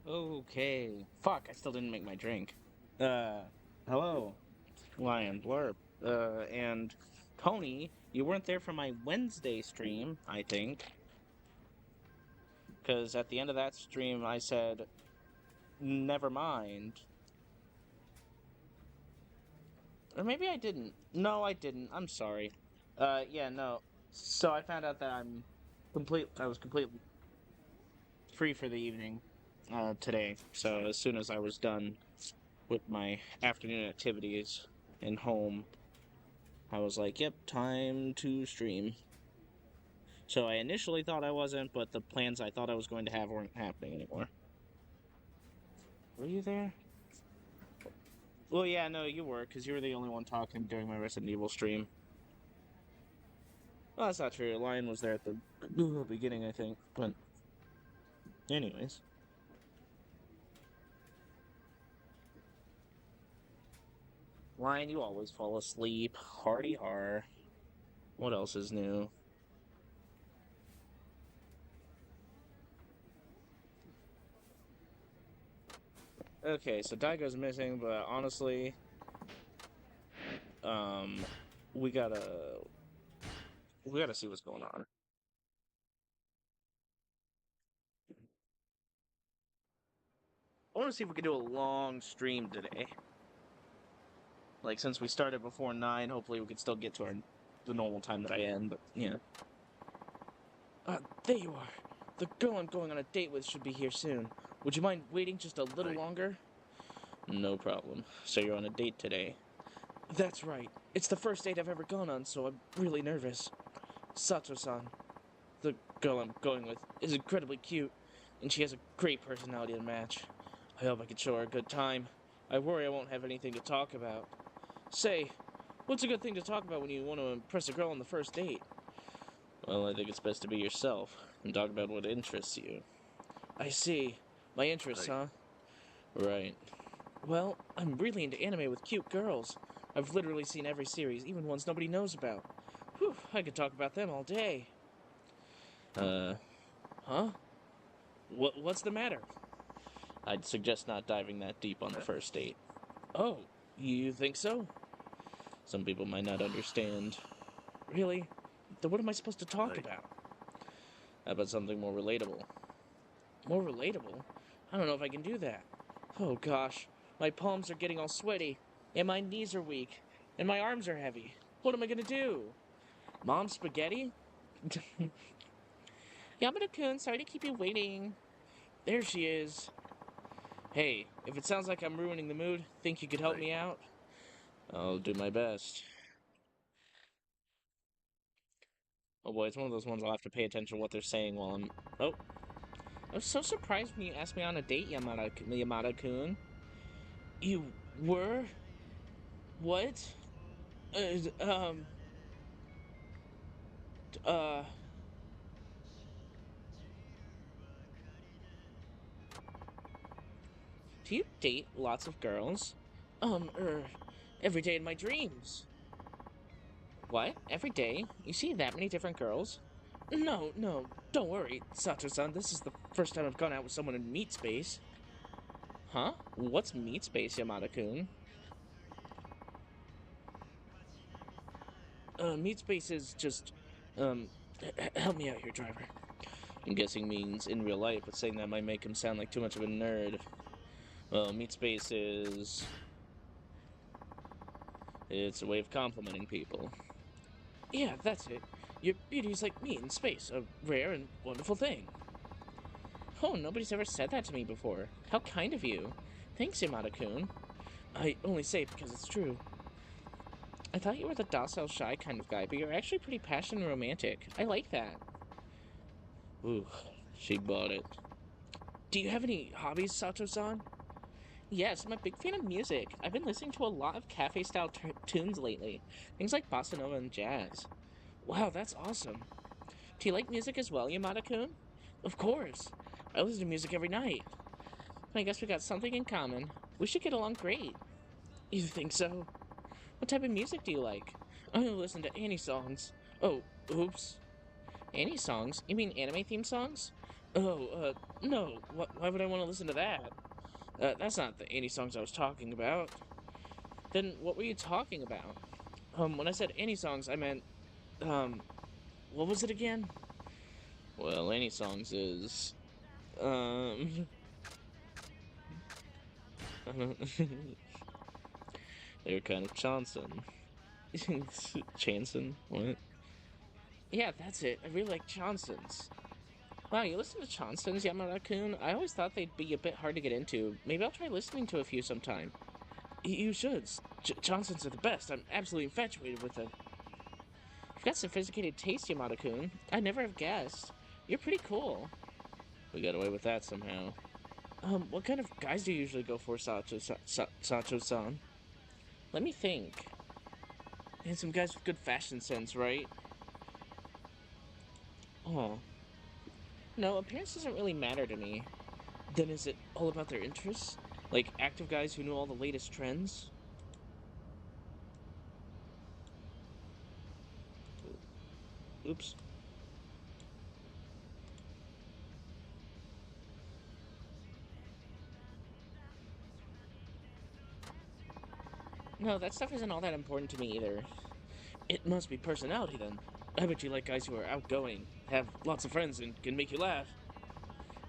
Okay. Fuck, I still didn't make my drink. Uh, hello, Lion Blurb. And Tony, you weren't there for my Wednesday stream, I think. Because at the end of that stream, I said, never mind. Or maybe I didn't. No, I didn't. I'm sorry. Yeah, no. So I found out that I was completely free for the evening, today. So as soon as I was done with my afternoon activities and home, I was like, yep, time to stream. So I initially thought I wasn't, but the plans I thought I was going to have weren't happening anymore. Were you there? Well, yeah, no, you were, because you were the only one talking during my Resident Evil stream. Well, that's not true. Lion was there at the beginning, I think. But, anyways. Lion, you always fall asleep. Hardy har. What else is new? Okay, so Daigo's missing, but honestly, um, we gotta see what's going on. I want to see if we can do a long stream today. Like, since we started before 9, hopefully we can still get to the normal time that I end, but, yeah. There you are. The girl I'm going on a date with should be here soon. Would you mind waiting just a little longer? No problem. So you're on a date today? That's right. It's the first date I've ever gone on, so I'm really nervous. Sato-san, the girl I'm going with, is incredibly cute, and she has a great personality to match. I hope I can show her a good time. I worry I won't have anything to talk about. Say, what's a good thing to talk about when you want to impress a girl on the first date? Well, I think it's best to be yourself and talk about what interests you. I see. My interests, huh? Right. Well, I'm really into anime with cute girls. I've literally seen every series, even ones nobody knows about. Whew, I could talk about them all day. Huh? What's the matter? I'd suggest not diving that deep on the first date. Oh, you think so? Some people might not understand. Really? Then what am I supposed to talk about? How about something more relatable? More relatable? I don't know if I can do that. Oh gosh, my palms are getting all sweaty, and my knees are weak, and my arms are heavy. What am I gonna do? Mom spaghetti? Yamada-kun, sorry to keep you waiting. There she is. Hey, if it sounds like I'm ruining the mood, think you could help me out? I'll do my best. Oh boy, it's one of those ones I'll have to pay attention to what they're saying while I'm... Oh. I was so surprised when you asked me on a date, Yamada-kun. You were? What? Uh, uh... Do you date lots of girls? Every day in my dreams. What? Every day? You see that many different girls? No, don't worry, Sato-san. This is the first time I've gone out with someone in meat space. Huh? What's meat space, Yamada-kun? Meat space is just, help me out here, driver. I'm guessing means in real life, but saying that might make him sound like too much of a nerd. Well, meat space is... It's a way of complimenting people. Yeah, that's it. Your beauty's like meat in space, a rare and wonderful thing. Oh, nobody's ever said that to me before. How kind of you. Thanks, Yamada-kun. I only say it because it's true. I thought you were the docile, shy kind of guy, but you're actually pretty passionate and romantic. I like that. Ooh, she bought it. Do you have any hobbies, Sato-san? Yes, I'm a big fan of music. I've been listening to a lot of cafe-style tunes lately. Things like bossa nova and jazz. Wow, that's awesome. Do you like music as well, Yamada-kun? Of course. I listen to music every night. I guess we got something in common. We should get along great. You think so? What type of music do you like? I only listen to Annie songs. Oh, oops. Annie songs? You mean anime theme songs? Oh, no. Why would I want to listen to that? That's not the any songs I was talking about. Then what were you talking about? When I said any songs, I meant, um, what was it again? Well, any songs is, um, they're kind of chanson. Chanson? What? Yeah, that's it. I really like chansons. Wow, you listen to chansons, Yamada-kun? I always thought they'd be a bit hard to get into. Maybe I'll try listening to a few sometime. You should. Chansons are the best. I'm absolutely infatuated with it. You've got sophisticated taste, Yamada-kun. I'd never have guessed. You're pretty cool. We got away with that somehow. What kind of guys do you usually go for, Sacho-san? Let me think. Handsome guys with good fashion sense, right? Oh, no, appearance doesn't really matter to me. Then is it all about their interests? Like active guys who know all the latest trends? Oops. No, that stuff isn't all that important to me either. It must be personality then. I bet you like guys who are outgoing, have lots of friends, and can make you laugh.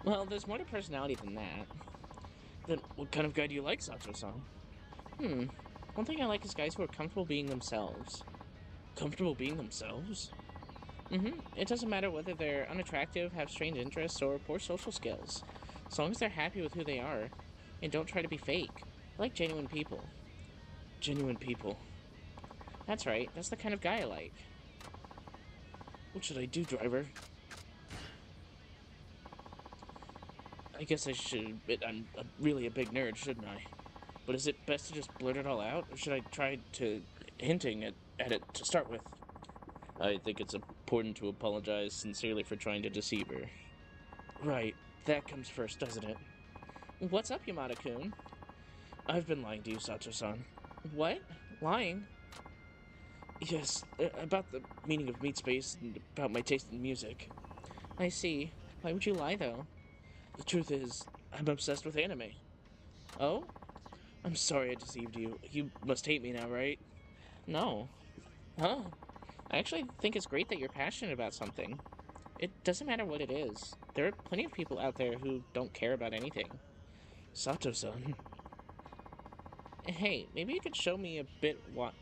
Well, there's more to personality than that. Then what kind of guy do you like, Sacho-san? Hmm. One thing I like is guys who are comfortable being themselves. Comfortable being themselves? Mm-hmm. It doesn't matter whether they're unattractive, have strange interests, or poor social skills. As long as they're happy with who they are, and don't try to be fake. I like genuine people. Genuine people. That's right, that's the kind of guy I like. What should I do, driver? I guess I should admit really a big nerd, shouldn't I? But is it best to just blurt it all out, or should I try to hinting at it to start with? I think it's important to apologize sincerely for trying to deceive her. Right, that comes first, doesn't it? What's up, Yamada-kun? I've been lying to you, Sato-san. What? Lying? Yes, about the meaning of meat space and about my taste in music. I see. Why would you lie, though? The truth is, I'm obsessed with anime. Oh? I'm sorry I deceived you. You must hate me now, right? No. Huh? I actually think it's great that you're passionate about something. It doesn't matter what it is. There are plenty of people out there who don't care about anything. Sato-san. Hey, maybe you could show me a bit what...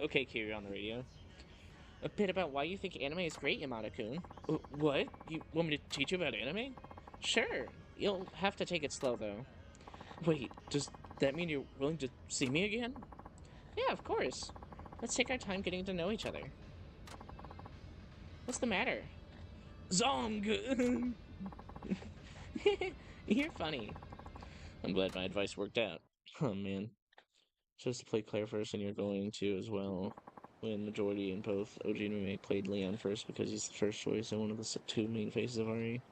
Okay, Kiri on the radio. A bit about why you think anime is great, Yamada-kun. What? You want me to teach you about anime? Sure. You'll have to take it slow, though. Wait, does that mean you're willing to see me again? Yeah, of course. Let's take our time getting to know each other. What's the matter? Zong! You're funny. I'm glad my advice worked out. Oh, man. Just to play Claire first, and you're going to as well. When majority in both OG and remake played Leon first because he's the first choice and one of the two main faces of RE.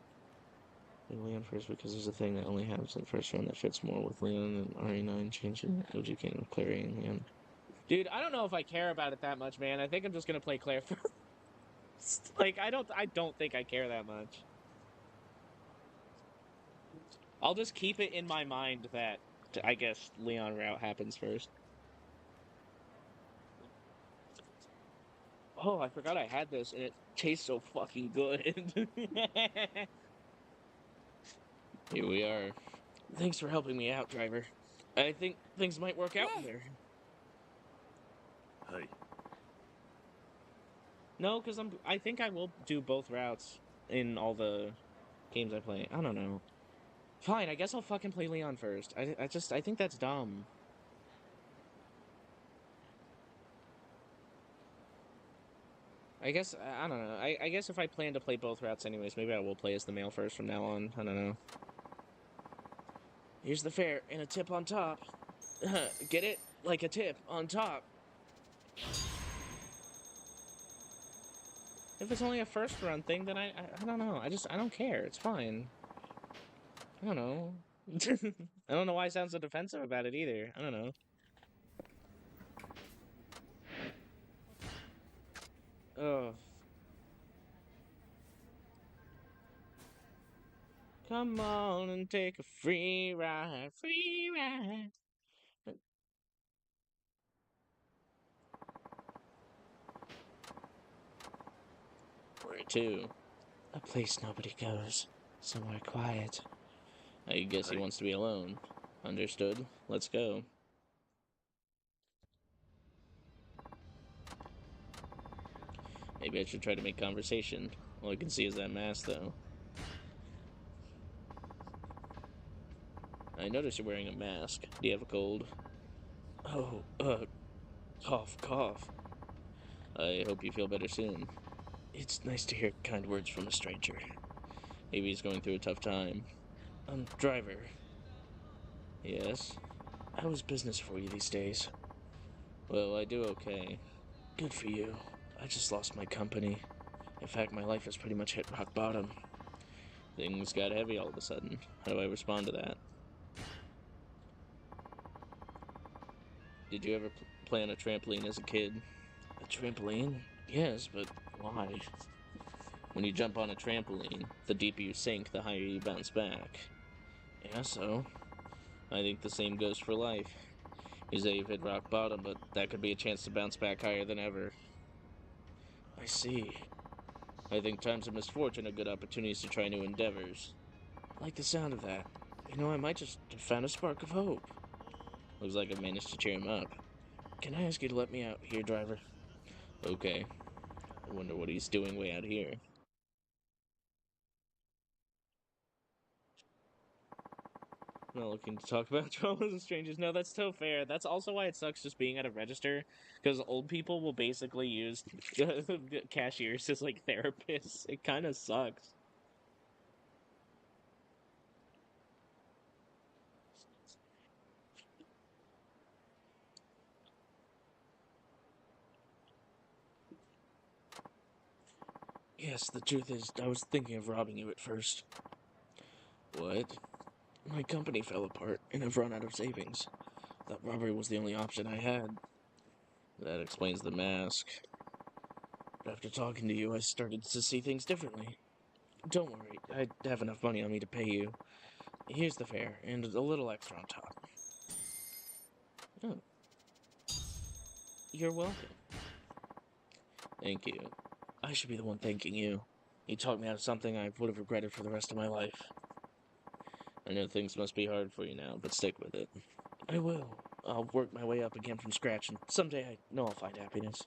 Play Leon first because there's a thing that only happens in the first round that fits more with Leon and RE9 changing OG King with Claire and Leon. Dude, I don't know if I care about it that much, man. I think I'm just gonna play Claire first. Like, I don't think I care that much. I'll just keep it in my mind that I guess Leon route happens first. Oh, I forgot I had this, and it tastes so fucking good. Here we are. Thanks for helping me out, driver. I think things might work out in there. Hey. No, because I think I will do both routes in all the games I play. I don't know. Fine, I guess I'll fucking play Leon first. I think that's dumb. I guess, I don't know. I guess if I plan to play both routes anyways, maybe I will play as the male first from now on. I don't know. Here's the fare and a tip on top. Get it? Like a tip on top. If it's only a first run thing, then I don't know. I don't care. It's fine. I don't know. I don't know why I sound so defensive about it either. I don't know. Oh. Come on and take a free ride, free ride. Where to? A place nobody goes. Somewhere quiet. I guess he wants to be alone. Understood. Let's go. Maybe I should try to make conversation. All I can see is that mask, though. I notice you're wearing a mask. Do you have a cold? Oh, cough, cough. I hope you feel better soon. It's nice to hear kind words from a stranger. Maybe he's going through a tough time. Driver. Yes? How's business for you these days? Well, I do okay. Good for you. I just lost my company. In fact, my life has pretty much hit rock bottom. Things got heavy all of a sudden. How do I respond to that? Did you ever play on a trampoline as a kid? A trampoline? Yes, but why? When you jump on a trampoline, the deeper you sink, the higher you bounce back. Yeah, so? I think the same goes for life. You say you've hit rock bottom, but that could be a chance to bounce back higher than ever. I see. I think times of misfortune are good opportunities to try new endeavors. I like the sound of that. You know, I might just have found a spark of hope. Looks like I've managed to cheer him up. Can I ask you to let me out here, driver? Okay. I wonder what he's doing way out here. Not looking to talk about traumas and strangers. No, that's so fair. That's also why it sucks just being at a register, because old people will basically use cashiers as like therapists. It kind of sucks. Yes, the truth is, I was thinking of robbing you at first. What? My company fell apart, and I've run out of savings. That robbery was the only option I had. That explains the mask. After talking to you, I started to see things differently. Don't worry, I have enough money on me to pay you. Here's the fare, and a little extra on top. Oh, you're welcome. Thank you. I should be the one thanking you. You talked me out of something I would have regretted for the rest of my life. I know things must be hard for you now, but stick with it. I will. I'll work my way up again from scratch, and someday I know I'll find happiness.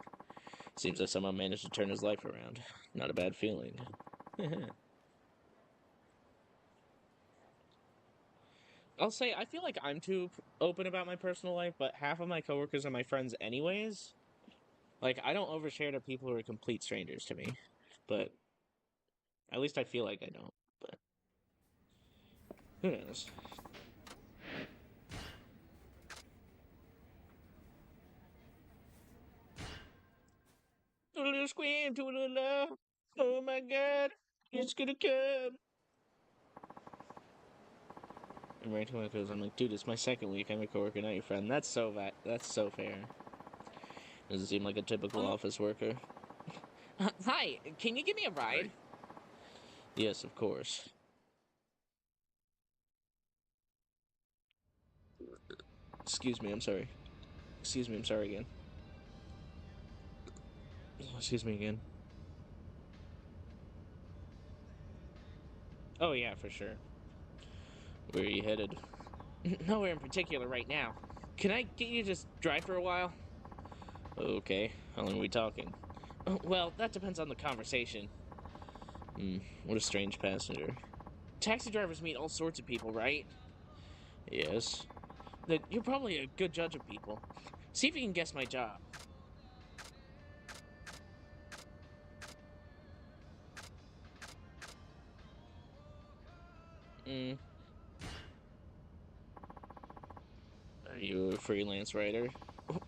Seems I somehow managed to turn his life around. Not a bad feeling. I'll say, I feel like I'm too open about my personal life, but half of my coworkers are my friends anyways. Like, I don't overshare to people who are complete strangers to me. But at least I feel like I don't. But who knows? Do a little scream, do a little love. Oh my god, it's gonna come. I'm right to my because I'm like, dude, it's my second week. I'm a coworker, not your friend. That's so fair. Doesn't seem like a typical office worker. Hi, can you give me a ride? Yes, of course. Excuse me, I'm sorry. Excuse me, I'm sorry again. Excuse me again. Oh yeah, for sure. Where are you headed? Nowhere in particular right now. Can I get you to just drive for a while? Okay, how long are we talking? Well, that depends on the conversation. What a strange passenger. Taxi drivers meet all sorts of people, right? Yes. That you're probably a good judge of people. See if you can guess my job. Hmm. Are you a freelance writer?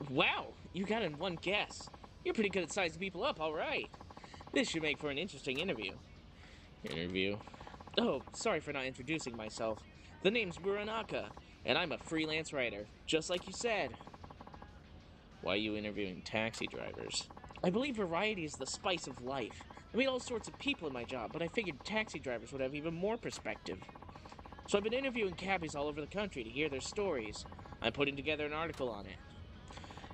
Wow, you got in one guess. You're pretty good at sizing people up, alright. This should make for an interesting interview. Interview? Oh, sorry for not introducing myself. The name's Muranaka, and I'm a freelance writer, just like you said. Why are you interviewing taxi drivers? I believe variety is the spice of life. I meet all sorts of people in my job, but I figured taxi drivers would have even more perspective. So I've been interviewing cabbies all over the country to hear their stories. I'm putting together an article on it.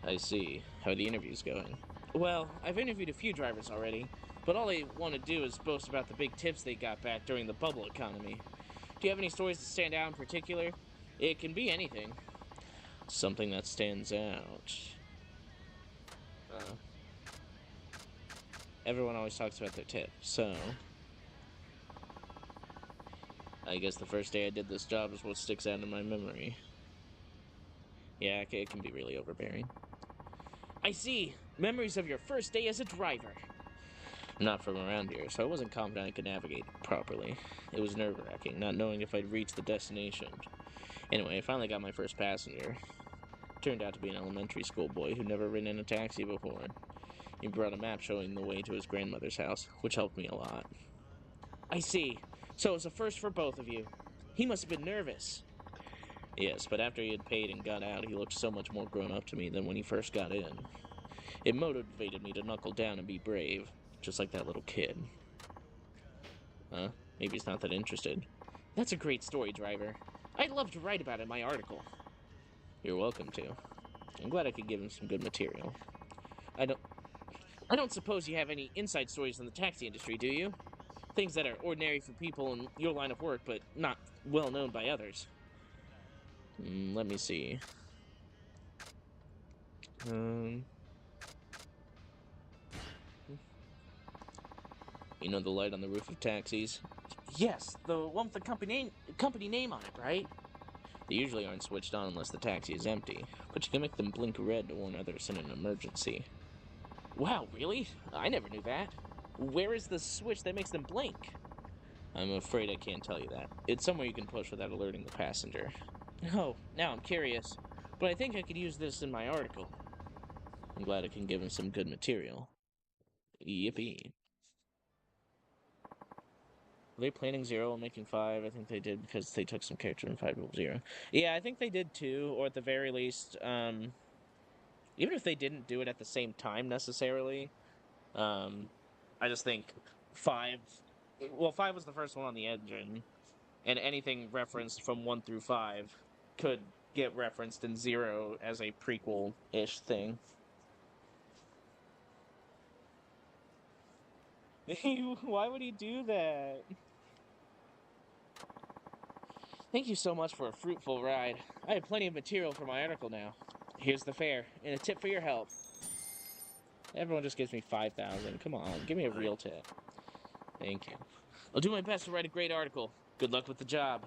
I see. How are the interviews going? Well, I've interviewed a few drivers already, but all they want to do is boast about the big tips they got back during the bubble economy. Do you have any stories that stand out in particular? It can be anything. Something that stands out. Uh, Everyone always talks about their tip, so I guess the first day I did this job is what sticks out in my memory. Yeah, it can be really overbearing. I see. Memories of your first day as a driver. Not from around here, so I wasn't confident I could navigate properly. It was nerve-wracking, not knowing if I'd reach the destination. Anyway, I finally got my first passenger. Turned out to be an elementary school boy who'd never ridden in a taxi before. He brought a map showing the way to his grandmother's house, which helped me a lot. I see. So it was a first for both of you. He must have been nervous. Yes, but after he had paid and got out, he looked so much more grown up to me than when he first got in. It motivated me to knuckle down and be brave, just like that little kid. Huh? Maybe he's not that interested. That's a great story, driver. I'd love to write about it in my article. You're welcome to. I'm glad I could give him some good material. I don't suppose you have any inside stories in the taxi industry, do you? Things that are ordinary for people in your line of work, but not well known by others. Let me see. You know the light on the roof of taxis? Yes, the one with the company name on it, right? They usually aren't switched on unless the taxi is empty, but you can make them blink red to warn others in an emergency. Wow, really? I never knew that. Where is the switch that makes them blink? I'm afraid I can't tell you that. It's somewhere you can push without alerting the passenger. Oh, now I'm curious. But I think I could use this in my article. I'm glad I can give him some good material. Yippee. Were they planning 0 and making 5? I think they did because they took some character in 5.0. Yeah, I think they did too, or at the very least, even if they didn't do it at the same time necessarily, I just think 5... Well, 5 was the first one on the engine, and anything referenced from 1 through 5 could get referenced in 0 as a prequel-ish thing. Why would he do that? Thank you so much for a fruitful ride. I have plenty of material for my article now. Here's the fare, and a tip for your help. Everyone just gives me 5,000. Come on, give me a real tip. Thank you. I'll do my best to write a great article. Good luck with the job.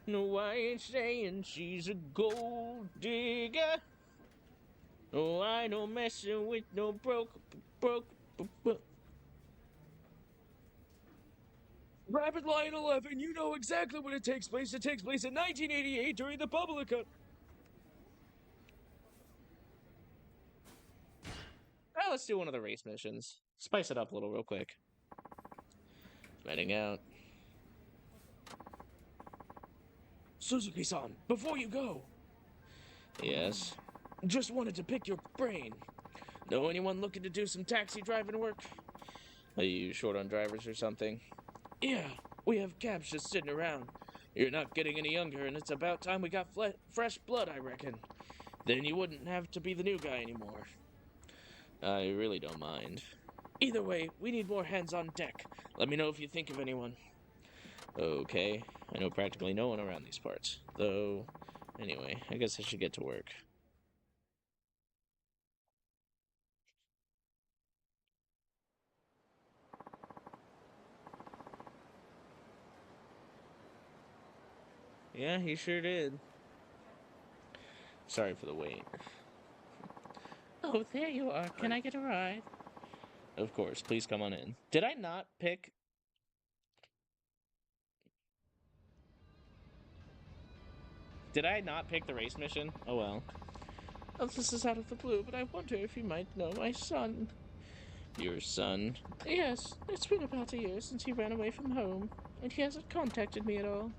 No, I ain't saying she's a gold digger. Oh, I ain't no messing with no broke. Rapid Line 11, you know exactly when it takes place. It takes place in 1988 during the bubble economy. Well, let's do one of the race missions. Spice it up a little real quick. Heading out. Suzuki-san, before you go. Yes? Just wanted to pick your brain. Know anyone looking to do some taxi driving work? Are you short on drivers or something? Yeah, we have cabs just sitting around. You're not getting any younger, and it's about time we got fresh blood, I reckon. Then you wouldn't have to be the new guy anymore. I really don't mind. Either way, we need more hands on deck. Let me know if you think of anyone. Okay, I know practically no one around these parts. Though, anyway, I guess I should get to work. Yeah, he sure did. Sorry for the wait. Oh, there you are. Can I get a ride? Of course, please come on in. Did I not pick... Did I not pick the race mission? Oh well. Oh, this is out of the blue, but I wonder if you might know my son. Your son? Yes, it's been about a year since he ran away from home, and he hasn't contacted me at all.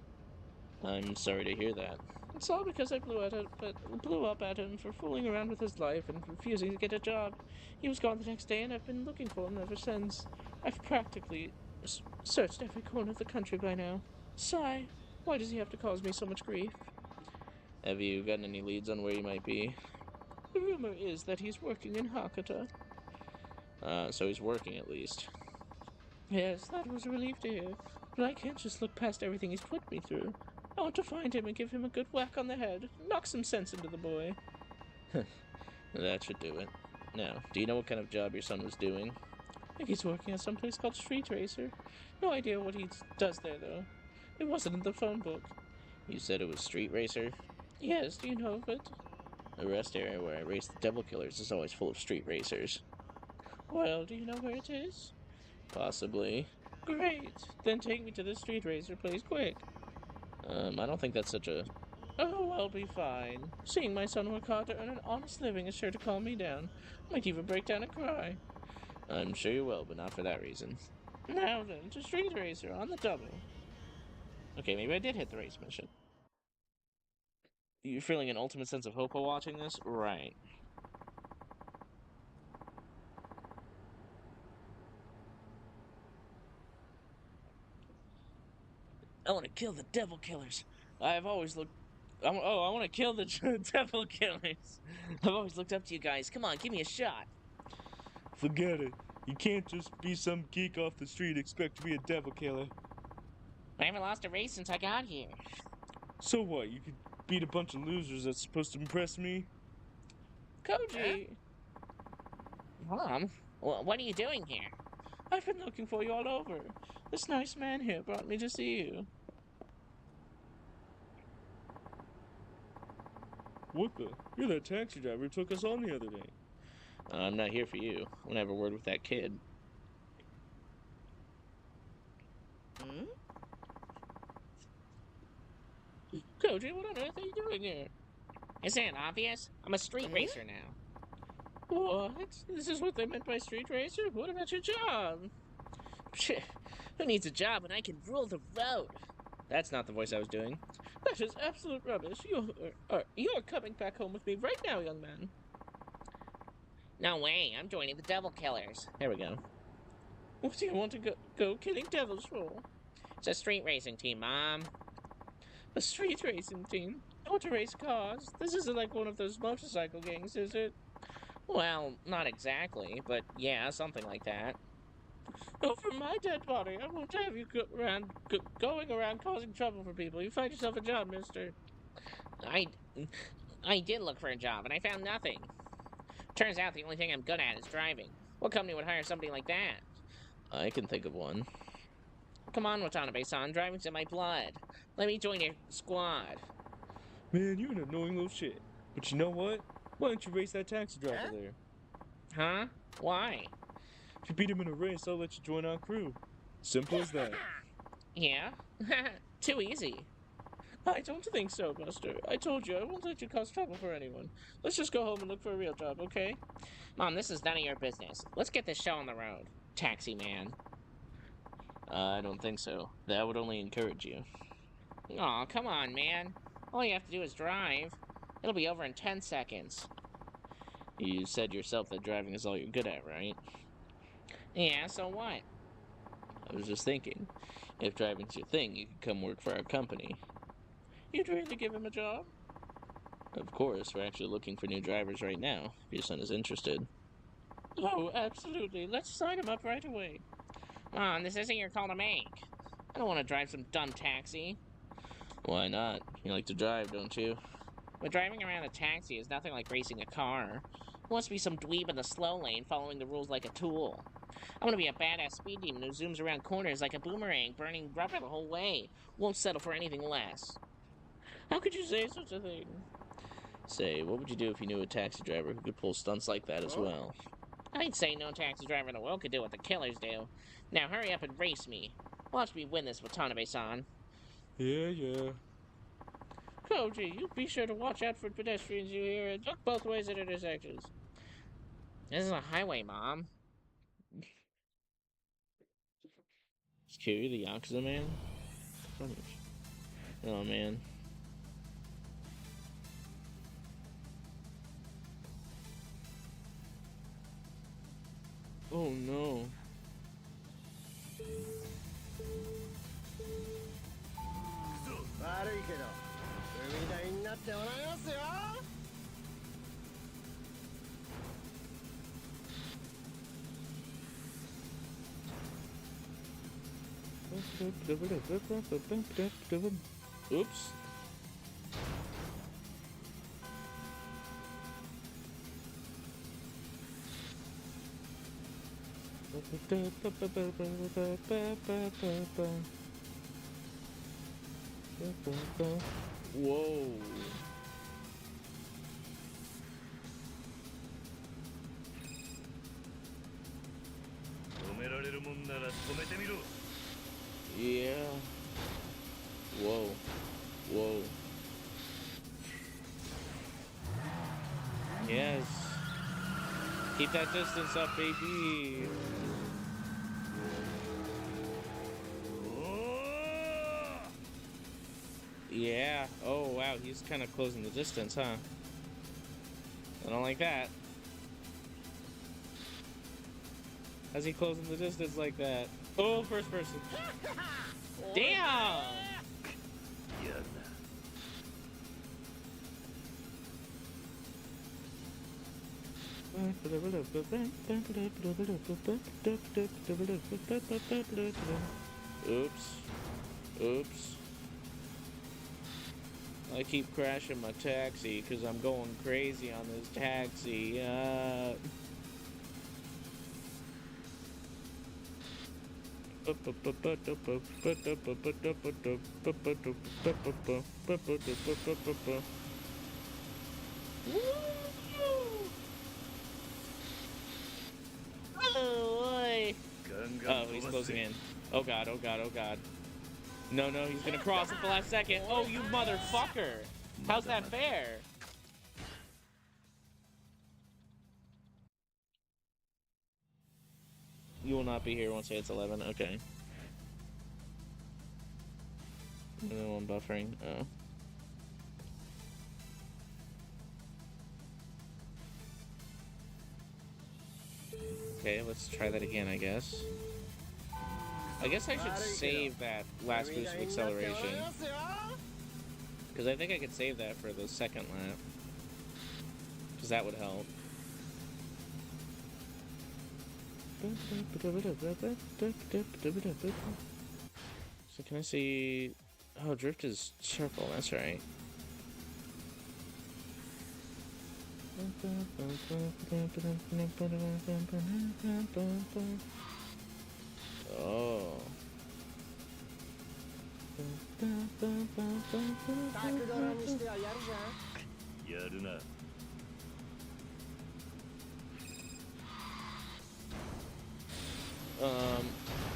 I'm sorry to hear that. It's all because I blew up at him for fooling around with his life and refusing to get a job. He was gone the next day, and I've been looking for him ever since. I've practically searched every corner of the country by now. Sigh. Why does he have to cause me so much grief? Have you gotten any leads on where he might be? The rumor is that he's working in Hakata. So he's working at least. Yes, that was a relief to hear. But I can't just look past everything he's put me through. I want to find him and give him a good whack on the head. Knock some sense into the boy. That should do it. Now, do you know what kind of job your son was doing? I think he's working at some place called Street Racer. No idea what he does there, though. It wasn't in the phone book. You said it was Street Racer? Yes, do you know of it? The rest area where I race the Devil Killers is always full of street racers. Well, do you know where it is? Possibly. Great! Then take me to the Street Racer place quick. I don't think that's such a... Oh, I'll be fine. Seeing my son work hard to earn an honest living is sure to calm me down. Might even break down and cry. I'm sure you will, but not for that reason. Now then, to Street Racer on the double. Okay, maybe I did hit the race mission. You're feeling an ultimate sense of hope while watching this? Right. I want to kill the Devil Killers. I've always looked... I want to kill the Devil Killers. I've always looked up to you guys. Come on, give me a shot. Forget it. You can't just be some geek off the street and expect to be a Devil Killer. I haven't lost a race since I got here. So what? You could beat a bunch of losers that's supposed to impress me? Koji! Mom, what are you doing here? I've been looking for you all over. This nice man here brought me to see you. What the? You're that taxi driver who took us on the other day. I'm not here for you. I want to have a word with that kid. Hmm? Koji, what on earth are you doing here? Isn't it obvious? I'm a street racer now. What? This is what they meant by street racer? What about your job? Psh, who needs a job when I can rule the road? That's not the voice I was doing. That is absolute rubbish. You're coming back home with me right now, young man. No way, I'm joining the Devil Killers. There we go. What do you want to go killing devils for? It's a street racing team, Mom. A street racing team? I want to race cars. This isn't like one of those motorcycle gangs, is it? Well, not exactly, but yeah, something like that. Oh, for my dead body, I won't have you going around causing trouble for people. You find yourself a job, mister. I did look for a job, and I found nothing. Turns out the only thing I'm good at is driving. What company would hire somebody like that? I can think of one. Come on, Watanabe-san, driving's in my blood. Let me join your squad. Man, you're an annoying little shit. But you know what? Why don't you race that taxi driver there? Huh? Why? If you beat him in a race, I'll let you join our crew. Simple as that. Yeah? Too easy. I don't think so, Buster. I told you, I won't let you cause trouble for anyone. Let's just go home and look for a real job, okay? Mom, this is none of your business. Let's get this show on the road. Taxi man. I don't think so. That would only encourage you. Aw, come on, man. All you have to do is drive. It'll be over in 10 seconds. You said yourself that driving is all you're good at, right? Yeah, so what? I was just thinking, if driving's your thing, you could come work for our company. You'd really give him a job? Of course, we're actually looking for new drivers right now, if your son is interested. Oh, absolutely. Let's sign him up right away. Mom, this isn't your call to make. I don't want to drive some dumb taxi. Why not? You like to drive, don't you? But driving around a taxi is nothing like racing a car. It must be some dweeb in the slow lane following the rules like a tool. I want to be a badass speed demon who zooms around corners like a boomerang, burning rubber the whole way. Won't settle for anything less. How could you say such a thing? Say, what would you do if you knew a taxi driver who could pull stunts like that as well? I'd say no taxi driver in the world could do what the killers do. Now hurry up and race me. Watch me win this, Watanabe-san. Yeah. Koji, you be sure to watch out for pedestrians you hear and look both ways at intersections. This is a highway, Mom. Kiryu, the Yakuza man? Oh, man. Oh, no. Oops. Whoa. Yeah. Whoa. Whoa. Yes. Keep that distance up, baby. Yeah. Oh, wow. He's kind of closing the distance, huh? I don't like that. How's he closing the distance like that? Oh, first person. Damn! Oops. Oops. I keep crashing my taxi because I'm going crazy on this taxi. Oh, he's closing in. Oh god, oh god, oh god. No, no, he's gonna cross at the last second. Oh, you motherfucker! How's that fair? You will not be here once it's 11. Okay. No, I'm buffering. Oh. Okay, let's try that again, I guess. I guess I should save that last boost of acceleration. Because I think I could save that for the second lap. Because that would help. So can I see... Oh, drift is circle, that's right. Oh.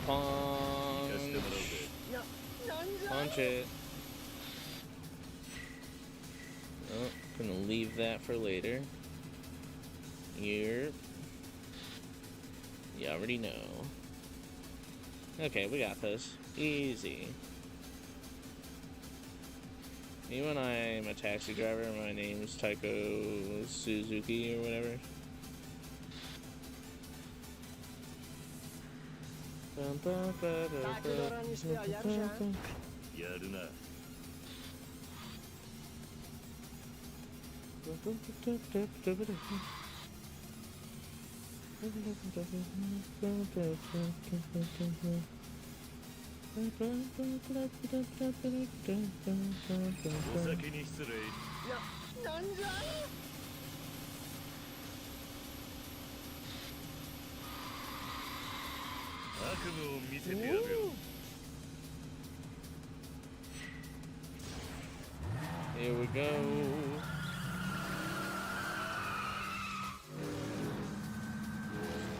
Punch. Punch it. Oh, gonna leave that for later. Here. You already know. Okay, we got this. Easy. You and I am a taxi driver. My name's Taiko Suzuki or whatever. Here we go.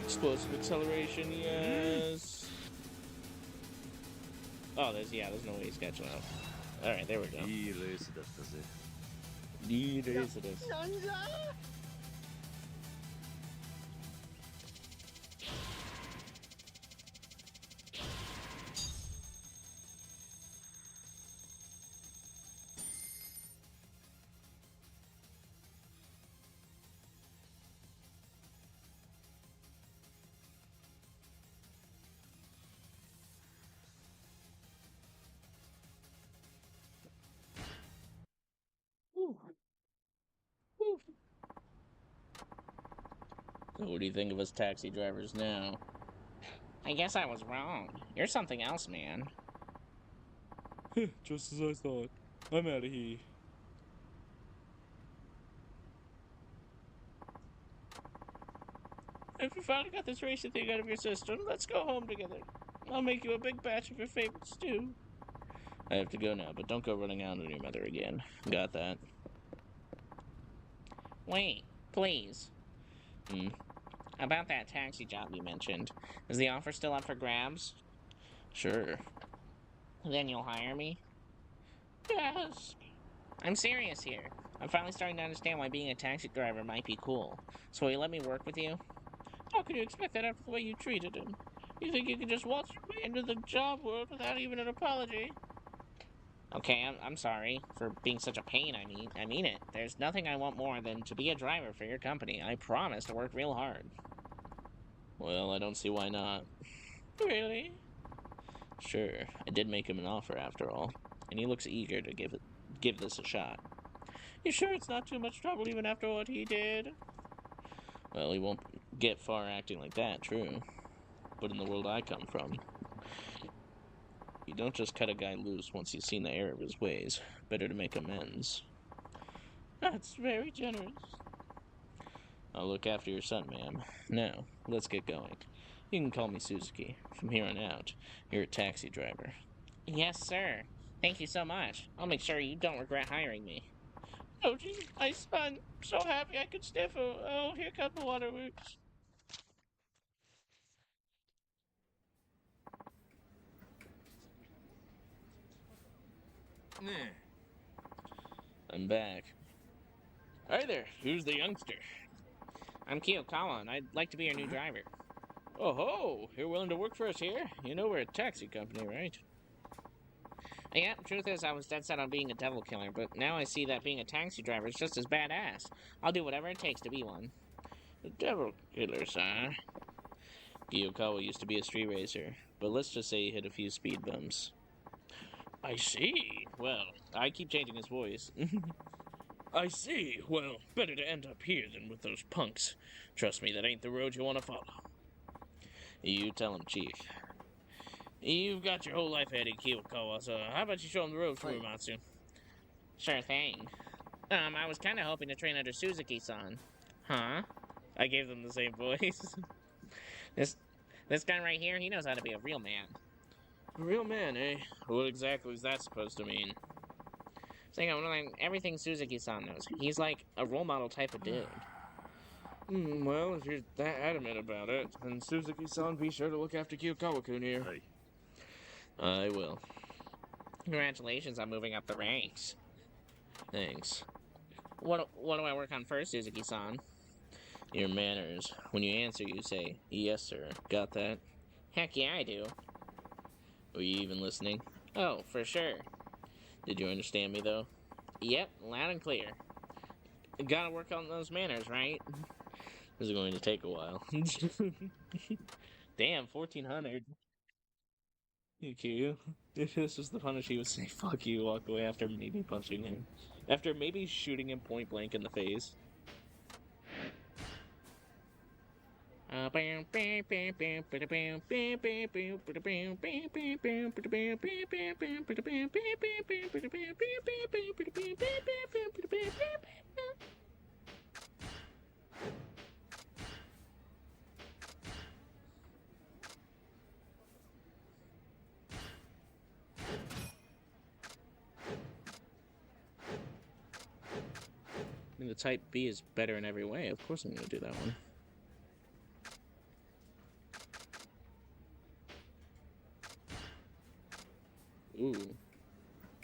Explosive acceleration, yes. Oh, there's no way he's catching up. Alright, there we go. What do you think of us taxi drivers now? I guess I was wrong. You're something else, man. Just as I thought. I'm out of here. If you finally got this racing thing out of your system, let's go home together. I'll make you a big batch of your favorite stew. I have to go now, but don't go running out on your mother again. Got that? Wait, please. About that taxi job you mentioned. Is the offer still up for grabs? Sure. Then you'll hire me? Yes. I'm serious here. I'm finally starting to understand why being a taxi driver might be cool. So will you let me work with you? How can you expect that after the way you treated him? You think you can just waltz your way into the job world without even an apology? Okay, I'm sorry for being such a pain. I mean it. There's nothing I want more than to be a driver for your company. I promise to work real hard. Well, I don't see why not. Really? Sure. I did make him an offer after all, and he looks eager to give this a shot. You sure it's not too much trouble even after what he did? Well, he won't get far acting like that, true. But in the world I come from, you don't just cut a guy loose once you've seen the error of his ways. Better to make amends. That's very generous. I'll look after your son, ma'am. Now, let's get going. You can call me Suzuki. From here on out, you're a taxi driver. Yes, sir. Thank you so much. I'll make sure you don't regret hiring me. Oh, gee, my son. So happy I could sniffle. Oh, here come the waterworks. I'm back. Hi there, who's the youngster? I'm Kiyokawa, and I'd like to be your new driver. Oh ho, you're willing to work for us here? You know we're a taxi company, right? Yeah, truth is I was dead set on being a devil killer, but now I see that being a taxi driver is just as badass. I'll do whatever it takes to be one. The devil killers, huh? Kiyokawa used to be a street racer, but let's just say he hit a few speed bumps. I see. Well, I keep changing his voice. I see. Well, better to end up here than with those punks. Trust me, that ain't the road you want to follow. You tell him, Chief. You've got your whole life ahead of Kiyokawa, so how about you show him the ropes for Uematsu? Sure thing. I was kind of hoping to train under Suzuki-san. Huh? I gave them the same voice. This guy right here, he knows how to be a real man. A real man, eh? What exactly is that supposed to mean? Saying I'm learning everything Suzuki-san knows. He's like a role model type of dude. Well, if you're that adamant about it, then Suzuki-san, be sure to look after Kiyokawa-kun here. Hey. I will. Congratulations on moving up the ranks. Thanks. What do I work on first, Suzuki-san? Your manners. When you answer, you say, yes, sir. Got that? Heck yeah, I do. Were you even listening? Oh, for sure. Did you understand me, though? Yep, loud and clear. Gotta work on those manners, right? This is going to take a while. Damn, 1400. Thank you. If this was the punish, he would say, fuck you, walk away after maybe punching him. After maybe shooting him point blank in the face. I mean, the Type B is better in every way. Of course I'm going to do that one.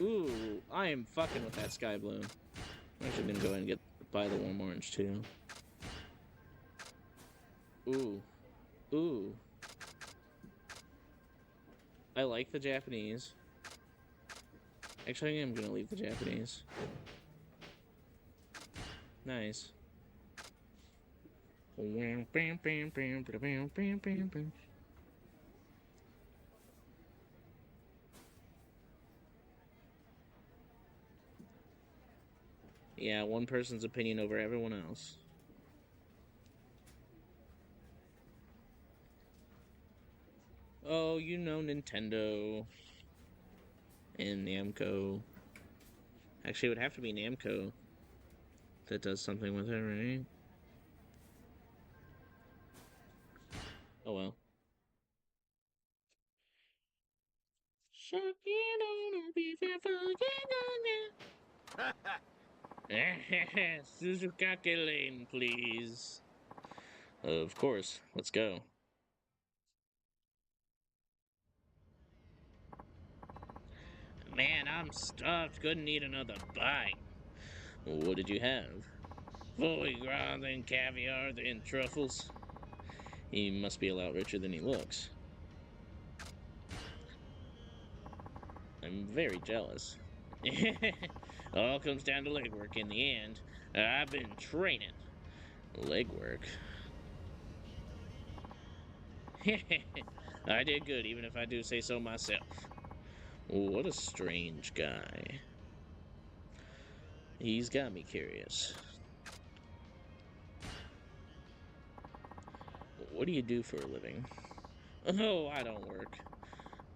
Ooh, I am fucking with that sky blue. I'm actually gonna go ahead and buy the warm orange too. Ooh. I like the Japanese. Actually, I'm gonna leave the Japanese. Nice. Yeah, one person's opinion over everyone else. Oh, you know Nintendo and Namco. Actually, it would have to be Namco that does something with it, right? Oh well. Suzukake Lane, please. Of course. Let's go. Man, I'm stuffed. Couldn't eat another bite. What did you have? Foie gras, then caviar, then truffles. He must be a lot richer than he looks. I'm very jealous. All comes down to legwork in the end. I've been training. Legwork. I did good, even if I do say so myself. What a strange guy. He's got me curious. What do you do for a living? Oh, I don't work.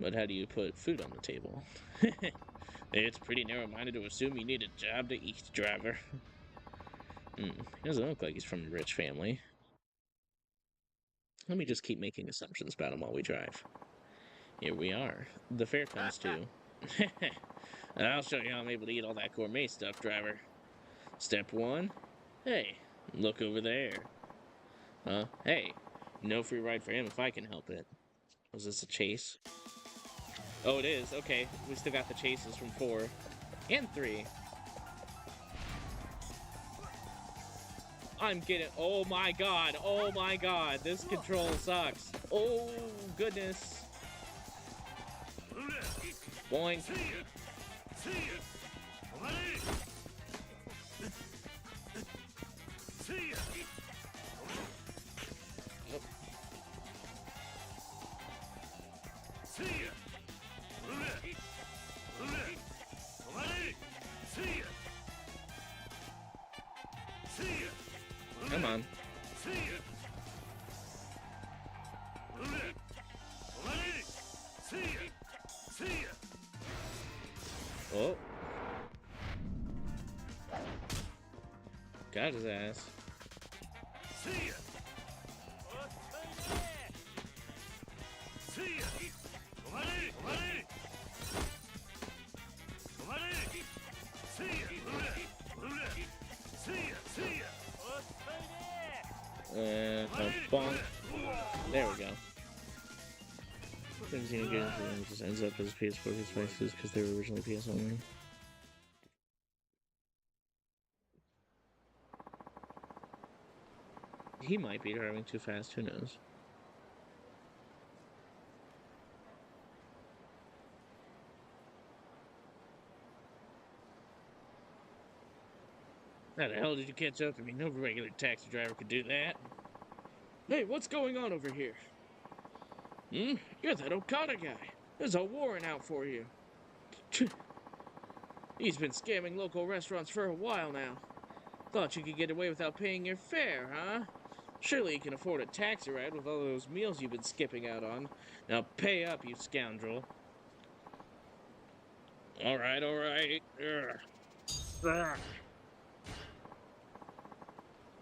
But how do you put food on the table? It's pretty narrow-minded to assume you need a job to eat, driver. He doesn't look like he's from a rich family. Let me just keep making assumptions about him while we drive. Here we are. The fare comes too. I'll show you how I'm able to eat all that gourmet stuff, driver. Step 1. Hey, look over there. Hey, no free ride for him if I can help it. Was this a chase? Oh, it is. Okay, we still got the chases from 4 and 3. I'm getting... Oh my god. Oh my god. This control sucks. Oh, goodness. Boing. Come on. Oh. Got his ass. Bonk. There we go. Just ends up as PS4 devices because they were originally PS only. He might be driving too fast, who knows? How the hell did you catch up to me? No regular taxi driver could do that. Hey, what's going on over here? You're that Okada guy. There's a warrant out for you. He's been scamming local restaurants for a while now. Thought you could get away without paying your fare, huh? Surely you can afford a taxi ride with all those meals you've been skipping out on. Now pay up, you scoundrel. Alright, alright.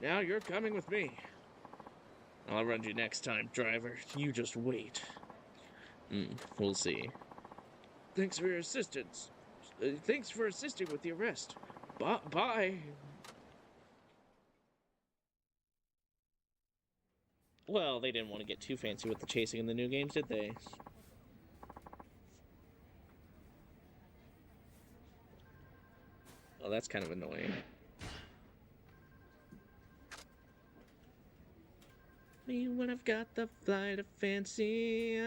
Now you're coming with me. I'll run you next time, driver. You just wait. We'll see. Thanks for your assistance. Thanks for assisting with the arrest. Bye. Well, they didn't want to get too fancy with the chasing in the new games, did they? Well, that's kind of annoying. Me when I've got the flight of fancy.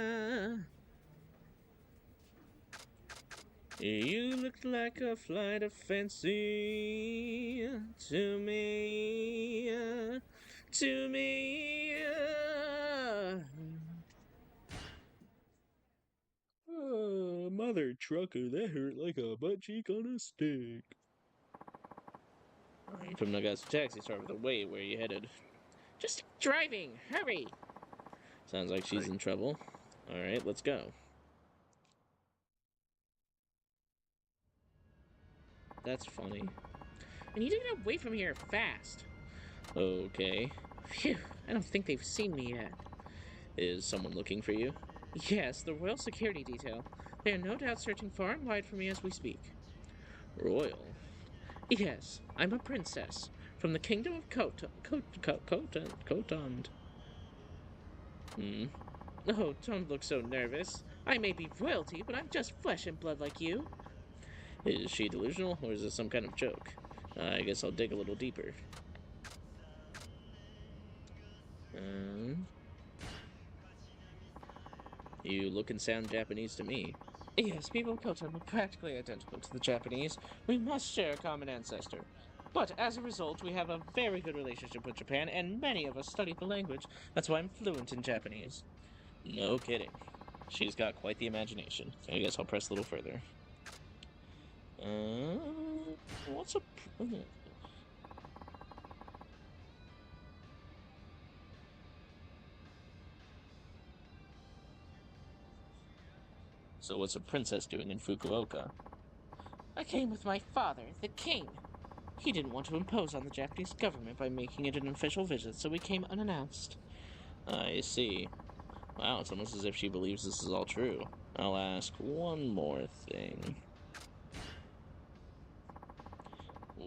You look like a flight of fancy to me. To me. Oh, mother trucker, that hurt like a butt cheek on a stick. From Naga's taxi, start with a wait. Where are you headed? Just driving. Hurry. Sounds like she's in trouble. Alright, let's go. That's funny. I need to get away from here fast. Okay. Phew, I don't think they've seen me yet. Is someone looking for you? Yes, the Royal Security Detail. They are no doubt searching far and wide for me as we speak. Royal? Yes, I'm a princess from the kingdom of Khotond. Oh, don't look so nervous. I may be royalty, but I'm just flesh and blood like you. Is she delusional, or is this some kind of joke? I guess I'll dig a little deeper. You look and sound Japanese to me. Yes, people of Khotond are practically identical to the Japanese. We must share a common ancestor. But as a result, we have a very good relationship with Japan, and many of us study the language. That's why I'm fluent in Japanese. No kidding. She's got quite the imagination. I guess I'll press a little further. What's a... So what's a princess doing in Fukuoka? I came with my father, the king. He didn't want to impose on the Japanese government by making it an official visit, so we came unannounced. I see. Wow, it's almost as if she believes this is all true. I'll ask one more thing.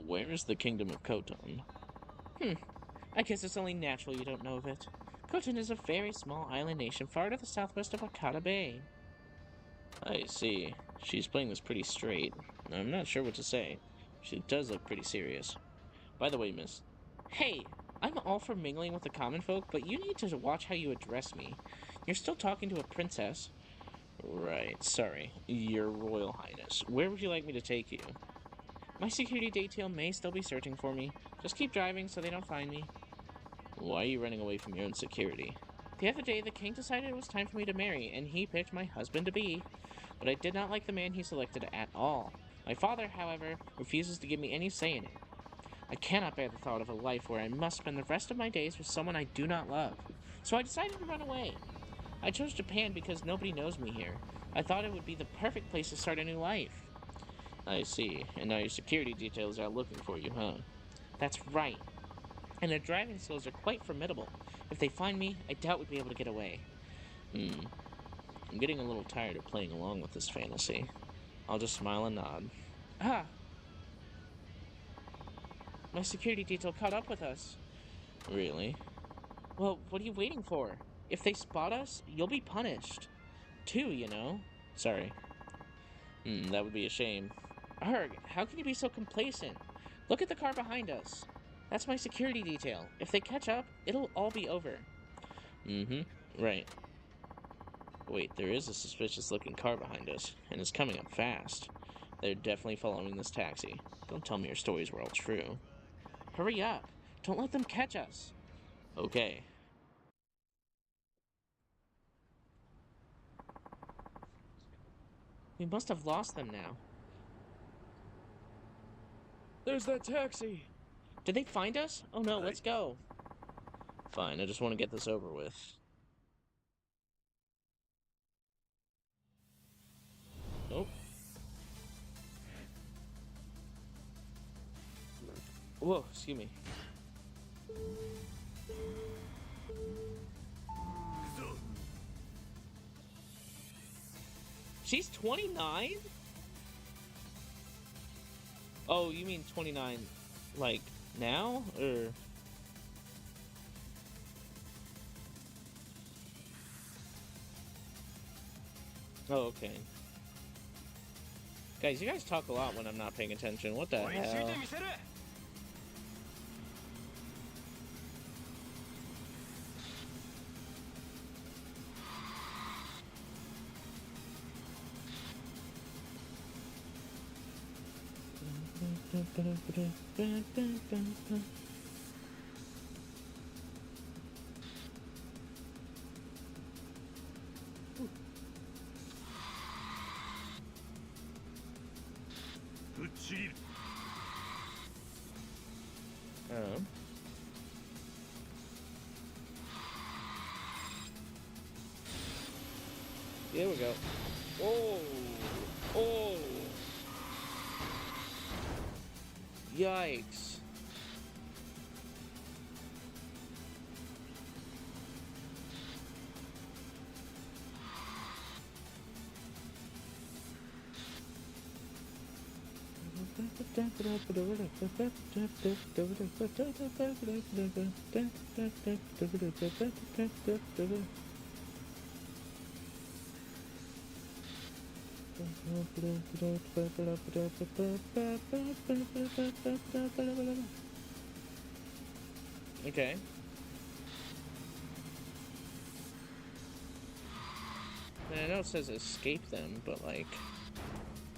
Where is the kingdom of Khotond? I guess it's only natural you don't know of it. Khotond is a very small island nation far to the southwest of Wakata Bay. I see. She's playing this pretty straight. I'm not sure what to say. She does look pretty serious. By the way, miss. Hey, I'm all for mingling with the common folk, but you need to watch how you address me. You're still talking to a princess. Right, sorry. Your Royal Highness. Where would you like me to take you? My security detail may still be searching for me. Just keep driving so they don't find me. Why are you running away from your own security? The other day, the king decided it was time for me to marry, and he picked my husband-to-be. But I did not like the man he selected at all. My father, however, refuses to give me any say in it. I cannot bear the thought of a life where I must spend the rest of my days with someone I do not love. So I decided to run away. I chose Japan because nobody knows me here. I thought it would be the perfect place to start a new life. I see. And now your security details are looking for you, huh? That's right. And their driving skills are quite formidable. If they find me, I doubt we'd be able to get away. I'm getting a little tired of playing along with this fantasy. I'll just smile and nod. Ah! My security detail caught up with us. Really? Well, what are you waiting for? If they spot us, you'll be punished. Too, you know. Sorry. That would be a shame. Arg, how can you be so complacent? Look at the car behind us. That's my security detail. If they catch up, it'll all be over. Right. Wait, there is a suspicious-looking car behind us, and it's coming up fast. They're definitely following this taxi. Don't tell me your stories were all true. Hurry up. Don't let them catch us. Okay. We must have lost them now. There's that taxi! Did they find us? Oh no, let's go. Fine, I just want to get this over with. Oh. Whoa, excuse me. She's 29? Oh, you mean 29, like, now? Or... Oh, okay. Guys, you guys talk a lot when I'm not paying attention. What the hell? Oh. There we go. Oh! Oh! Yikes. Okay. I know it says escape them, but like,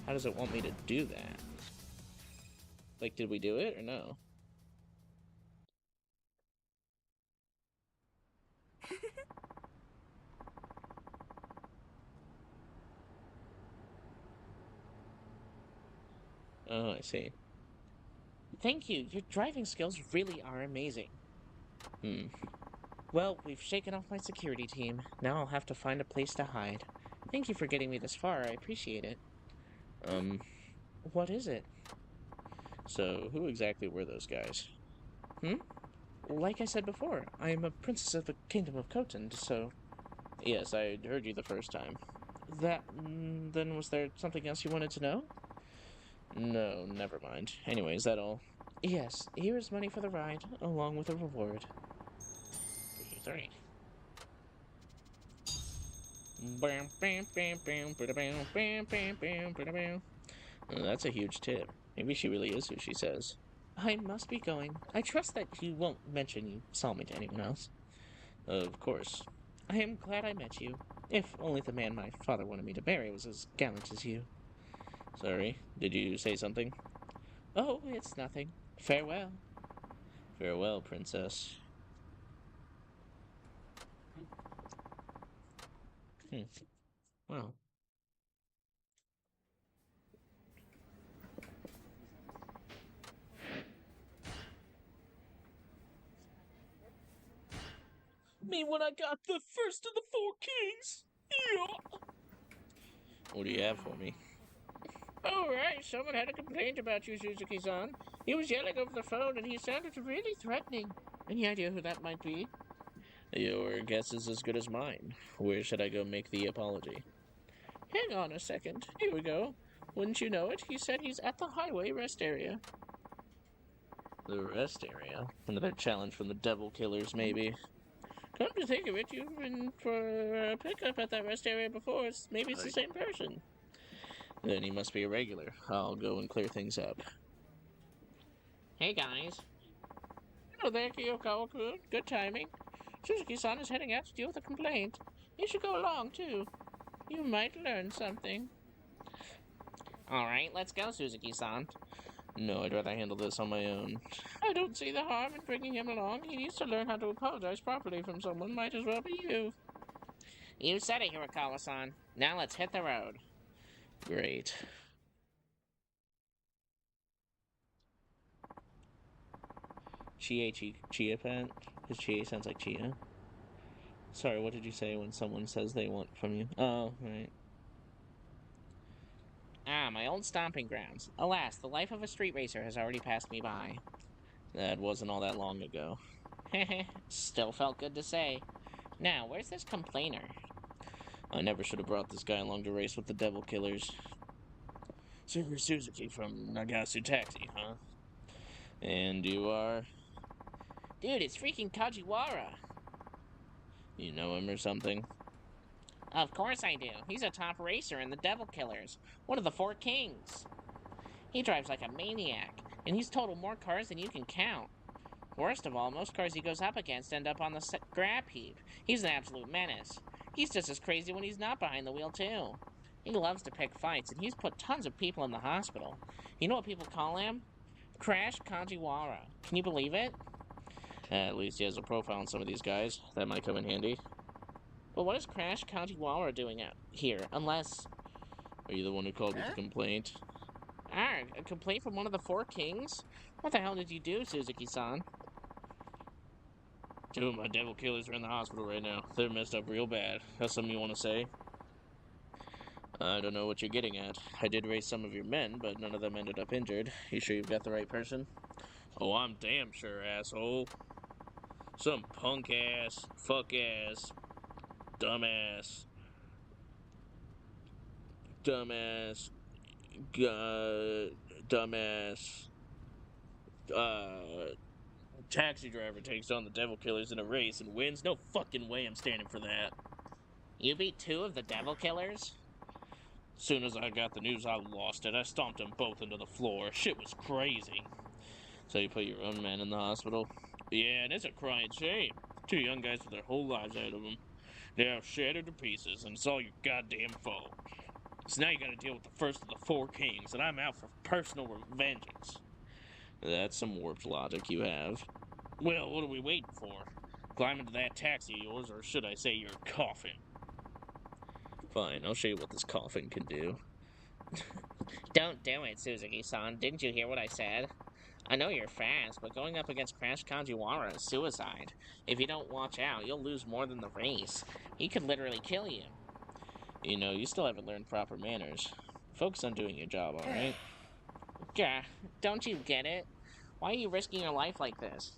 how does it want me to do that? Like, did we do it or no? Oh, I see. Thank you. Your driving skills really are amazing. Hmm. Well, we've shaken off my security team. Now I'll have to find a place to hide. Thank you for getting me this far. I appreciate it. What is it? So, who exactly were those guys? Hmm? Like I said before, I am a princess of the kingdom of Khotund, so... Yes, I heard you the first time. Then was there something else you wanted to know? No, never mind. Anyway, is that all? Yes, here is money for the ride, along with a reward. 3. That's a huge tip. Maybe she really is who she says. I must be going. I trust that you won't mention you saw me to anyone else. Of course. I am glad I met you. If only the man my father wanted me to marry was as gallant as you. Sorry, did you say something? Oh, it's nothing. Farewell. Farewell, princess. Well. Me when I got the first of the 4 kings! Yeah! What do you have for me? Oh, right. Someone had a complaint about you, Suzuki-san. He was yelling over the phone, and he sounded really threatening. Any idea who that might be? Your guess is as good as mine. Where should I go make the apology? Hang on a second. Here we go. Wouldn't you know it? He said he's at the highway rest area. The rest area? Another challenge from the devil killers, maybe. Come to think of it, you've been for a pickup at that rest area before. Maybe it's the same person. Then he must be a regular. I'll go and clear things up. Hey, guys. Hello there, Kyokawa-kun. Good timing. Suzuki-san is heading out to deal with a complaint. You should go along, too. You might learn something. Alright, let's go, Suzuki-san. No, I'd rather handle this on my own. I don't see the harm in bringing him along. He needs to learn how to apologize properly from someone. Might as well be you. You said it, Hirakawa-san. Now let's hit the road. Great. Chia pet? Because Chia sounds like Chia. Sorry, what did you say when someone says they want from you? Oh, right. Ah, my old stomping grounds. Alas, the life of a street racer has already passed me by. That wasn't all that long ago. Heh, still felt good to say. Now, where's this complainer? I never should have brought this guy along to race with the devil killers. So you're Suzuki from Nagasu Taxi, huh? And you are? Dude, it's freaking Kajiwara! You know him or something? Of course I do. He's a top racer in the Devil Killers. One of the 4 kings. He drives like a maniac, and he's totaled more cars than you can count. Worst of all, most cars he goes up against end up on the scrap heap. He's an absolute menace. He's just as crazy when he's not behind the wheel, too. He loves to pick fights, and he's put tons of people in the hospital. You know what people call him? Crash Kajiwara. Can you believe it? At least he has a profile on some of these guys. That might come in handy. But what is Crash Kajiwara doing out here? Unless... Are you the one who called with the complaint? Ah, a complaint from one of the 4 kings? What the hell did you do, Suzuki-san? 2 of my devil killers are in the hospital right now. They're messed up real bad. That's something you want to say? I don't know what you're getting at. I did raise some of your men, but none of them ended up injured. You sure you've got the right person? Oh, I'm damn sure, asshole. Some punk ass, fuck ass, dumbass, dumbass, dumbass, uh, taxi driver takes on the Devil Killers in a race and wins. No fucking way I'm standing for that. You beat 2 of the Devil Killers? Soon as I got the news I lost it, I stomped them both into the floor. Shit was crazy. So you put your own men in the hospital? Yeah, and it's a crying shame. 2 young guys with their whole lives ahead of them. They're shattered to pieces, and it's all your goddamn fault. So now you gotta deal with the first of the 4 kings, and I'm out for personal vengeance. That's some warped logic you have. Well, what are we waiting for? Climb into that taxi of yours, or should I say your coffin? Fine, I'll show you what this coffin can do. Don't do it, Suzuki-san. Didn't you hear what I said? I know you're fast, but going up against Crash Kajiwara is suicide. If you don't watch out, you'll lose more than the race. He could literally kill you. You know, you still haven't learned proper manners. Focus on doing your job, alright? Gah, don't you get it? Why are you risking your life like this?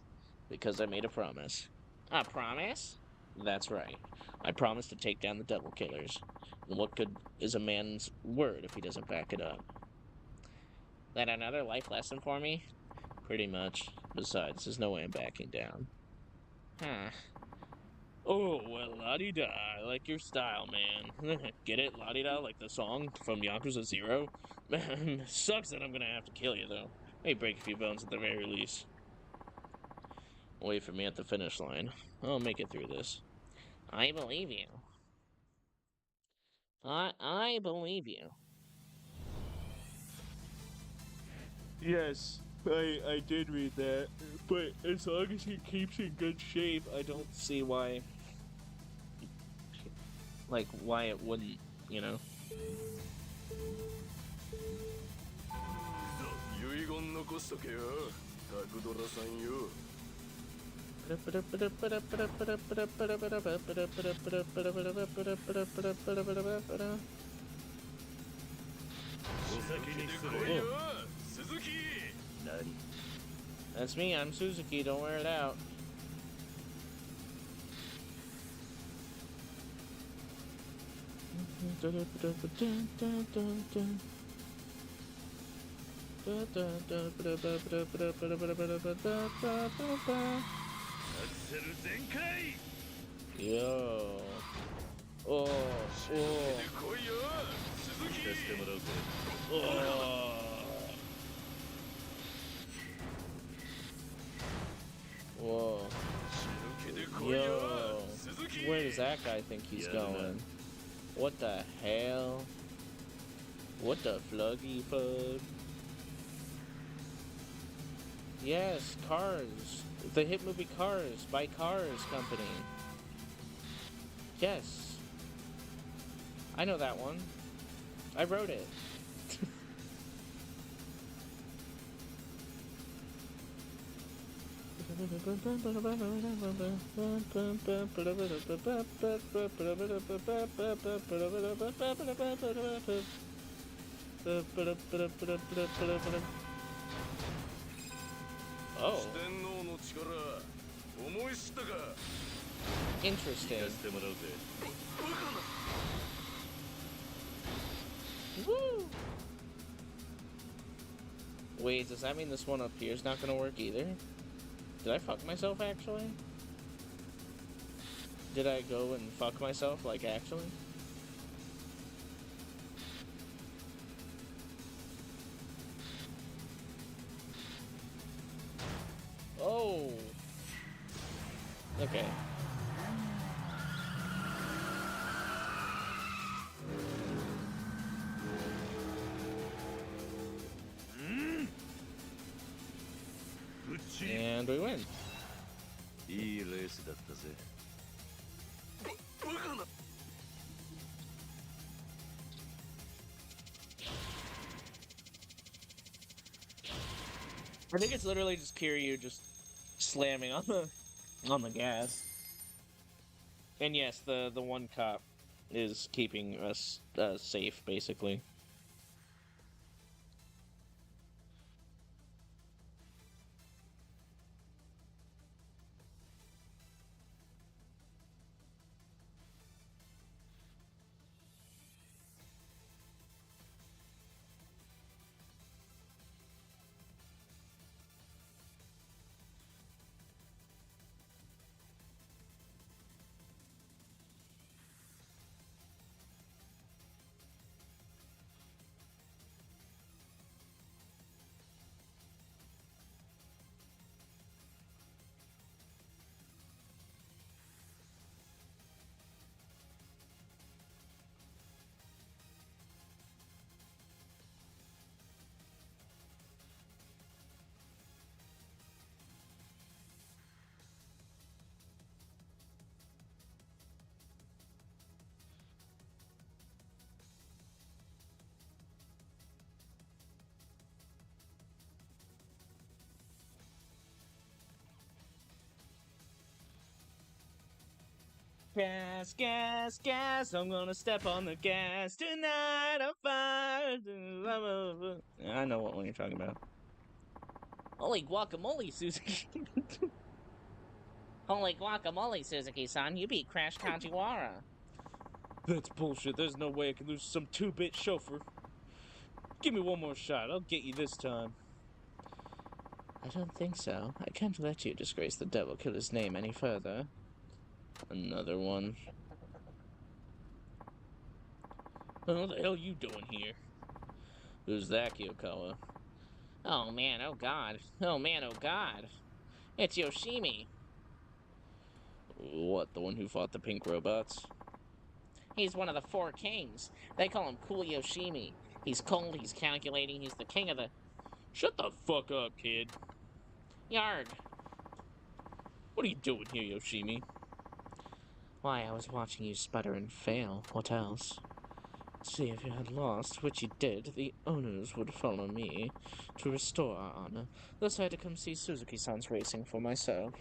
Because I made a promise. A promise? That's right. I promised to take down the Devil Killers. And what good is a man's word if he doesn't back it up? That another life lesson for me? Pretty much. Besides, there's no way I'm backing down. Huh. Oh, well, la-di-da. I like your style, man. Get it? La-di-da, like the song from Yakuza 0? Sucks that I'm gonna have to kill you, though. May break a few bones at the very least. Wait for me at the finish line. I'll make it through this. I believe you. I believe you. Yes, I did read that. But as long as he keeps in good shape, I don't see why... Like, why it wouldn't, you know? That's me, I'm Suzuki, don't wear it out. Yo. Oh. Whoa. Yo. Where does that guy think he's going? What the hell? What the fluggy fug? Yes, Cars. The hit movie Cars by Cars Company. Yes. I know that one. I wrote it. Oh. Interesting. Woo! Wait, does that mean this one up here is not gonna work either? Did I fuck myself actually? Did I go and fuck myself, like actually? Oh! Okay. And we win. I think it's literally just Kiryu just slamming on the gas. And yes, the one cop is keeping us safe, basically. Gas, gas, gas, I'm gonna step on the gas tonight. I'm fire. I know what one you're talking about. Holy guacamole, Suzuki. Holy guacamole, Suzuki-san. You beat Crash Kajiwara. That's bullshit. There's no way I can lose some 2-bit chauffeur. Give me one more shot. I'll get you this time. I don't think so. I can't let you disgrace the Devil Killer's name any further. Another one. What the hell are you doing here? Who's that, Kyokawa? Oh man, oh god. Oh man, oh god. It's Yoshimi. What, the one who fought the pink robots? He's one of the 4 kings. They call him Cool Yoshimi. He's cold, he's calculating, he's the king of the... Shut the fuck up, kid. Yard. What are you doing here, Yoshimi? Why, I was watching you sputter and fail. What else? See, if you had lost, which you did, the owners would follow me to restore our honor. Thus I had to come see Suzuki-san's racing for myself.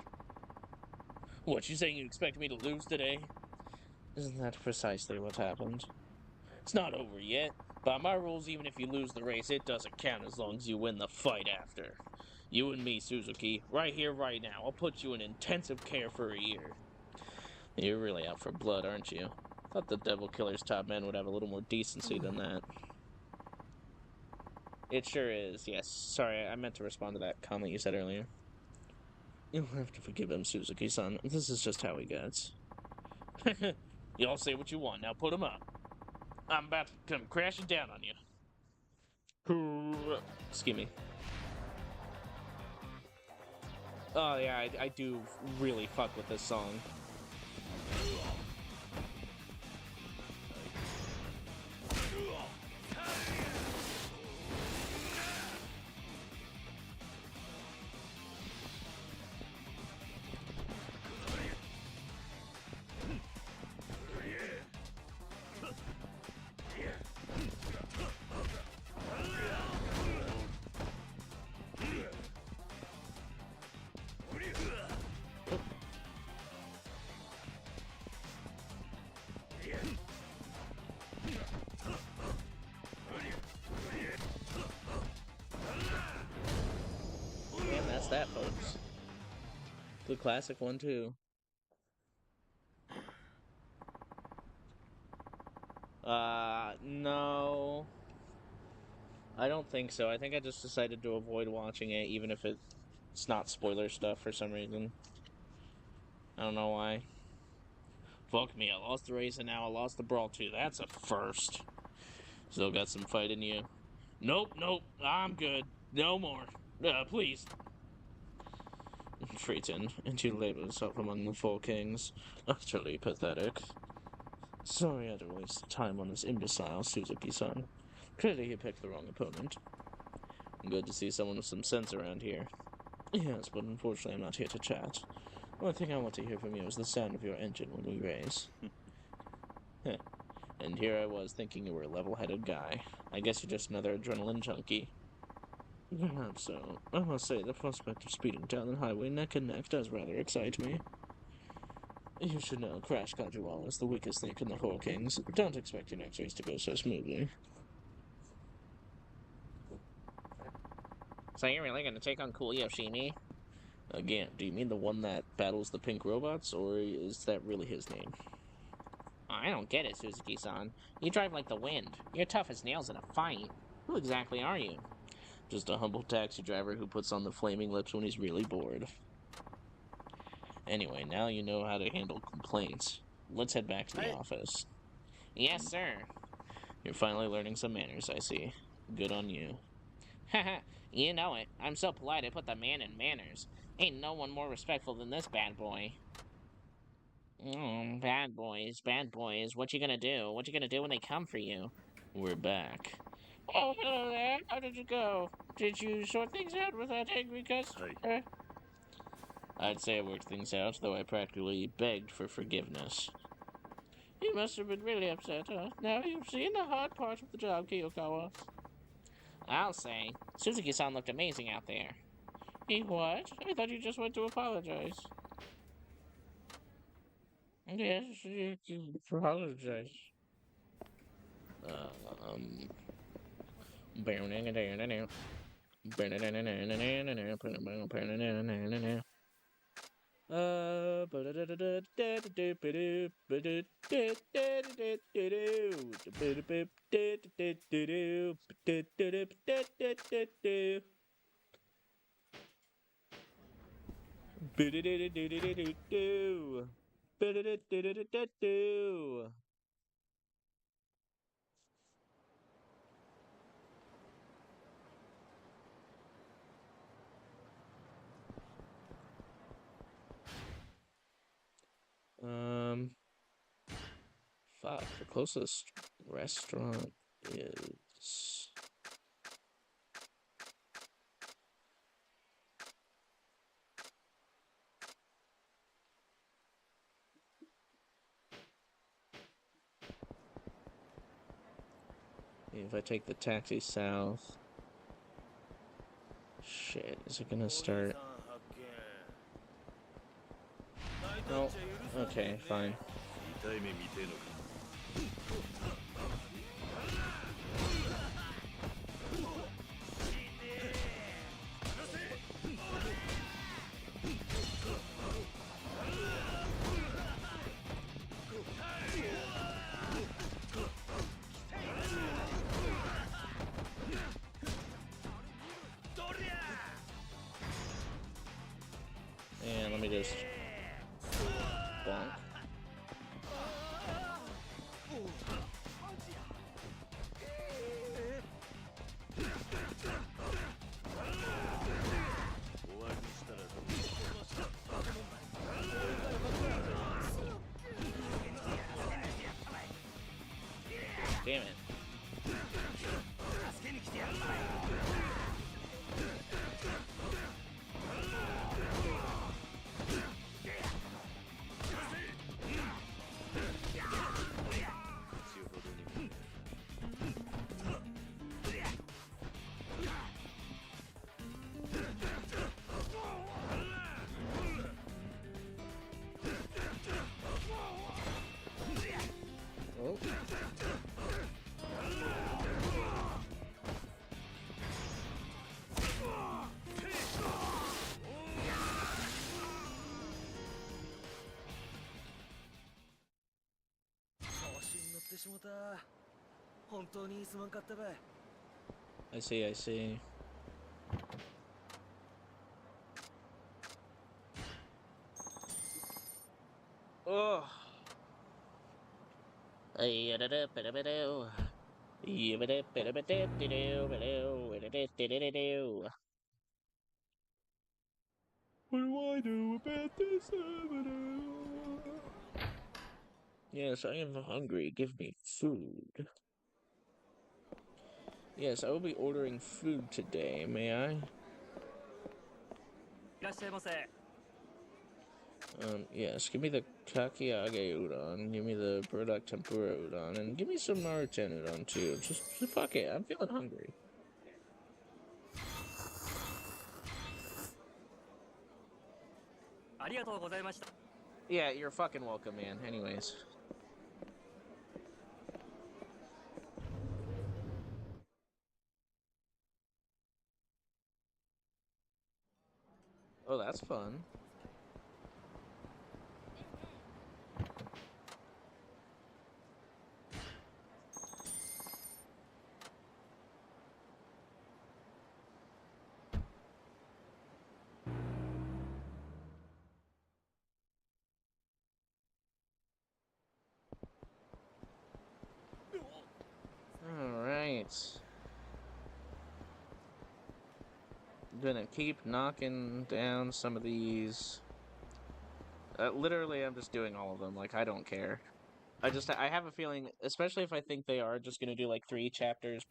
What, you saying you expect me to lose today? Isn't that precisely what happened? It's not over yet. By my rules, even if you lose the race, it doesn't count as long as you win the fight after. You and me, Suzuki, right here, right now. I'll put you in intensive care for a year. You're really out for blood, aren't you? Thought the Devil Killer's top men would have a little more decency than that. It sure is, yes. Sorry, I meant to respond to that comment you said earlier. You'll have to forgive him, Suzuki-san. This is just how he gets. Y'all say what you want, now put him up. I'm about to come crashing down on you. Excuse me. Oh yeah, I do really fuck with this song. That, folks. Good classic one, too. No. I don't think so. I think I just decided to avoid watching it, even if it's not spoiler stuff for some reason. I don't know why. Fuck me, I lost the race and now I lost the brawl too. That's a first. Still got some fight in you. Nope, I'm good. No more. Please. Freeton, and you label yourself among the 4 kings. Utterly pathetic. Sorry I had to waste time on this imbecile Suzuki-san. Clearly he picked the wrong opponent. Good to see someone with some sense around here. Yes, but unfortunately I'm not here to chat. The only thing I want to hear from you is the sound of your engine when we race. And here I was thinking you were a level-headed guy. I guess you're just another adrenaline junkie. Perhaps so. I must say, the prospect of speeding down the highway neck and neck does rather excite me. You should know, Crash Kajuwala is the weakest link in the Four Kings. Don't expect your next race to go so smoothly. So you're really gonna take on Cool Yoshimi? Again, do you mean the one that battles the pink robots, or is that really his name? I don't get it, Suzuki-san. You drive like the wind. You're tough as nails in a fight. Who exactly are you? Just a humble taxi driver who puts on the flaming lips when he's really bored. Anyway, now you know how to handle complaints. Let's head back to the office. Yes, sir. You're finally learning some manners, I see. Good on you. Haha, you know it. I'm so polite I put the man in manners. Ain't no one more respectful than this bad boy. Bad boys, bad boys. What you gonna do? What you gonna do when they come for you? We're back. Oh, hello there. How did you go? Did you sort things out with that angry customer? I'd say I worked things out, though I practically begged for forgiveness. You must have been really upset, huh? Now you've seen the hard part of the job, Kiyokawa. I'll say. Suzuki-san looked amazing out there. He what? I thought you just went to apologize. Yes, you apologize. Fuck, the closest restaurant is... If I take the taxi south... Shit, is it gonna start? No. Okay, fine. And let me just bonk. Damn it. Oh. I see, I see. Oh. What do I do about this? Yes, I am hungry. Give me food. Yes, I will be ordering food today. May I? Yes. Give me the Kakiage udon. Give me the burdock tempura udon, and give me some Naruto udon too. Just fuck it. I'm feeling hungry. Yeah, you're fucking welcome, man. Anyways. Oh, that's fun. Alright. Gonna keep knocking down some of these. Literally, I'm just doing all of them. Like, I don't care. I have a feeling, especially if I think they are just gonna do like 3 chapters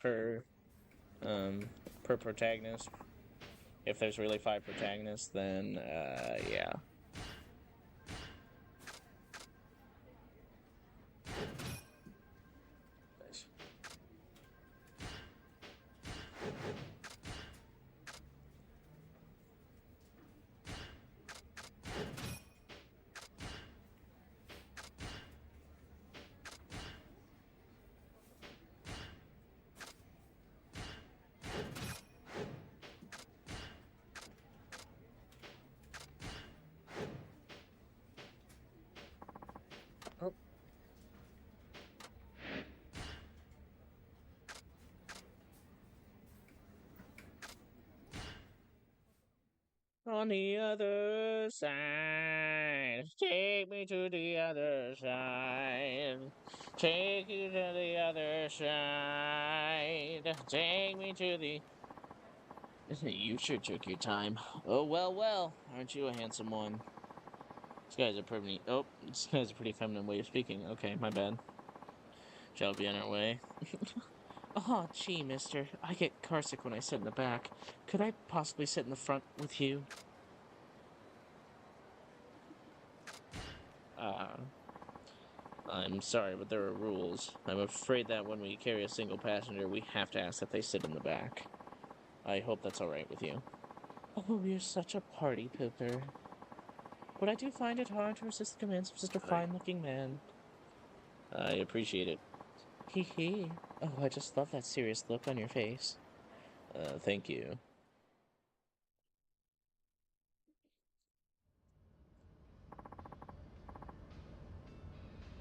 um, per protagonist. If there's really 5 protagonists, then, yeah. Oh. On the other side, take me to the other side. Take you to the other side. Take me to the. You sure took your time. Oh, well, well. Aren't you a handsome one? This guy's a pretty. Oh, this guy's a pretty feminine way of speaking. Okay, my bad. Shall be on our way. Oh, gee, mister. I get carsick when I sit in the back. Could I possibly sit in the front with you? I'm sorry, but there are rules. I'm afraid that when we carry a single passenger, we have to ask that they sit in the back. I hope that's alright with you. Oh, you're such a party pooper. But I do find it hard to resist the commands of such a fine-looking man. I appreciate it. Hee hee. Oh, I just love that serious look on your face. Thank you.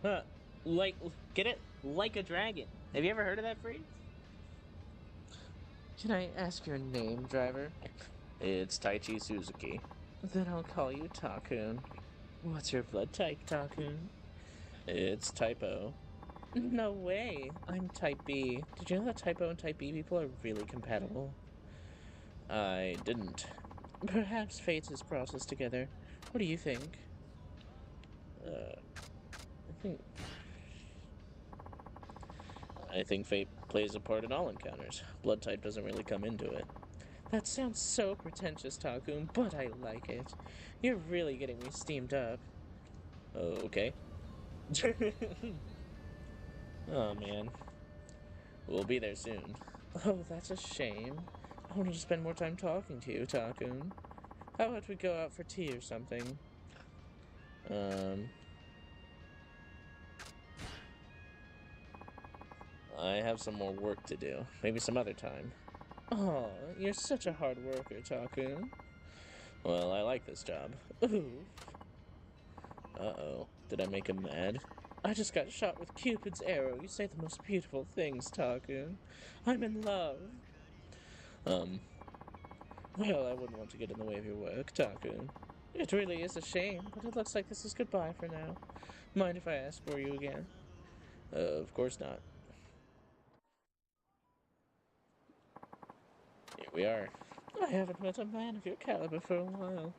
Huh. Like, get it? Like a dragon. Have you ever heard of that phrase? Can I ask your name, driver? It's Taichi Suzuki. Then I'll call you Takun. What's your blood type, Takun? It's type O. No way. I'm type B. Did you know that type O and type B people are really compatible? I didn't. Perhaps fate has brought us together. What do you think? I think I think fate plays a part in all encounters. Blood type doesn't really come into it. That sounds so pretentious, Takun, but I like it. You're really getting me steamed up. Oh, okay. Oh, man. We'll be there soon. Oh, that's a shame. I wanted to spend more time talking to you, Takun. How about we go out for tea or something? I have some more work to do. Maybe some other time. Oh, you're such a hard worker, Takun. Well, I like this job. Ooh. Uh-oh. Did I make him mad? I just got shot with Cupid's arrow. You say the most beautiful things, Takun. I'm in love. Well, I wouldn't want to get in the way of your work, Takun. It really is a shame, but it looks like this is goodbye for now. Mind if I ask for you again? Of course not. Here we are. I haven't met a man of your caliber for a while.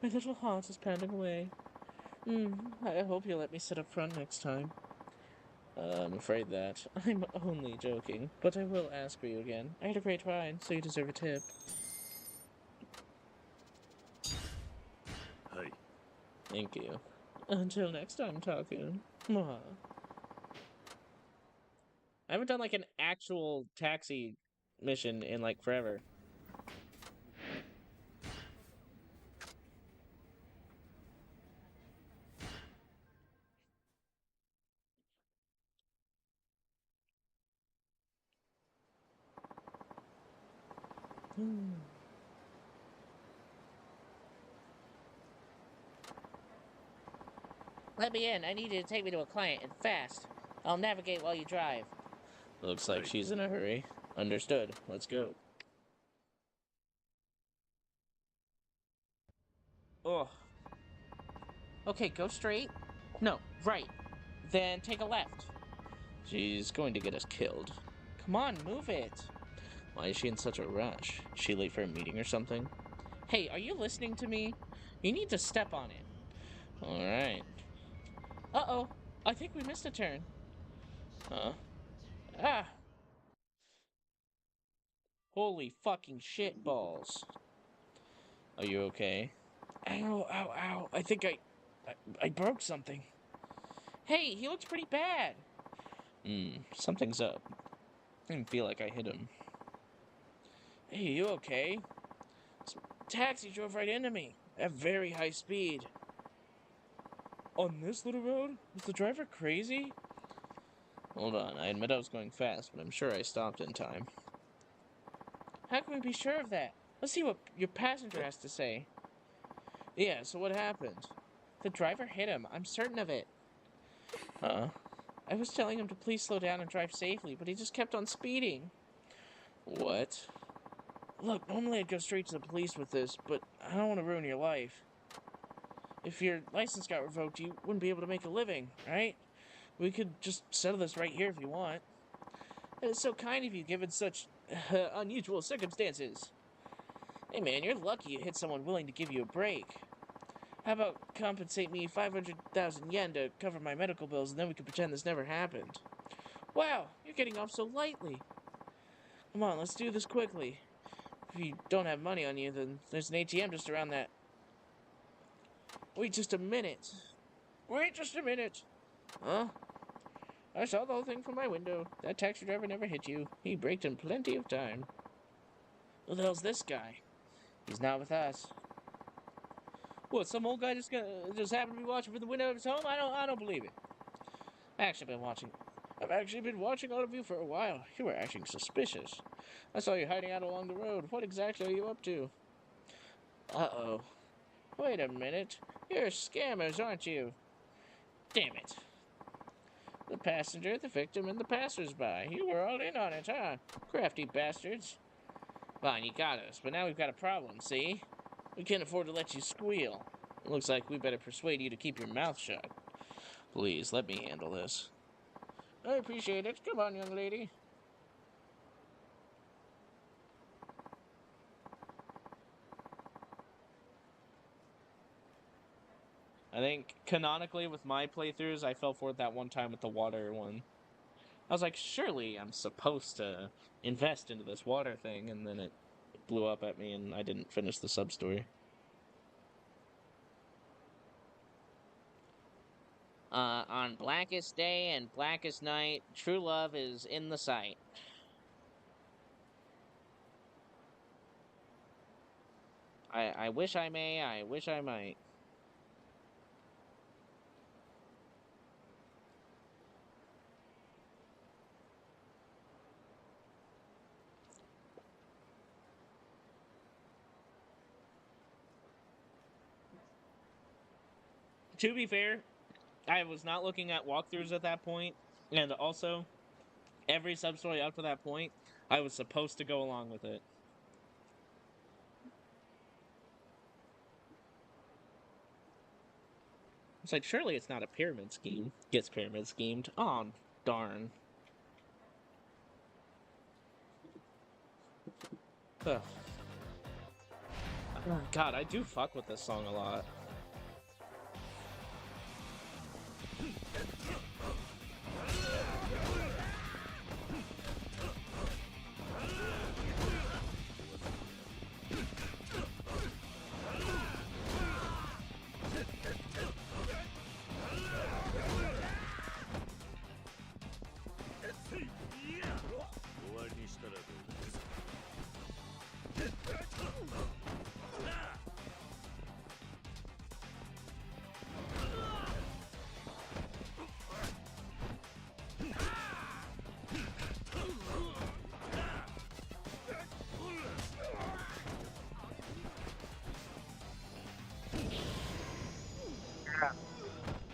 My little heart is pounding away. I hope you'll let me sit up front next time. I'm afraid that. I'm only joking, but I will ask for you again. I had a great ride, so you deserve a tip. Hey. Thank you. Until next time, Takun. Mwah. I haven't done like an actual taxi mission in like forever. Let me in. I need you to take me to a client, and fast. I'll navigate while you drive. Looks like she's in a hurry. Understood. Let's go. Oh. Okay, go straight. No, right. Then take a left. She's going to get us killed. Come on, move it. Why is she in such a rush? Is she late for a meeting or something? Hey, are you listening to me? You need to step on it. Alright. Uh-oh. I think we missed a turn. Huh? Ah! Holy fucking shit balls. Are you okay? Ow, ow, ow. I think I broke something. Hey, he looks pretty bad. Something's up. I didn't feel like I hit him. Hey, you okay? Some taxi drove right into me at very high speed. On this little road? Was the driver crazy? Hold on, I admit I was going fast, but I'm sure I stopped in time. How can we be sure of that? Let's see what your passenger has to say. Yeah, so what happened? The driver hit him. I'm certain of it. Huh? I was telling him to please slow down and drive safely, but he just kept on speeding. What? Look, normally I'd go straight to the police with this, but I don't want to ruin your life. If your license got revoked, you wouldn't be able to make a living, right? We could just settle this right here if you want. It's so kind of you, given such unusual circumstances. Hey man, you're lucky you hit someone willing to give you a break. How about compensate me 500,000 yen to cover my medical bills, and then we can pretend this never happened. Wow, you're getting off so lightly. Come on, let's do this quickly. If you don't have money on you, then there's an ATM just around that. Wait just a minute. Wait just a minute. Huh? I saw the whole thing from my window. That taxi driver never hit you. He braked in plenty of time. Who the hell's this guy? He's not with us. What, some old guy just happened to be watching from the window of his home? I don't believe it. I've actually been watching all of you for a while. You were acting suspicious. I saw you hiding out along the road. What exactly are you up to? Uh-oh. Wait a minute. You're scammers, aren't you? Damn it. The passenger, the victim, and the passers-by. You were all in on it, huh? Crafty bastards. Fine, you got us, but now we've got a problem, see? We can't afford to let you squeal. It looks like we better persuade you to keep your mouth shut. Please, let me handle this. I appreciate it. Come on, young lady. I think, canonically, with my playthroughs, I fell for it that one time with the water one. I was like, surely I'm supposed to invest into this water thing, and then it blew up at me, and I didn't finish the sub-story. On blackest day and blackest night, true love is in the sight. I wish I may, I wish I might. To be fair, I was not looking at walkthroughs at that point, and also, every sub-story up to that point, I was supposed to go along with it. It's like, surely it's not a pyramid scheme. Gets pyramid schemed. Oh, darn. Ugh. God, I do fuck with this song a lot.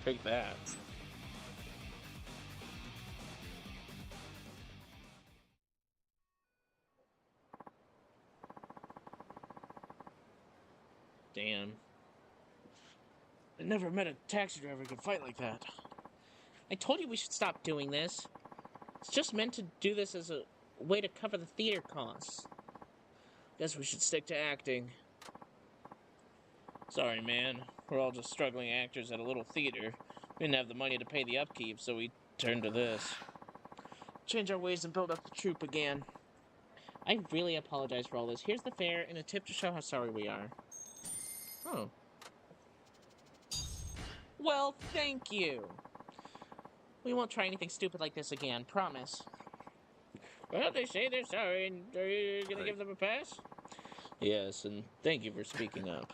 Take that. Damn. I never met a taxi driver who could fight like that. I told you we should stop doing this. It's just meant to do this as a way to cover the theater costs. Guess we should stick to acting. Sorry, man. We're all just struggling actors at a little theater. We didn't have the money to pay the upkeep, so we turned to this. Change our ways and build up the troupe again. I really apologize for all this. Here's the fare and a tip to show how sorry we are. Oh. Well, thank you. We won't try anything stupid like this again, promise. Well, they say they're sorry, and are you gonna give them a pass? Yes, and thank you for speaking up.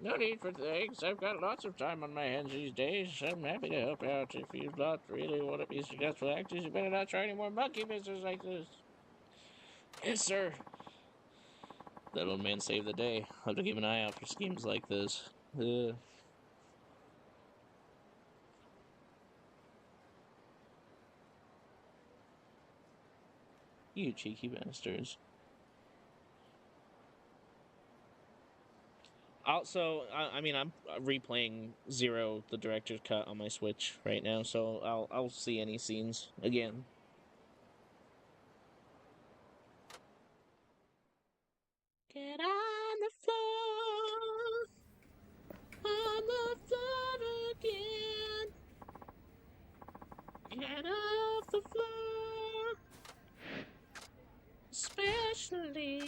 No need for thanks. I've got lots of time on my hands these days. I'm happy to help out. If you not really want to be successful actors, you better not try any more monkey business like this. Yes, sir. That old man saved the day. I'll have to keep an eye out for schemes like this. You cheeky bastards. Also, I mean, I'm replaying Zero, the director's cut, on my Switch right now, so I'll see any scenes again. Get on the floor, on the floor again. Get off the floor, especially.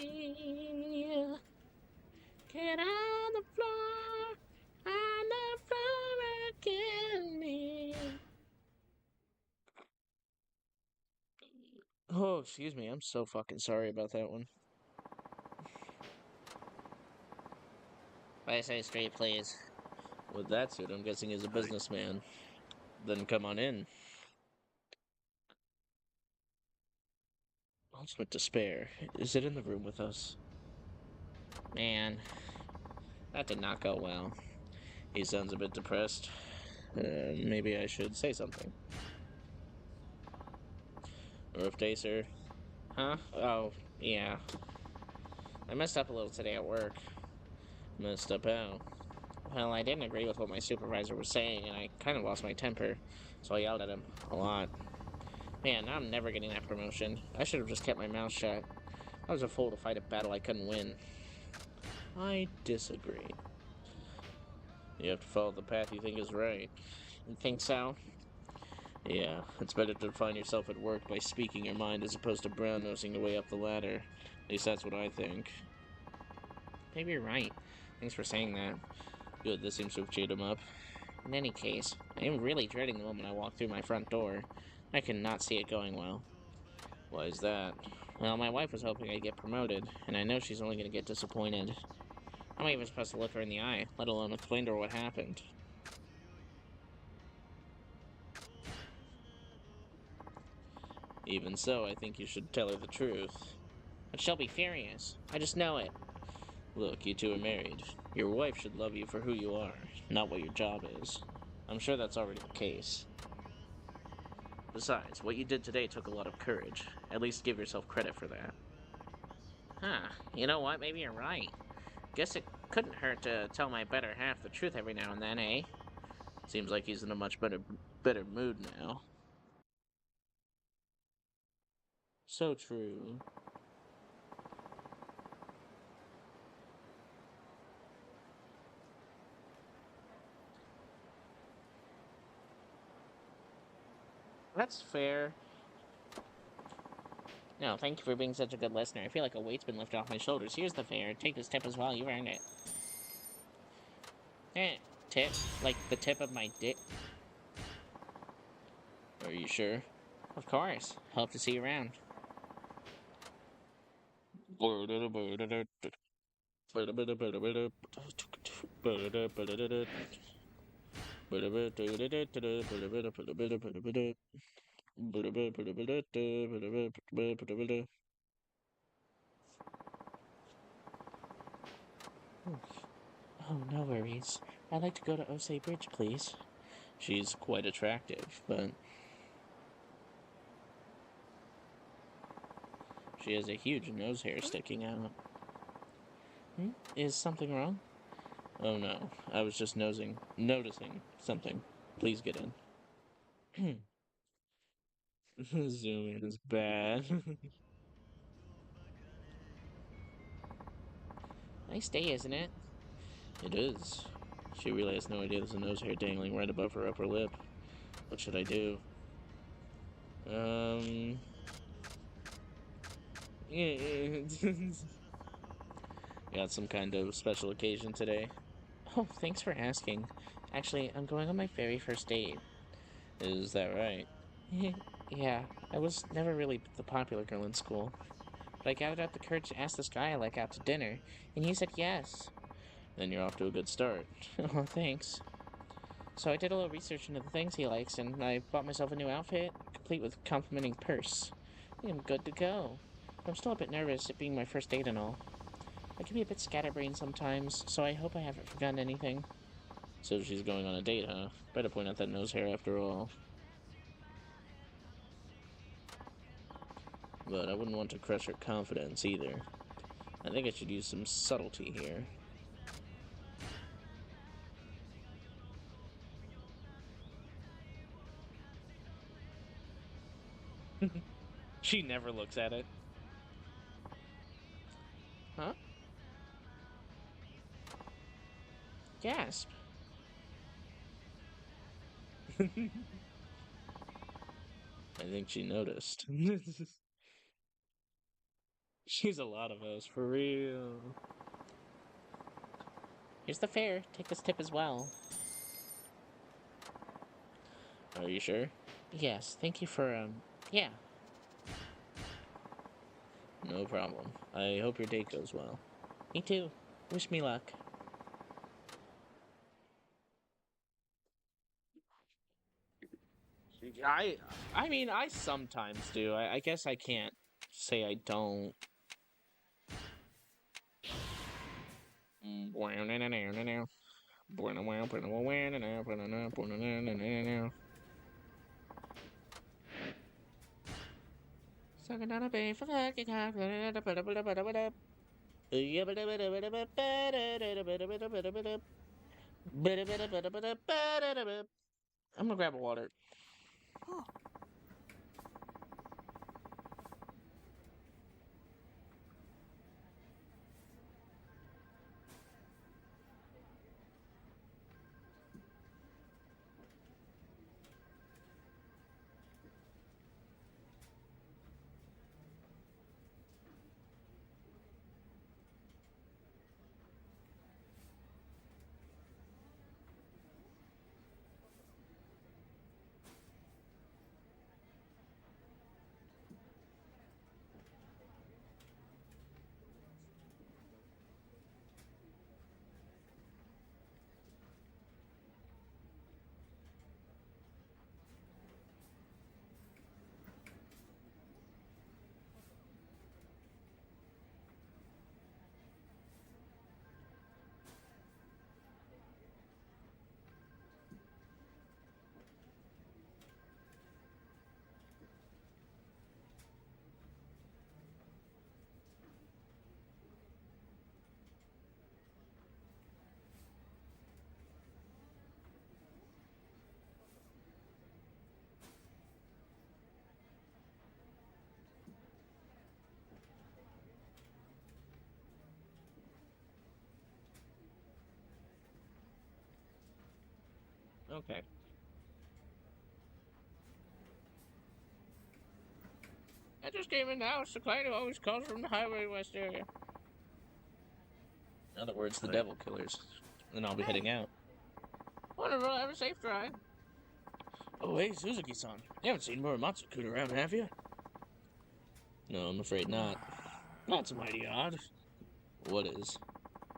Get on the floor, on the floor again. Oh, excuse me, I'm so fucking sorry about that one. I say straight, please. With that suit, I'm guessing he's a businessman. Then come on in. Ultimate Despair. Is it in the room with us? Man, that did not go well. He sounds a bit depressed. Maybe I should say something. Rough day, sir. Huh? Oh, yeah. I messed up a little today at work. Messed up how? Well, I didn't agree with what my supervisor was saying, and I kind of lost my temper, so I yelled at him a lot. Man, now I'm never getting that promotion. I should have just kept my mouth shut. I was a fool to fight a battle I couldn't win. I disagree. You have to follow the path you think is right. You think so? Yeah, it's better to define yourself at work by speaking your mind as opposed to brown-nosing your way up the ladder. At least that's what I think. Maybe you're right. Thanks for saying that. Good, this seems to have cheered him up. In any case, I am really dreading the moment I walk through my front door. I cannot see it going well. Why is that? Well, my wife was hoping I'd get promoted, and I know she's only going to get disappointed. I'm not even supposed to look her in the eye, let alone explain to her what happened. Even so, I think you should tell her the truth. But she'll be furious. I just know it. Look, you two are married. Your wife should love you for who you are, not what your job is. I'm sure that's already the case. Besides, what you did today took a lot of courage. At least give yourself credit for that. Huh, you know what? Maybe you're right. Guess it couldn't hurt to tell my better half the truth every now and then, eh? Seems like he's in a much better mood now. So true. That's fair. No, thank you for being such a good listener. I feel like a weight's been lifted off my shoulders. Here's the fare. Take this tip as well. You've earned it. Tip? Like the tip of my dick? Are you sure? Of course. Hope to see you around. Oh, no worries. I'd like to go to Osei Bridge, please. She's quite attractive, but she has a huge nose hair sticking out. Is something wrong? Oh no, I was just noticing something. Please get in. Zoom in is bad. Nice day, isn't it? It is. She really has no idea there's a nose hair dangling right above her upper lip. What should I do? Got some kind of special occasion today? Oh, thanks for asking. Actually, I'm going on my very first date. Is that right? Yeah, I was never really the popular girl in school. But I gathered up the courage to ask this guy I like out to dinner, and he said yes. Then you're off to a good start. Oh, thanks. So I did a little research into the things he likes, and I bought myself a new outfit, complete with complimenting purse. I think I'm good to go. But I'm still a bit nervous, it being my first date and all. I can be a bit scatterbrained sometimes, so I hope I haven't forgotten anything. So she's going on a date, huh? Better point out that nose hair after all. But I wouldn't want to crush her confidence either. I think I should use some subtlety here. She never looks at it. Huh? Gasp. I think she noticed. She's a lot of us, for real. Here's the fare. Take this tip as well. Are you sure? Yes, thank you for, yeah. No problem. I hope your date goes well. Me too. Wish me luck. I I mean, I sometimes do. I guess I can't say I don't. Sucking on a bay for fucking hard. I'm gonna grab a water. Okay. I just came in the house. The client who always calls from the Highway West area. In other words, the devil killers. Then I'll be heading out. Wonderful. Have a safe drive. Oh, hey, Suzuki-san. You haven't seen Muramatsu-kun around, have you? No, I'm afraid not. That's mighty odd. What is?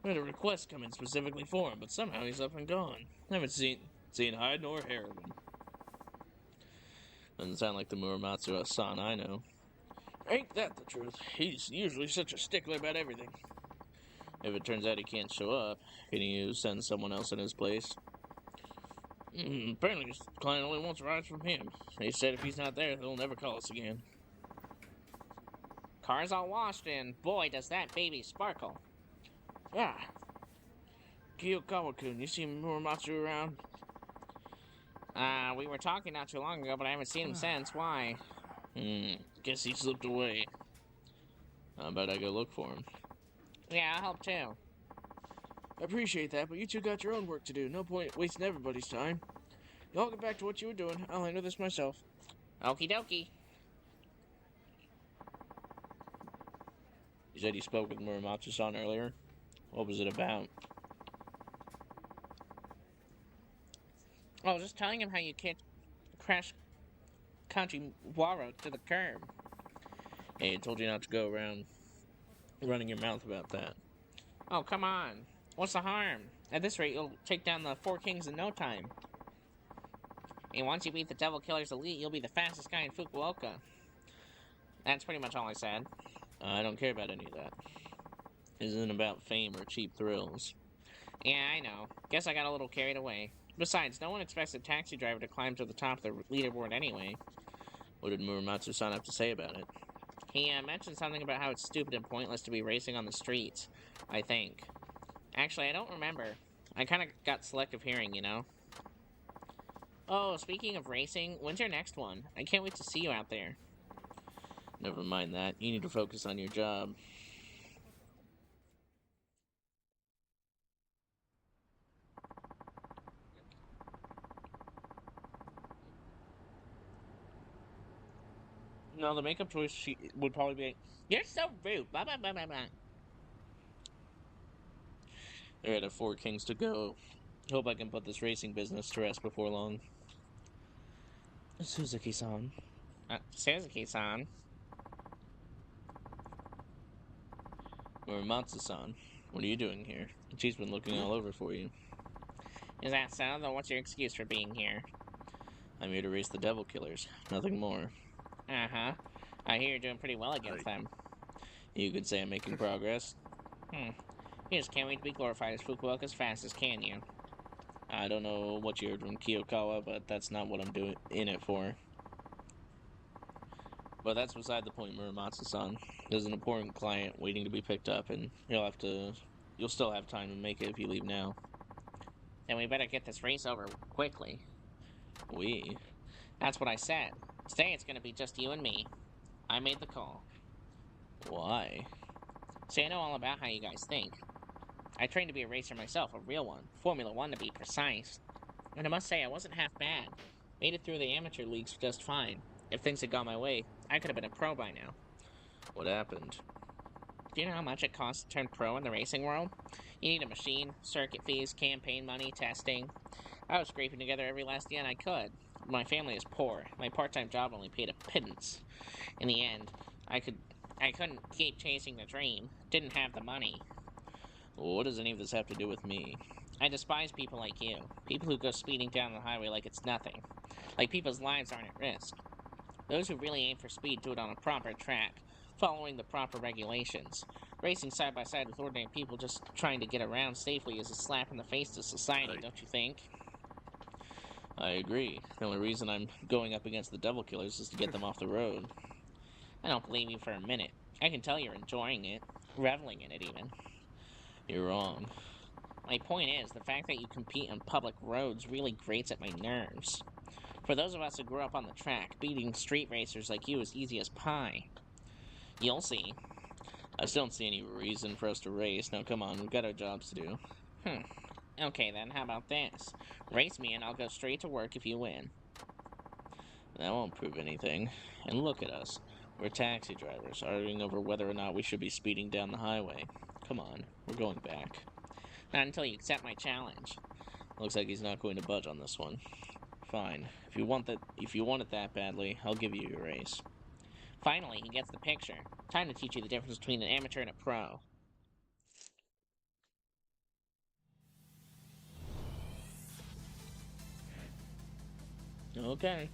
We had a request come in specifically for him, but somehow he's up and gone. Haven't seen hide nor hair of him. Doesn't sound like the Muramatsu-san I know. Ain't that the truth? He's usually such a stickler about everything. If it turns out he can't show up, can you send someone else in his place? Apparently, this client only wants rides from him. He said if he's not there, he'll never call us again. Car's all washed, and boy, does that baby sparkle. Yeah. Kiyokawa-kun, you see Muramatsu around? We were talking not too long ago, but I haven't seen him since. Why? Guess he slipped away. How about I go look for him? Yeah, I'll help too. I appreciate that, but you two got your own work to do. No point wasting everybody's time. Y'all get back to what you were doing. I'll handle this myself. Okie dokie. You said you spoke with Muramatsu-san earlier? What was it about? Oh, just telling him how you can't crash Kanjiwara to the curb. Hey, I told you not to go around running your mouth about that. Oh, come on. What's the harm? At this rate, you'll take down the 4 kings in no time. And once you beat the Devil Killer's elite, you'll be the fastest guy in Fukuoka. That's pretty much all I said. I don't care about any of that. This isn't about fame or cheap thrills. Yeah, I know. Guess I got a little carried away. Besides, no one expects a taxi driver to climb to the top of the leaderboard anyway. What did Muramatsu-san have to say about it? He mentioned something about how it's stupid and pointless to be racing on the streets, I think. Actually, I don't remember. I kind of got selective hearing, you know? Oh, speaking of racing, when's your next one? I can't wait to see you out there. Never mind that. You need to focus on your job. No, the makeup choice would probably be... You're so rude! Blah, blah, blah, blah, blah. There are 4 kings to go. Hope I can put this racing business to rest before long. Suzuki-san. Suzuki-san? Muramatsu-san, what are you doing here? She's been looking all over for you. Is that so? Then what's your excuse for being here? I'm here to race the Devil Killers, nothing more. Uh-huh. I hear you're doing pretty well against them. You could say I'm making progress. You just can't wait to be glorified as Fukuoka's fastest, can you? I don't know what you heard from Kiyokawa, but that's not what I'm doing in it for. But that's beside the point, Muramatsu-san. There's an important client waiting to be picked up, and you'll still have time to make it if you leave now. Then we better get this race over quickly. We? That's what I said. Today it's gonna be just you and me. I made the call. Why? See, I know all about how you guys think. I trained to be a racer myself, a real one. Formula 1 to be precise. And I must say, I wasn't half bad. Made it through the amateur leagues just fine. If things had gone my way, I could have been a pro by now. What happened? Do you know how much it costs to turn pro in the racing world? You need a machine, circuit fees, campaign money, testing. I was scraping together every last yen I could. My family is poor. My part-time job only paid a pittance. In the end, I couldn't keep chasing the dream. Didn't have the money. What does any of this have to do with me? I despise people like you. People who go speeding down the highway like it's nothing. Like people's lives aren't at risk. Those who really aim for speed do it on a proper track, following the proper regulations. Racing side by side with ordinary people just trying to get around safely is a slap in the face to society, don't you think? I agree. The only reason I'm going up against the Devil Killers is to get them off the road. I don't believe you for a minute. I can tell you're enjoying it. Reveling in it, even. You're wrong. My point is, the fact that you compete on public roads really grates at my nerves. For those of us who grew up on the track, beating street racers like you is easy as pie. You'll see. I still don't see any reason for us to race. Now, come on, we've got our jobs to do. Okay, then, how about this? Race me and I'll go straight to work if you win. That won't prove anything. And look at us. We're taxi drivers, arguing over whether or not we should be speeding down the highway. Come on, we're going back. Not until you accept my challenge. Looks like he's not going to budge on this one. Fine. If you want it that badly, I'll give you your race. Finally, he gets the picture. Time to teach you the difference between an amateur and a pro. Okay.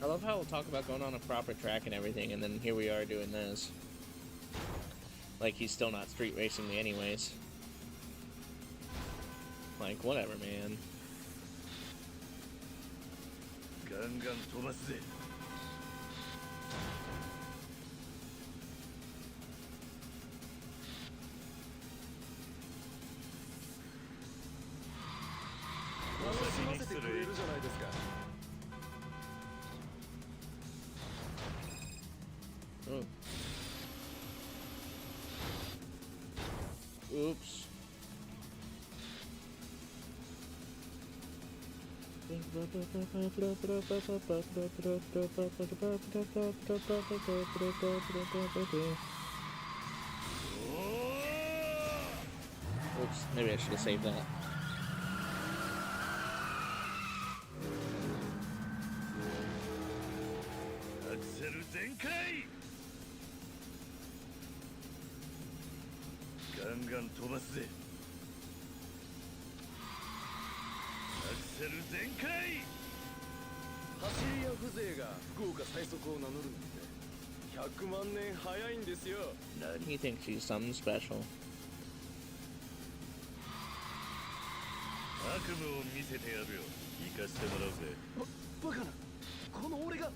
I love how we'll talk about going on a proper track and everything, and then here we are doing this. Like, he's still not street racing me anyways. Like, whatever, man. ガンガン飛ばすぜ。楽しませてくれるじゃないですか。 Oh. Oops. Oops, maybe I should have saved that. Axel 全開。ガンガン飛ばすぜ。アクセル全開。走り屋風情が福岡最速を名乗るなんて100万年早いんですよ。 He thinks he's something special. 悪夢を見せてやるよ。行かせてもらうぜ。バカな。この俺が。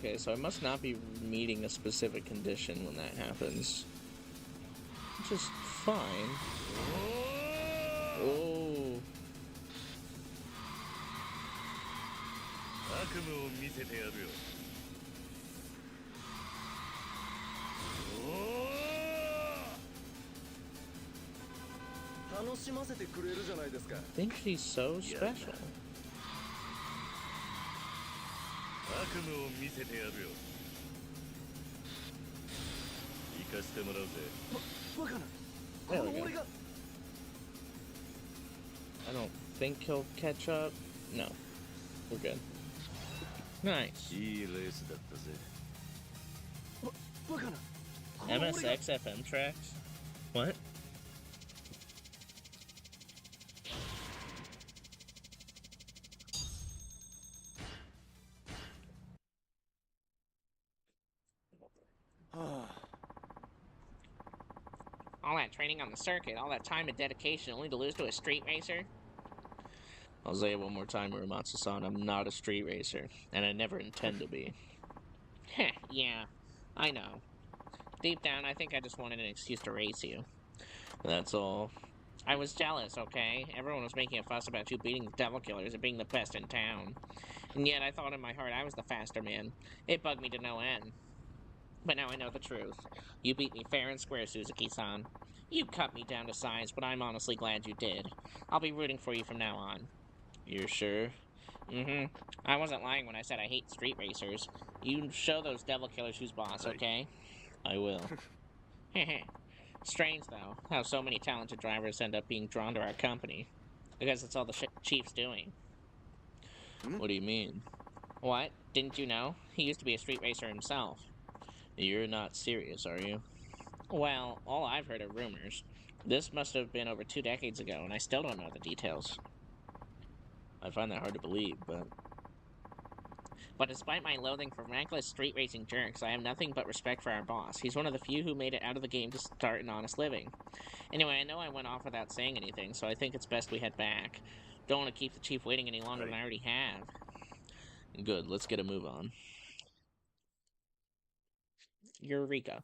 Okay, so I must not be meeting a specific condition when that happens. Which is fine. Oh. 悪夢を見せてやるよ。 楽しませてくれるじゃないですか。 I think she's so special. 悪夢を見せてやるよ。行かせてもらうぜ。バカな。 There we go. I don't think he'll catch up. No. We're good. Nice. いいレースだったぜ。バカな。 MSX FM tracks? What? All that training on the circuit, all that time and dedication only to lose to a street racer? I'll say it one more time, Uematsu-san, I'm not a street racer, and I never intend to be. Heh, yeah, I know. Deep down, I think I just wanted an excuse to race you. That's all. I was jealous, okay? Everyone was making a fuss about you beating the Devil Killers and being the best in town. And yet I thought in my heart I was the faster man. It bugged me to no end. But now I know the truth. You beat me fair and square, Suzuki-san. You cut me down to size, but I'm honestly glad you did. I'll be rooting for you from now on. You're sure? Mm-hmm. I wasn't lying when I said I hate street racers. You show those Devil Killers who's boss, okay? I will. Strange, though, how so many talented drivers end up being drawn to our company. Because it's all the Chief's doing. What do you mean? What? Didn't you know? He used to be a street racer himself. You're not serious, are you? Well, all I've heard are rumors. This must have been over 2 decades ago, and I still don't know the details. I find that hard to believe, but... But despite my loathing for rankless street racing jerks, I have nothing but respect for our boss. He's one of the few who made it out of the game to start an honest living. Anyway, I know I went off without saying anything, so I think it's best we head back. Don't want to keep the chief waiting any longer than I already have. Good, let's get a move on. Eureka.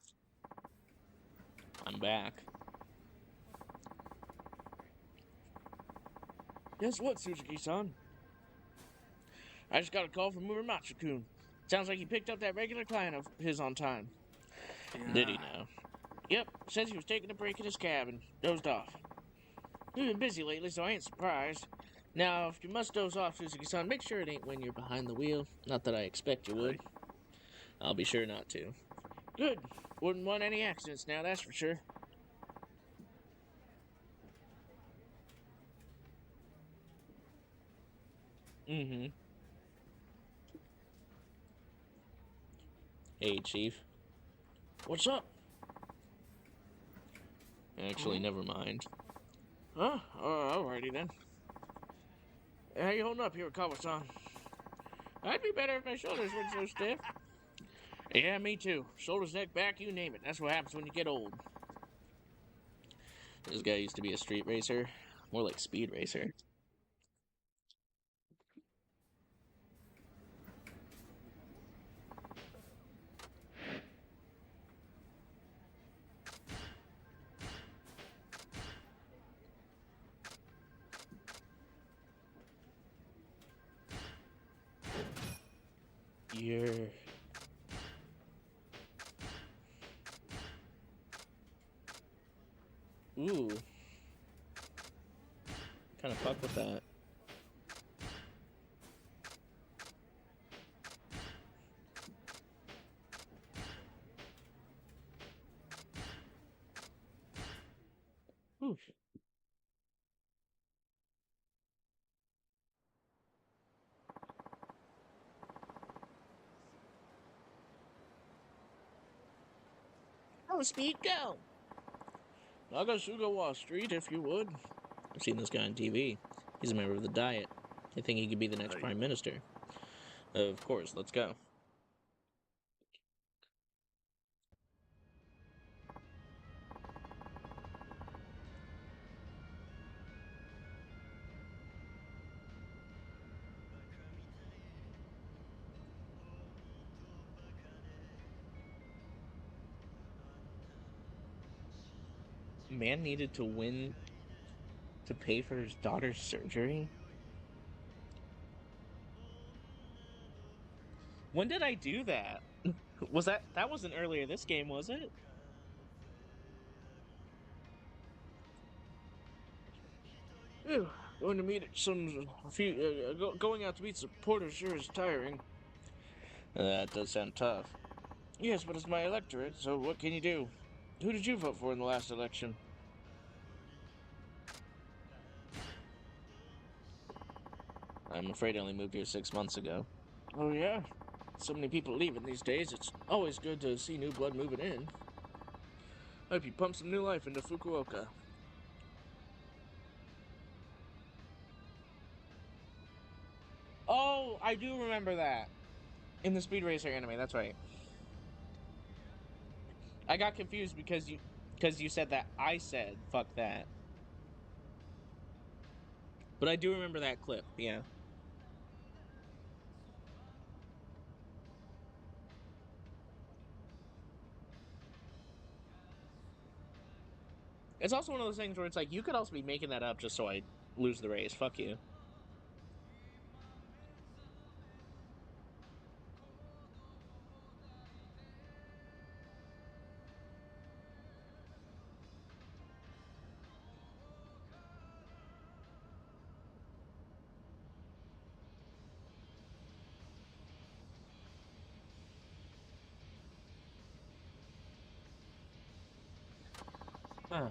I'm back. Guess what, Suzuki-san? I just got a call from Uematsu-kun. Sounds like he picked up that regular client of his on time. Yeah. Did he now? Yep, says he was taking a break in his cab and dozed off. We've been busy lately, so I ain't surprised. Now, if you must doze off, Suzuki-san, make sure it ain't when you're behind the wheel. Not that I expect you would. I'll be sure not to. Good. Wouldn't want any accidents now, that's for sure. Mm-hmm. Hey, Chief. What's up? Actually, never mind. Huh? Alrighty then. How you holding up here, Kawa-san? I'd be better if my shoulders weren't so stiff. Yeah, me too. Shoulders, neck, back, you name it. That's what happens when you get old. This guy used to be a street racer. More like speed racer. Yeah. Ooh. Kind of fuck with that. Ooh. Oh, speed, go! Nagasugawa Street, if you would. I've seen this guy on TV. He's a member of the Diet. I think he could be the next Prime Minister. Of course, let's go. Man needed to win to pay for his daughter's surgery? When did I do that? That wasn't earlier this game, was it? Ew, going to meet going out to meet supporters sure is tiring. That does sound tough. Yes, but it's my electorate, so what can you do? Who did you vote for in the last election? I'm afraid I only moved here 6 months ago. Oh yeah? So many people leaving these days, it's always good to see new blood moving in. Hope you pump some new life into Fukuoka. Oh, I do remember that. In the Speed Racer anime, that's right. I got confused because you said that I said fuck that. But I do remember that clip, yeah. It's also one of those things where it's like, you could also be making that up just so I lose the race. Fuck you. Huh.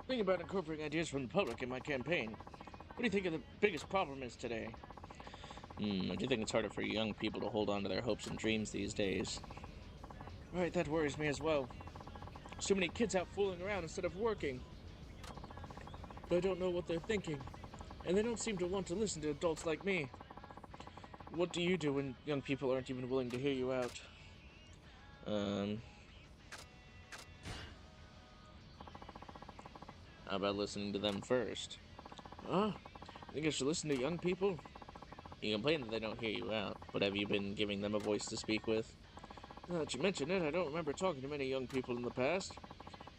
Thinking about incorporating ideas from the public in my campaign. What do you think of the biggest problem is today? I do think it's harder for young people to hold on to their hopes and dreams these days. Right, that worries me as well. So many kids out fooling around instead of working. But I don't know what they're thinking. And they don't seem to want to listen to adults like me. What do you do when young people aren't even willing to hear you out? How about listening to them first? I think I should listen to young people? You complain that they don't hear you out, but have you been giving them a voice to speak with? Now that you mention it, I don't remember talking to many young people in the past.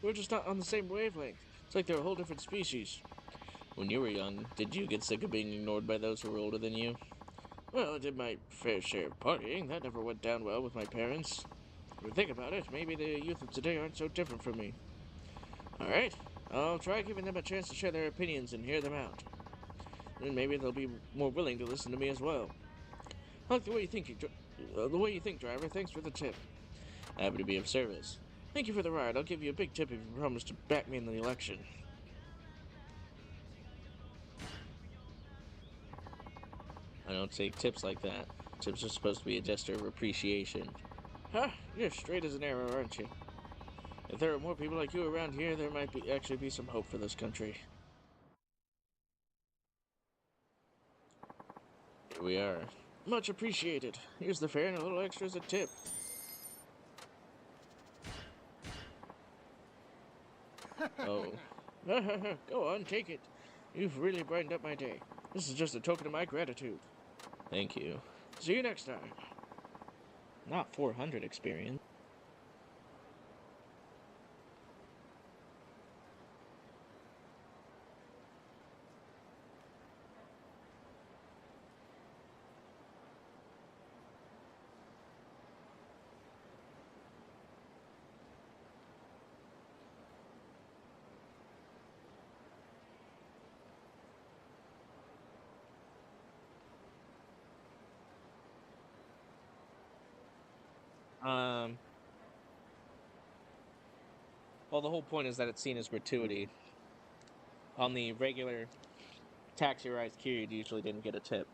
We're just not on the same wavelength. It's like they're a whole different species. When you were young, did you get sick of being ignored by those who were older than you? Well, I did my fair share of partying. That never went down well with my parents. If you think about it, maybe the youth of today aren't so different from me. Alright, I'll try giving them a chance to share their opinions and hear them out. And maybe they'll be more willing to listen to me as well. I like the way you think, driver. Thanks for the tip. Happy to be of service. Thank you for the ride. I'll give you a big tip if you promise to back me in the election. I don't take tips like that. Tips are supposed to be a gesture of appreciation. Huh? You're straight as an arrow, aren't you? If there were more people like you around here, there might actually be some hope for this country. Here we are. Much appreciated. Here's the fare and a little extra as a tip. Oh. Go on, take it. You've really brightened up my day. This is just a token of my gratitude. Thank you. See you next time. Not 400 experience. Well, the whole point is that it's seen as gratuity. On the regular taxi rides, Kiryu usually didn't get a tip.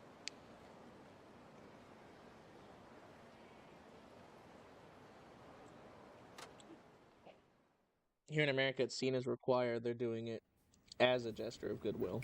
Here in America, it's seen as required. They're doing it as a gesture of goodwill.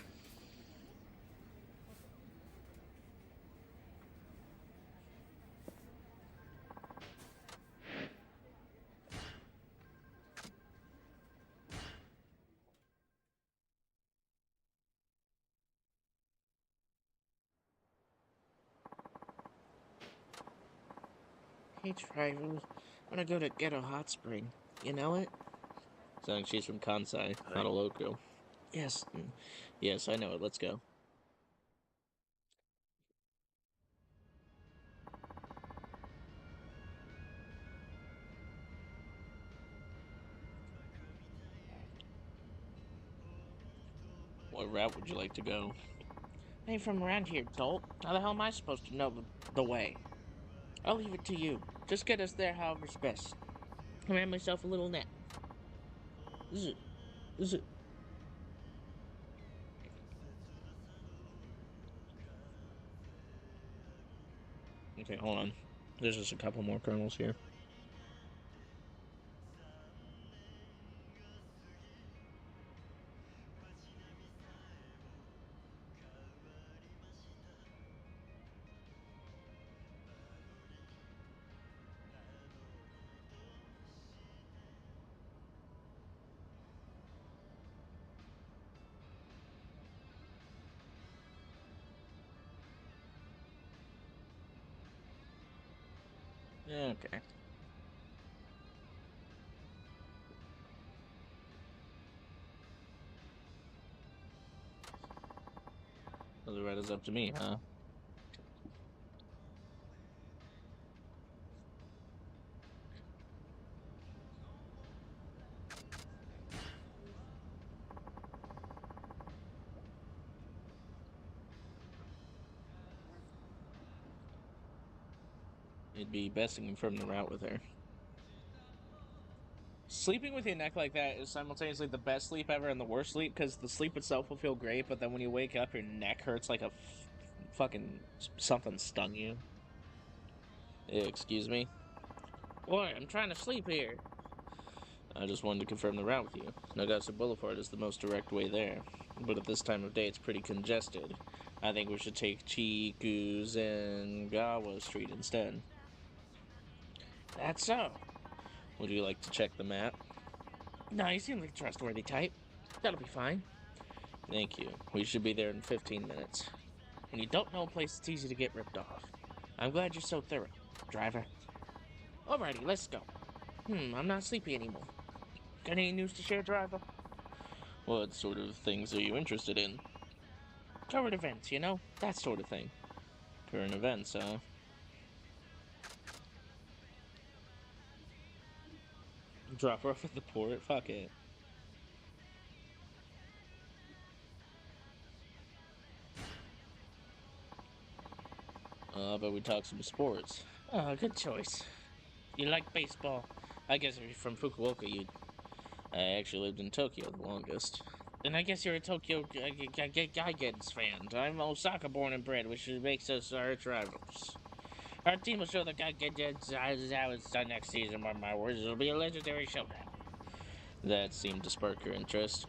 Hey, driver, I want to go to Ghetto Hot Spring. You know it? Sounds like she's from Kansai, not a local. Yes, yes, I know it. Let's go. What route would you like to go? I ain't from around here, dolt. How the hell am I supposed to know the way? I'll leave it to you. Just get us there however's best. I made myself a little nap. Is it? Okay, hold on. There's just a couple more kernels here. Okay. So the red is up to me, huh? It'd be best to confirm the route with her. Sleeping with your neck like that is simultaneously the best sleep ever and the worst sleep, because the sleep itself will feel great, but then when you wake up, your neck hurts like a fucking something stung you. Excuse me? Boy, I'm trying to sleep here. I just wanted to confirm the route with you. Nagase Boulevard is the most direct way there, but at this time of day it's pretty congested. I think we should take Chikuzengawa Street instead. That's so. Would you like to check the map? No, you seem like a trustworthy type. That'll be fine. Thank you. We should be there in 15 minutes. And you don't know a place that's easy to get ripped off. I'm glad you're so thorough, driver. Alrighty, let's go. I'm not sleepy anymore. Got any news to share, driver? What sort of things are you interested in? Current events, you know? That sort of thing. Current events, huh? Drop her off at the port? Fuck it. But we talk some sports. Oh, good choice. You like baseball? I guess if you're from Fukuoka, you'd... I actually lived in Tokyo the longest. And I guess you're a Tokyo Gaigens fan. I'm Osaka born and bred, which makes us arch rivals. Our team will show the Gaigens how it's done next season, mark my words. It'll be a legendary showdown. That seemed to spark her interest.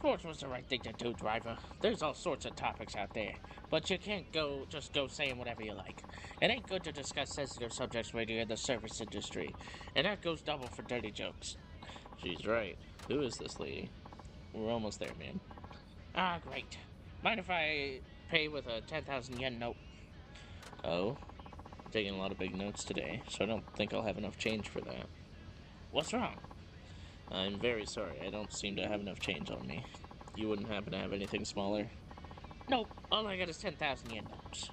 Sports was the right thing to do, driver. There's all sorts of topics out there, but you can't just go saying whatever you like. It ain't good to discuss sensitive subjects when you're in the service industry, and that goes double for dirty jokes. She's right. Who is this lady? We're almost there, man. Ah, great. Mind if I pay with a 10,000 yen note? Oh? I'm taking a lot of big notes today, so I don't think I'll have enough change for that. What's wrong? I'm very sorry, I don't seem to have enough change on me. You wouldn't happen to have anything smaller? Nope, all I got is 10,000 yen notes.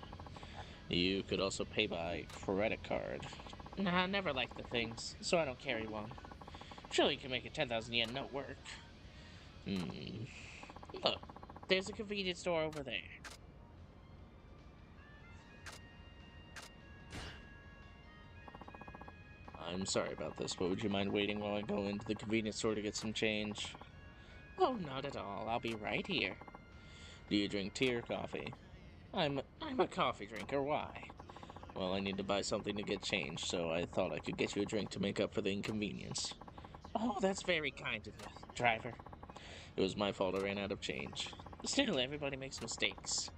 You could also pay by credit card. Nah, I never liked the things, so I don't carry one. Surely you can make a 10,000 yen note work. Look, there's a convenience store over there. I'm sorry about this, but would you mind waiting while I go into the convenience store to get some change? Oh, not at all. I'll be right here. Do you drink tea or coffee? I'm a coffee drinker. Why? Well, I need to buy something to get changed, so I thought I could get you a drink to make up for the inconvenience. Oh, that's very kind of you, driver. It was my fault I ran out of change. Still, everybody makes mistakes.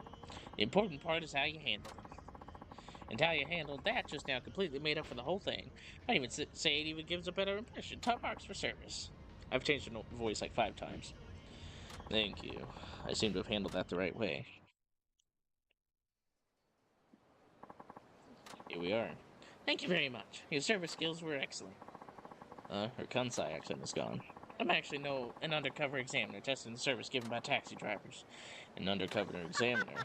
The important part is how you handle them. And how you handled that just now completely made up for the whole thing. I'd even say it even gives a better impression. Top marks for service. I've changed the voice like 5 times. Thank you. I seem to have handled that the right way. Here we are. Thank you very much. Your service skills were excellent. Her Kansai accent is gone. I'm actually an undercover examiner testing the service given by taxi drivers. An undercover examiner?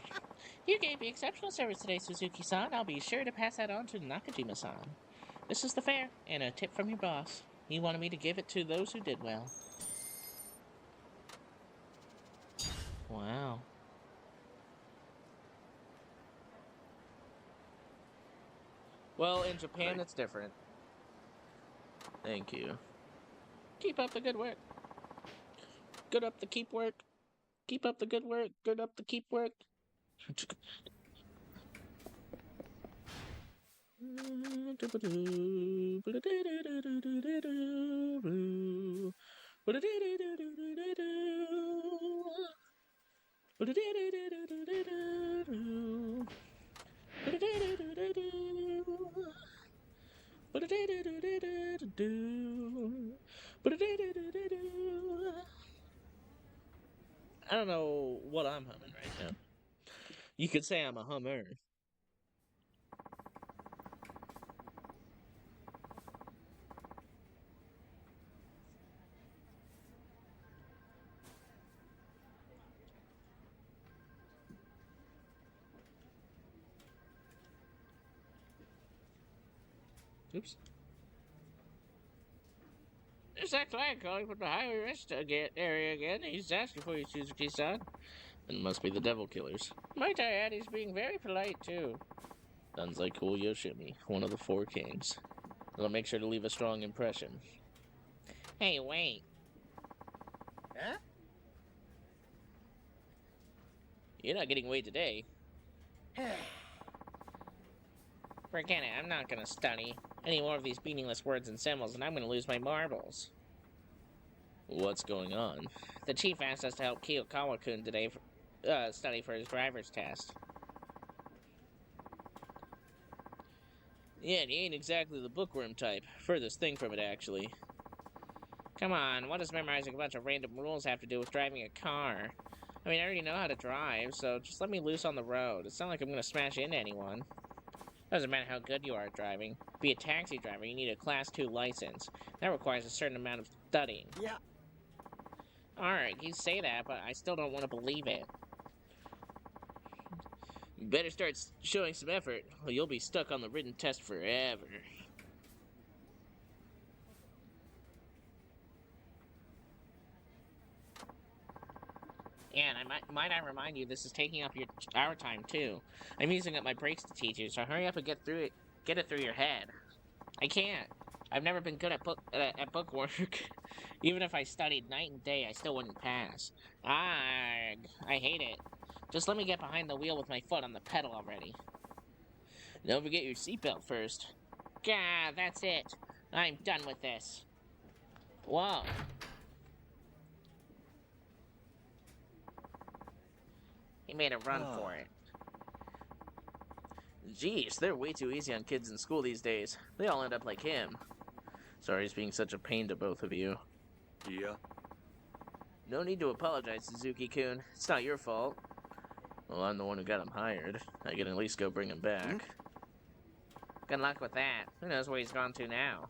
You gave me exceptional service today, Suzuki-san. I'll be sure to pass that on to Nakajima-san. This is the fare, and a tip from your boss. He wanted me to give it to those who did well. Wow. Well, in Japan, it's different. Thank you. Keep up the good work. Good up the keep work. Keep up the good work. Good up the keep work. I don't know what I'm humming right now. You could say I'm a hummer. Oops. There's that client calling from the highway rest area again. He's asking for you, Suzuki-san. It must be the devil killers. Might I add, he's being very polite, too. Sounds like cool Yoshimi, one of the 4 kings. I'll make sure to leave a strong impression. Hey, wait. Huh? You're not getting away today. Forget it, I'm not gonna study any more of these meaningless words and symbols, and I'm gonna lose my marbles. What's going on? The chief asked us to help Kiyokawa-kun today study for his driver's test. Yeah, and he ain't exactly the bookworm type. Furthest thing from it, actually. Come on, what does memorizing a bunch of random rules have to do with driving a car? I mean, I already know how to drive, so just let me loose on the road. It's not like I'm gonna smash into anyone. Doesn't matter how good you are at driving. To be a taxi driver, you need a Class 2 license. That requires a certain amount of studying. Yeah. Alright, you say that, but I still don't want to believe it. You better start showing some effort, or you'll be stuck on the written test forever. And might I remind you, this is taking up our time too. I'm using up my breaks to teach you, so hurry up and get it through your head. I can't. I've never been good at book work. Even if I studied night and day, I still wouldn't pass. I hate it. Just let me get behind the wheel with my foot on the pedal already. Don't forget your seatbelt first. Gah, that's it. I'm done with this. Whoa. He made a run for it. Jeez, they're way too easy on kids in school these days. They all end up like him. Sorry he's being such a pain to both of you. Yeah. No need to apologize, Suzuki-kun. It's not your fault. Well, I'm the one who got him hired. I can at least go bring him back. Good luck with that. Who knows where he's gone to now?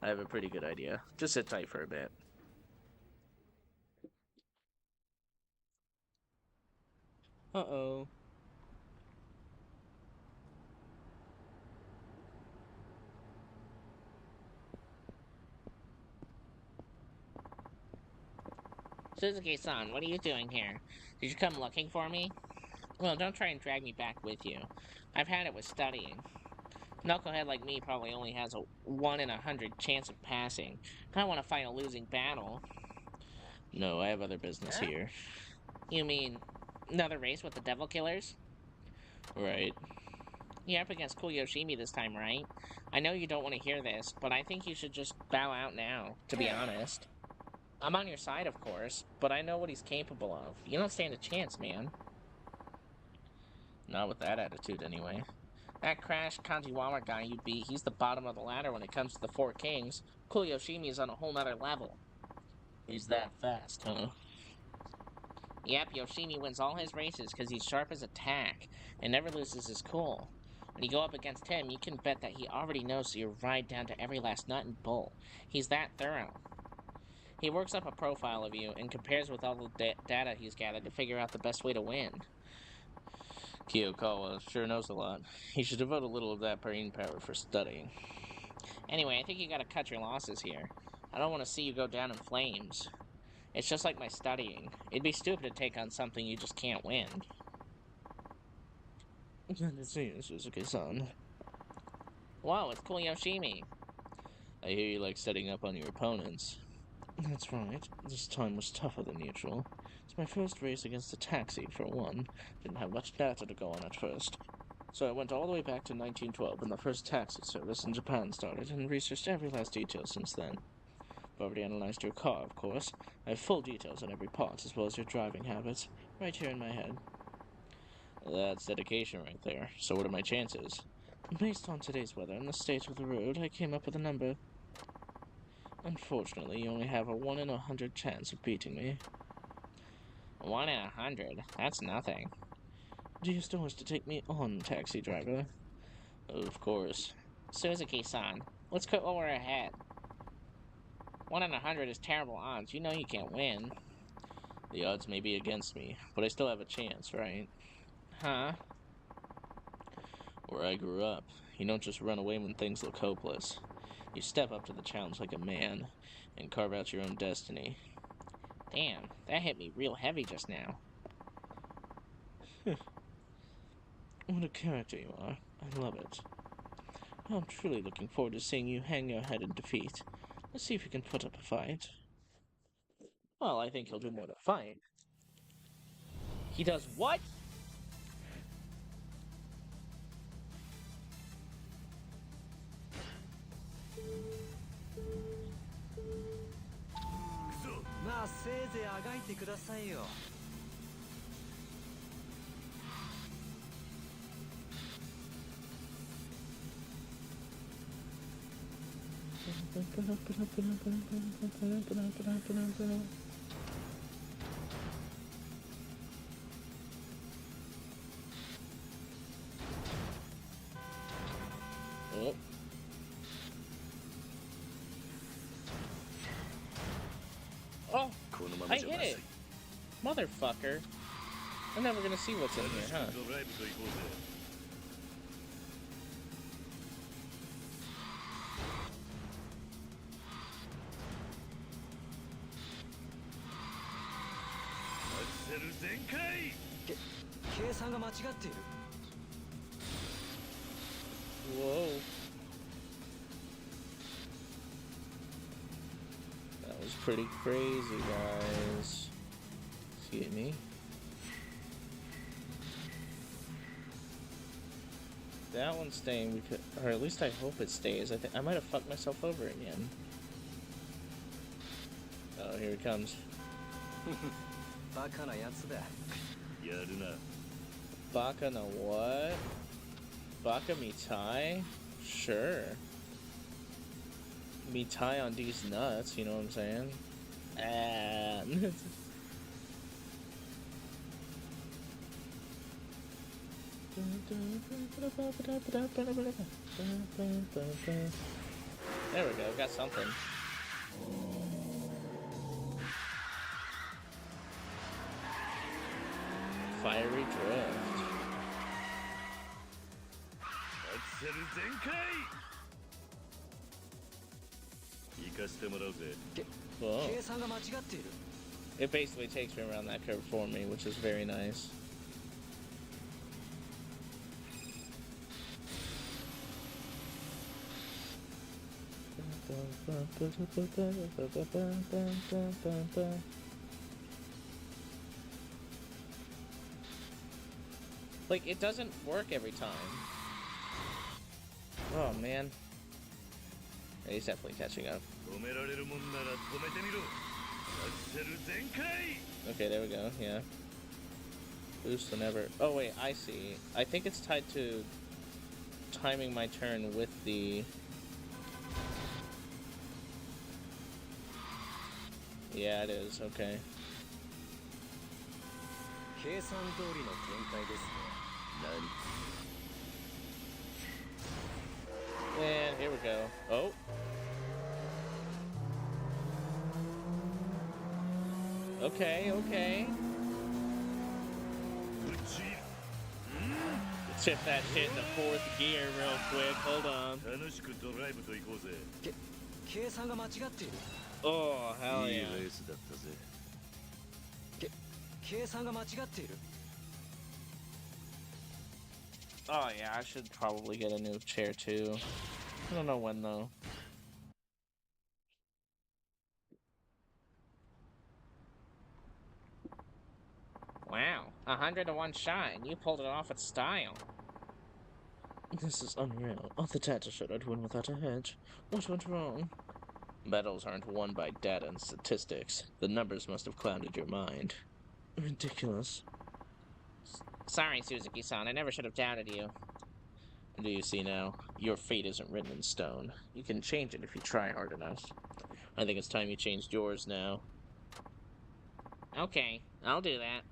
I have a pretty good idea. Just sit tight for a bit. Uh-oh. Suzuki-san, what are you doing here? Did you come looking for me? Well, don't try and drag me back with you. I've had it with studying. A knucklehead like me probably only has a 1 in 100 chance of passing. I don't want to fight a losing battle. No, I have other business here. You mean another race with the Devil Killers? Right. You're up against Koyoshimi this time, right? I know you don't want to hear this, but I think you should just bow out now, to be honest. I'm on your side, of course, but I know what he's capable of. You don't stand a chance, man. Not with that attitude, anyway. That Crash Kanjiwara guy you beat, he's the bottom of the ladder when it comes to the Four Kings. Koyoshimi is on a whole nother level. He's that fast, huh? Yep, Yoshimi wins all his races because he's sharp as a tack and never loses his cool. When you go up against him, you can bet that he already knows your ride down to every last nut and bolt. He's that thorough. He works up a profile of you and compares with all the data he's gathered to figure out the best way to win. Kiyokawa sure knows a lot. He should devote a little of that brain power for studying. Anyway, I think you gotta cut your losses here. I don't want to see you go down in flames. It's just like my studying. It'd be stupid to take on something you just can't win. Good to see you, Suzuki-san. Wow, it's Koyoshimi. I hear you like setting up on your opponents. That's right. This time was tougher than usual. It's my first race against a taxi, for one. Didn't have much data to go on at first. So I went all the way back to 1912 when the first taxi service in Japan started and researched every last detail since then. I've already analyzed your car, of course. I have full details on every part, as well as your driving habits, right here in my head. That's dedication right there. So what are my chances? Based on today's weather and the state of the road, I came up with a number. Unfortunately, you only have a 1 in 100 chance of beating me. 1 in 100? That's nothing. Do you still wish to take me on, taxi driver? Of course. Suzuki-san, let's go over ahead. 1 in 100 is terrible odds. You know you can't win. The odds may be against me, but I still have a chance, right? Huh? Where I grew up, you don't just run away when things look hopeless. You step up to the challenge like a man, and carve out your own destiny. Damn, that hit me real heavy just now. What a character you are. I love it. I'm truly looking forward to seeing you hang your head in defeat. Let's see if you can put up a fight. Well, I think he'll do more to fight. He does what? Oh. Oh, I hit it! Motherfucker. I'm never gonna see what's in here, huh? Whoa. That was pretty crazy, guys. Excuse me. That one's staying, or at least I hope it stays. I might have fucked myself over again. Oh, here it comes. やるな。 Baka no what? Baka mitai? Sure. Mitai on these nuts, you know what I'm saying? There we go, got something. Fiery drift. アクセル全開。行かしてもらうぜ。 Whoa. 計算が間違っている。 It basically takes me around that curve for me, which is very nice. Like, it doesn't work every time. Oh, man. He's definitely catching up. 止められるもんなら止めてみろ。アクセル全開。 Okay, there we go, yeah. Boost whenever. Oh, wait, I see. I think it's tied to timing my turn with the... Yeah, it is, okay. 計算通りの展開ですね。 And here we go. Oh. Okay, okay. Tip that shit in the fourth gear real quick. Hold on. 楽しくドライブと行こうぜ。計算が間違っている。 Oh, hell いい yeah. レースだったぜ。計算が間違っている。 Oh, yeah, I should probably get a new chair too. I don't know when though. Wow, 100-to-1 shot, and you pulled it off with style. This is unreal. All the data showed I'd win without a hedge. What went wrong? Battles aren't won by data and statistics. The numbers must have clouded your mind. Ridiculous. Sorry, Suzuki-san. I never should have doubted you. Do you see now? Your fate isn't written in stone. You can change it if you try hard enough. I think it's time you changed yours now. Okay, I'll do that.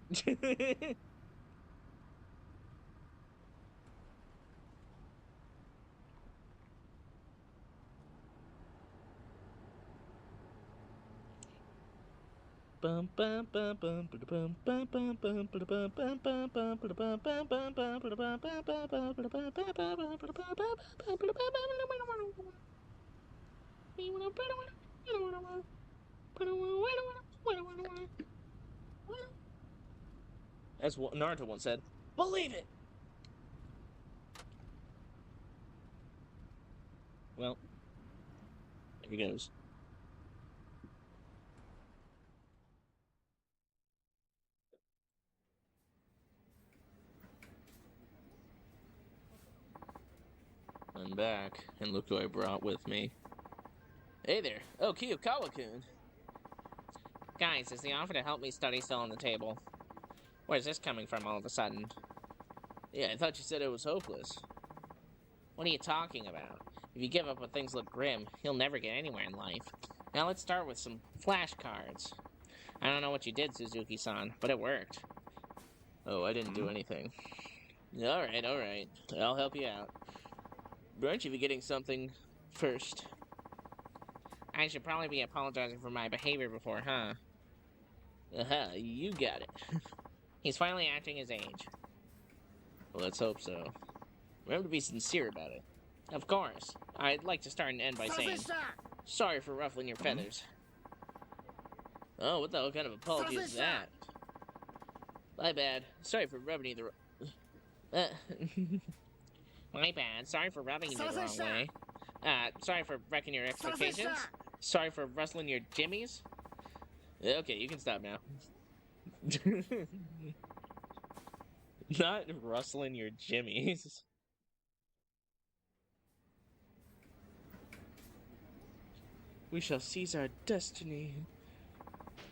As Naruto once said, believe it! Well, there he goes. I'm back, and look who I brought with me. Hey there. Oh, Kiyokawa-kun. Guys, is the offer to help me study still on the table? Where's this coming from all of a sudden? Yeah, I thought you said it was hopeless. What are you talking about? If you give up when things look grim, you'll never get anywhere in life. Now let's start with some flashcards. I don't know what you did, Suzuki-san, but it worked. Oh, I didn't do anything. Alright, alright. I'll help you out. Aren't you be getting something first? I should probably be apologizing for my behavior before, huh? Aha, you got it. He's finally acting his age. Well, let's hope so. Remember to be sincere about it. Of course. I'd like to start and end by saying, sorry for ruffling your feathers. Oh, what the hell kind of apology is that? My bad. Sorry for rubbing you the My bad. Sorry for rubbing you the wrong way. Sorry for wrecking your expectations. Sorry for rustling your jimmies. Okay, you can stop now. Not rustling your jimmies. We shall seize our destiny.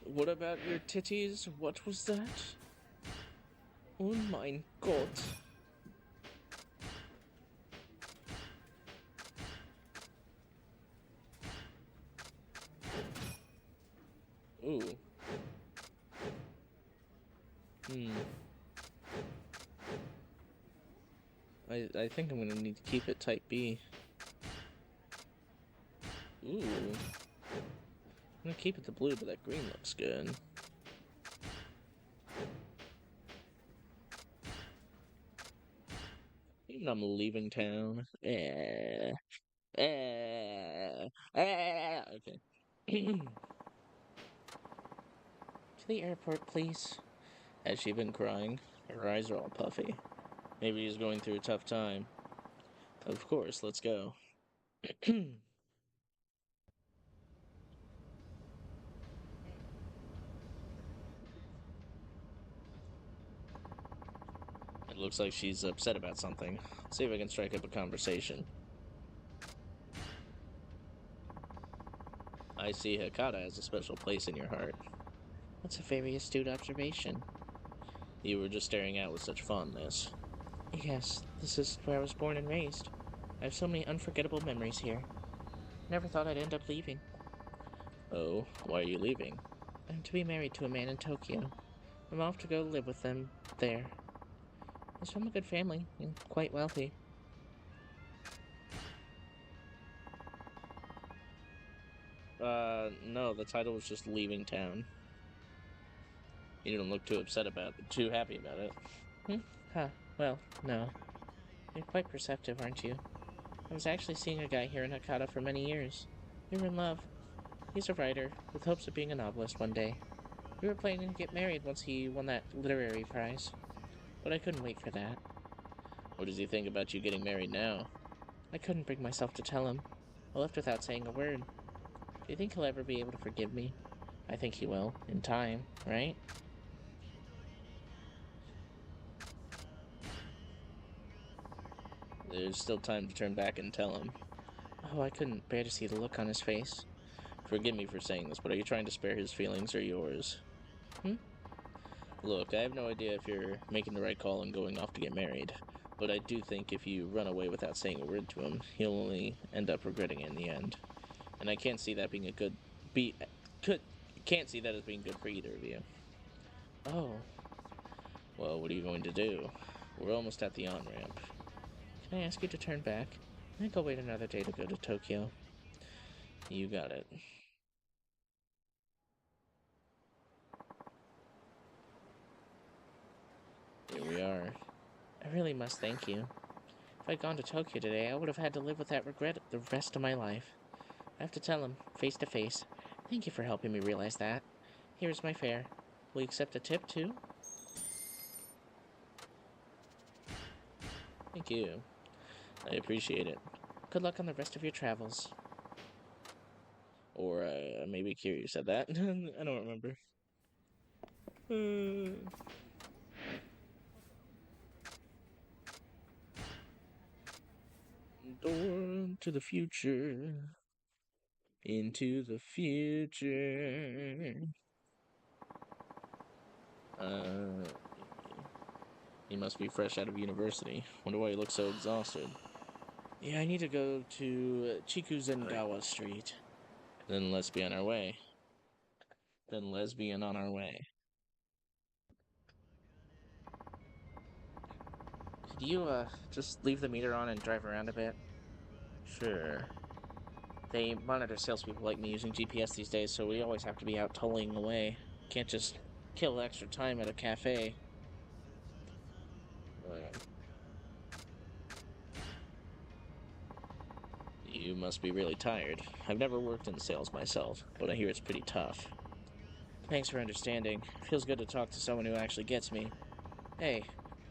What about your titties? What was that? Oh mein Gott. Ooh. I think I'm gonna need to keep it type B. Ooh. I'm gonna keep it the blue, but that green looks good. Even I'm leaving town. Okay. To the airport, please. Has she been crying? Her eyes are all puffy. Maybe he's going through a tough time. Of course, let's go. It looks like she's upset about something. Let's see if I can strike up a conversation. I see Hakata has a special place in your heart. That's a very astute observation. You were just staring out with such fondness. Yes, this is where I was born and raised. I have so many unforgettable memories here. Never thought I'd end up leaving. Oh, why are you leaving? I'm to be married to a man in Tokyo. I'm off to go live with them there. He's from a good family and quite wealthy. No, the title was just Leaving Town. You didn't look too happy about it. Huh, well, no. You're quite perceptive, aren't you? I was actually seeing a guy here in Hakata for many years. We were in love. He's a writer, with hopes of being a novelist one day. We were planning to get married once he won that literary prize. But I couldn't wait for that. What does he think about you getting married now? I couldn't bring myself to tell him. I left without saying a word. Do you think he'll ever be able to forgive me? I think he will, in time, right? There's still time to turn back and tell him. Oh, I couldn't bear to see the look on his face. Forgive me for saying this, but are you trying to spare his feelings or yours? Look, I have no idea if you're making the right call and going off to get married, but I do think if you run away without saying a word to him, he'll only end up regretting it in the end. And I can't see that being a good can't see that as being good for either of you. Oh. Well, what are you going to do? We're almost at the on-ramp. Can I ask you to turn back? I think I'll wait another day to go to Tokyo. You got it. Here we are. I really must thank you. If I'd gone to Tokyo today, I would have had to live with that regret the rest of my life. I have to tell him, face to face. Thank you for helping me realize that. Here's my fare. Will you accept a tip, too? Thank you. I appreciate it. Good luck on the rest of your travels. Or, maybe Kiryu said that. I don't remember. Door to the future. Into the future. He must be fresh out of university. Wonder why he looks so exhausted. Yeah, I need to go to Chikuzengawa Street. Then let's be on our way. Then lesbian on our way. Could you, just leave the meter on and drive around a bit? Sure. They monitor salespeople like me using GPS these days, so we always have to be out tolling away. Can't just kill extra time at a cafe. You must be really tired. I've never worked in sales myself, but I hear it's pretty tough. Thanks for understanding. Feels good to talk to someone who actually gets me. Hey,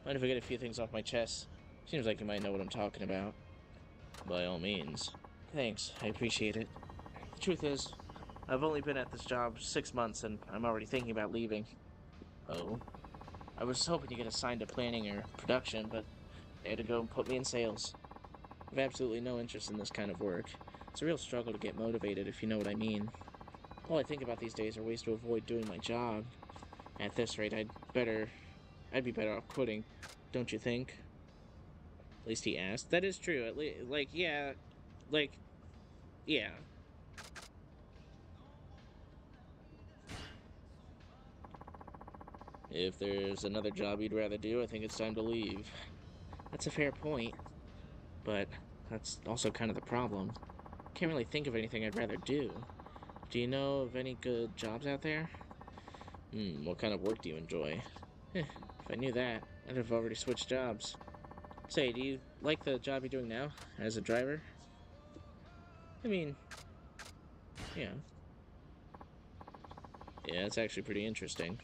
mind if I get a few things off my chest? Seems like you might know what I'm talking about. By all means. Thanks, I appreciate it. The truth is, I've only been at this job 6 months and I'm already thinking about leaving. Oh? I was hoping to get assigned to planning or production, but they had to go and put me in sales. I have absolutely no interest in this kind of work. It's a real struggle to get motivated, if you know what I mean. All I think about these days are ways to avoid doing my job. At this rate, I'd better I'd be better off quitting, don't you think? At least he asked. That is true. At least, like, yeah. If there's another job you'd rather do, I think it's time to leave. That's a fair point, but that's also kind of the problem. Can't really think of anything I'd rather do. Do you know of any good jobs out there? What kind of work do you enjoy? If I knew that, I'd have already switched jobs. Say, do you like the job you're doing now, as a driver? I mean, yeah. Yeah, it's actually pretty interesting.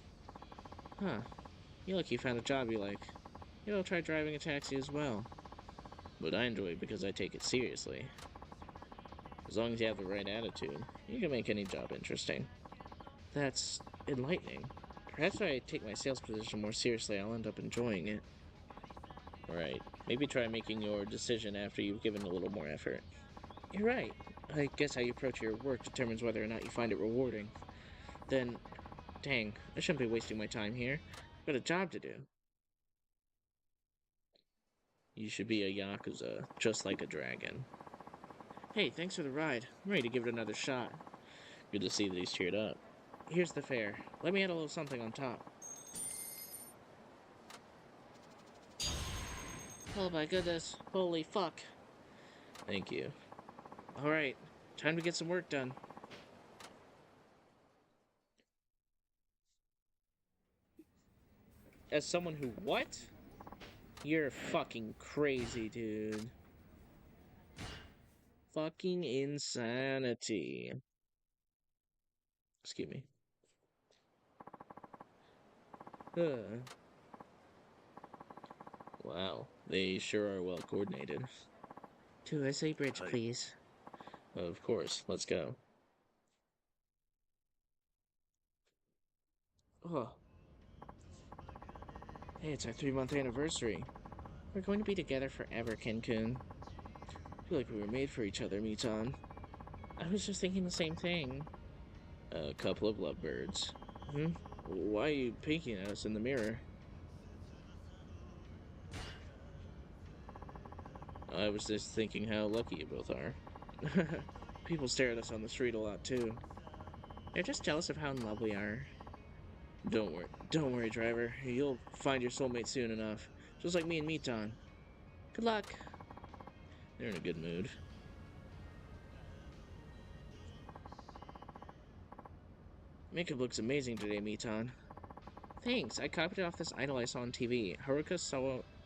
Huh. You lucky you found a job you like. Maybe I'll try driving a taxi as well. But I enjoy it because I take it seriously. As long as you have the right attitude, you can make any job interesting. That's enlightening. Perhaps if I take my sales position more seriously, I'll end up enjoying it. Right. Maybe try making your decision after you've given a little more effort. You're right. I guess how you approach your work determines whether or not you find it rewarding. Then, dang, I shouldn't be wasting my time here. I've got a job to do. You should be a Yakuza, just like a dragon. Hey, thanks for the ride. I'm ready to give it another shot. Good to see that he's cheered up. Here's the fare. Let me add a little something on top. Oh my goodness. Holy fuck. Thank you. Alright, time to get some work done. As someone who what? You're fucking crazy, dude. Fucking insanity. Excuse me. Wow, they sure are well coordinated. To SA Bridge, please. Of course, let's go. Oh. Hey, it's our 3-month anniversary. We're going to be together forever, Ken-kun. I feel like we were made for each other, Mitan. I was just thinking the same thing. A couple of lovebirds. Why are you peeking at us in the mirror? I was just thinking how lucky you both are. People stare at us on the street a lot, too. They're just jealous of how in love we are. Don't worry, driver. You'll find your soulmate soon enough. Just like me and Mitan. Good luck. They're in a good mood. Makeup looks amazing today, Mitan. Thanks, I copied it off this idol I saw on TV, Haruka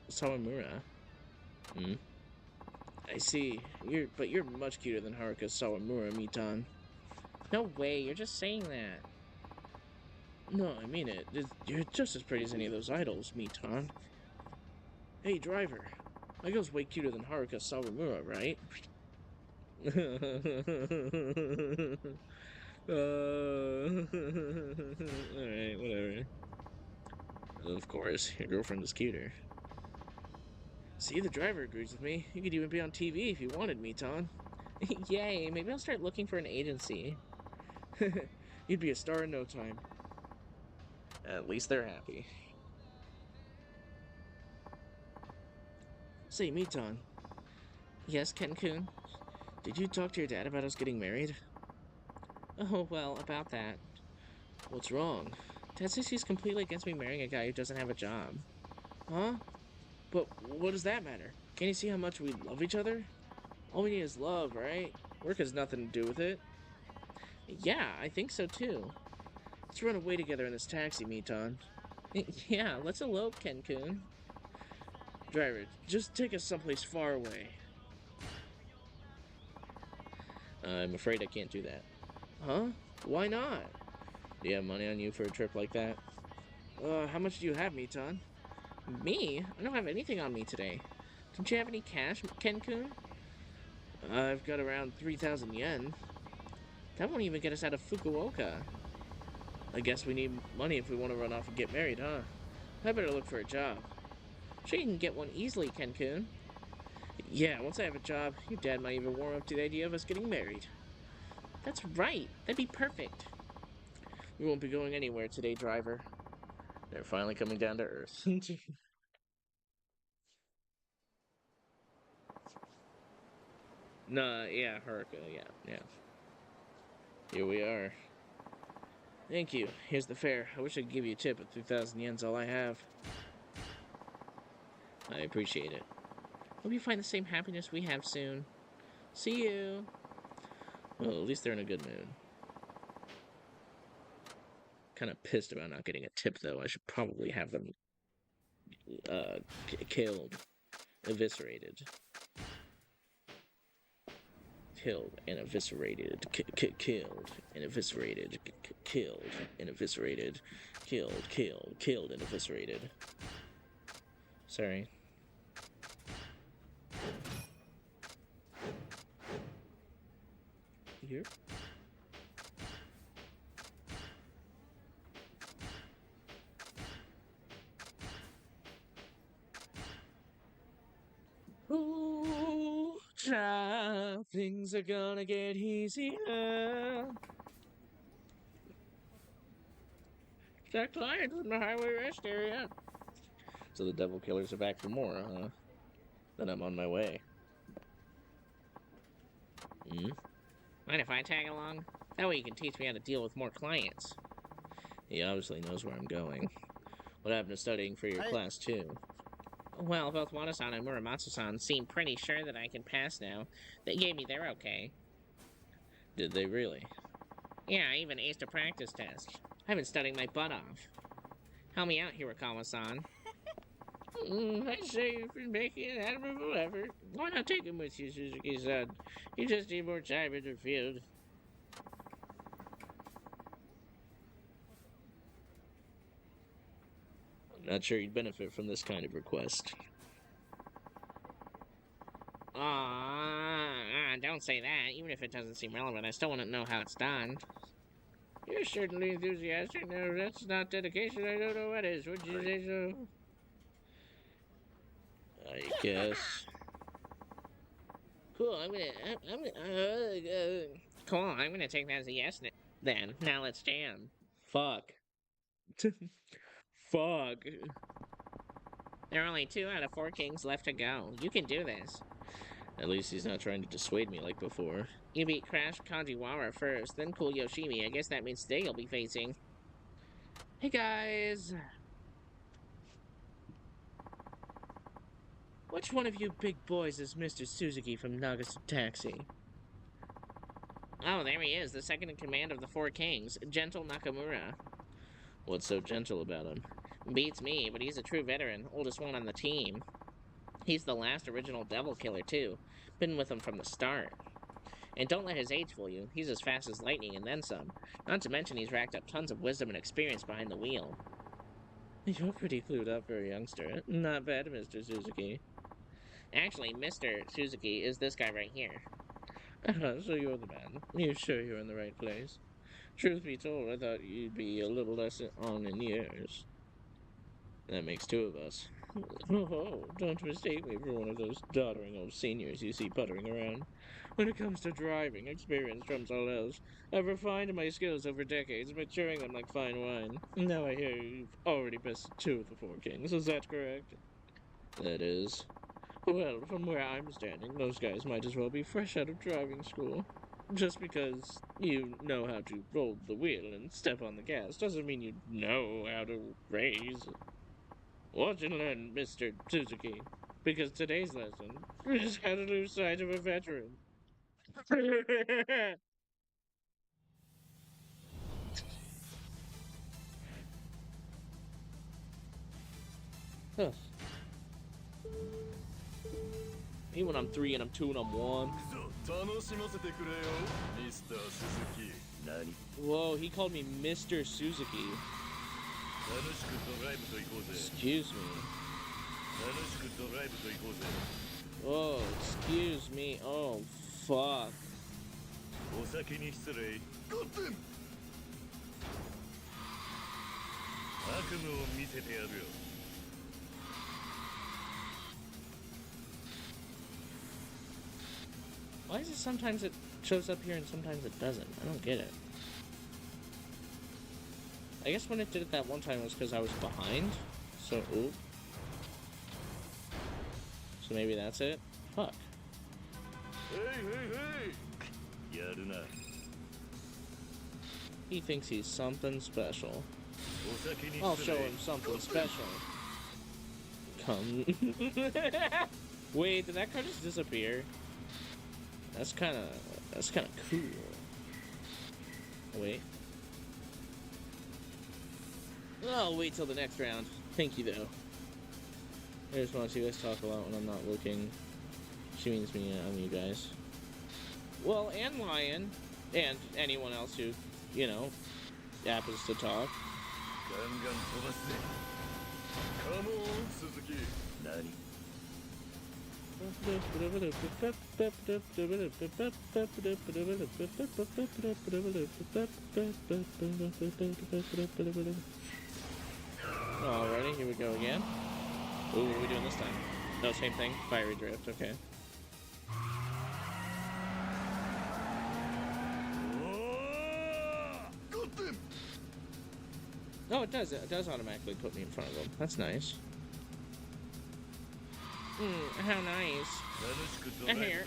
Sawamura. I see. You're much cuter than Haruka Sawamura, Mitan. No way, you're just saying that. No, I mean it. You're just as pretty as any of those idols, Mitan. Hey, driver. My girl's way cuter than Haruka Sawamura, right? Alright, whatever. Of course, your girlfriend is cuter. See, the driver agrees with me. You could even be on TV if you wanted, Mitan. Yay, maybe I'll start looking for an agency. You'd be a star in no time. At least they're happy. Say, Mitan. Yes, Ken-kun? Did you talk to your dad about us getting married? Oh, well, about that. What's wrong? Dad says he's completely against me marrying a guy who doesn't have a job. Huh? But what does that matter? Can't you see how much we love each other? All we need is love, right? Work has nothing to do with it. Yeah, I think so too. Let's run away together in this taxi, Mitan. Yeah, let's elope, Ken-kun. Driver, just take us someplace far away. I'm afraid I can't do that. Huh? Why not? Do you have money on you for a trip like that? How much do you have, Mitan? Me? I don't have anything on me today. Don't you have any cash, Ken-kun? I've got around 3,000 yen. That won't even get us out of Fukuoka. I guess we need money if we want to run off and get married, huh? I better look for a job. Sure you can get one easily, Ken-kun. Yeah, once I have a job, your dad might even warm up to the idea of us getting married. That's right. That'd be perfect. We won't be going anywhere today, driver. They're finally coming down to earth. No, yeah, Haruka, yeah. Here we are. Thank you. Here's the fare. I wish I could give you a tip, but 3,000 yen's all I have. I appreciate it. Hope you find the same happiness we have soon. See you. Well, at least they're in a good mood. Kind of pissed about not getting a tip, though. I should probably have them killed, eviscerated. Killed and eviscerated. Killed and eviscerated. Killed and eviscerated. Killed and eviscerated. Sorry. Here? Ooh, child, things are gonna get easier. Got clients in the highway rest area. So the devil killers are back for more, huh? Then I'm on my way. Mind if I tag along? That way you can teach me how to deal with more clients. He obviously knows where I'm going. What happened to studying for your class, too? Well, both Wada-san and Muramatsu-san seem pretty sure that I can pass now. They gave me their okay. Did they really? Yeah, I even aced a practice test. I've been studying my butt off. Help me out, Hirakawa-san. I say you've been making an admirable effort. Why not take him with you, Suzuki-san? You just need more time in the field. I'm not sure you'd benefit from this kind of request. Don't say that. Even if it doesn't seem relevant, I still want to know how it's done. You're certainly enthusiastic. No, that's not dedication. I don't know what is. Would you say so? I guess. Cool, I'm gonna take that as a yes then. Now let's jam. Fuck. Fuck. There are only 2 out of 4 kings left to go. You can do this. At least he's not trying to dissuade me like before. You beat Crash Kajiwara first, then Cool Yoshimi. I guess that means today you'll be facing. Hey guys! Which one of you big boys is Mr. Suzuki from Nagase Taxi? Oh, there he is, the second in command of the 4 kings, Gentle Nakamura. What's so gentle about him? Beats me, but he's a true veteran, oldest one on the team. He's the last original devil killer, too. Been with him from the start. And don't let his age fool you. He's as fast as lightning and then some. Not to mention he's racked up tons of wisdom and experience behind the wheel. You're pretty clued up for a youngster. Not bad, Mr. Suzuki. Actually, Mr. Suzuki is this guy right here. So you're the man. You sure you're in the right place? Truth be told, I thought you'd be a little less on in years. That makes 2 of us. Oh, don't mistake me for one of those doddering old seniors you see puttering around. When it comes to driving, experience trumps all else. I've refined my skills over decades, maturing them like fine wine. Now I hear you've already bested 2 of the 4 kings, is that correct? That is. Well, from where I'm standing, those guys might as well be fresh out of driving school. Just because you know how to roll the wheel and step on the gas doesn't mean you know how to race. Watch and learn, Mr. Suzuki, because today's lesson is how to lose sight of a veteran. Huh. Even when I'm 3 and I'm 2 and I'm 1. Whoa, he called me Mr. Suzuki. Excuse me. Oh, excuse me. Oh, fuck. Why is it sometimes it shows up here and sometimes it doesn't? I don't get it. I guess when it did it that one time it was because I was behind. So, ooh. So maybe that's it? Fuck. Hey! Yaruna. He thinks he's something special. I'll show him something special. Come. Wait, did that card just disappear? That's kind of cool. Wait. I'll wait till the next round. Thank you, though. I just want to see you guys talk a lot when I'm not looking. She means me on you guys. Well, and Lion, and anyone else who, you know, happens to talk. Come on, Suzuki. Nani? Alrighty, here we go again. Ooh, what are we doing this time? No, same thing. Fiery drift, okay. Oh, it does. It does automatically put me in front of them. That's nice. How nice. A hair.